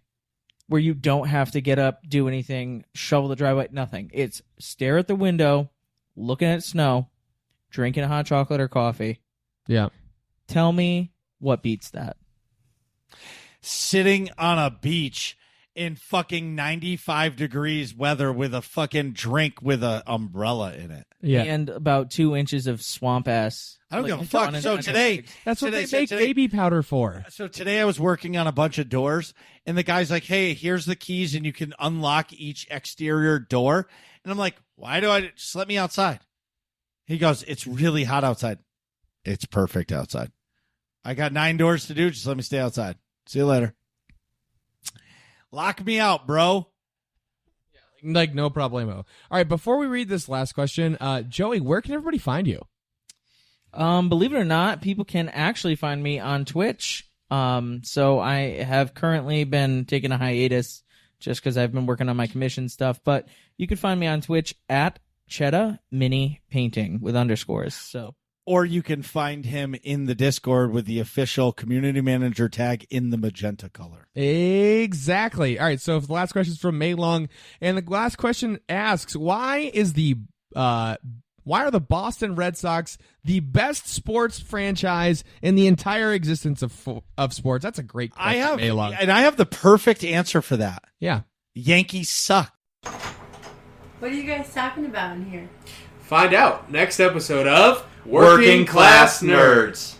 where you don't have to get up, do anything, shovel the driveway, nothing. It's stare at the window, looking at snow, drinking a hot chocolate or coffee. Yeah. Tell me what beats that. Sitting on a beach in fucking 95 degrees weather with a fucking drink with an umbrella in it. Yeah. And about 2 inches of swamp ass. I don't give a fuck. So today, that's what they make baby powder for. So today I was working on a bunch of doors, and the guy's like, hey, here's the keys, and you can unlock each exterior door. And I'm like, why do I just let me outside? He goes, it's really hot outside. It's perfect outside. I got 9 doors to do. Just let me stay outside. See you later. Lock me out, bro. No problemo. All right, before we read this last question, Joey, where can everybody find you? Believe it or not, people can actually find me on Twitch. So I have currently been taking a hiatus just because I've been working on my commission stuff. But you can find me on Twitch at Chetta Mini Painting with underscores. So. Or you can find him in the Discord with the official community manager tag in the magenta color. Exactly. All right, so the last question is from May Long, and the last question asks, why are the Boston Red Sox the best sports franchise in the entire existence of sports? That's a great question, May Long. And I have the perfect answer for that. Yeah. Yankees suck. What are you guys talking about in here? Find out next episode of Working Class Nerds.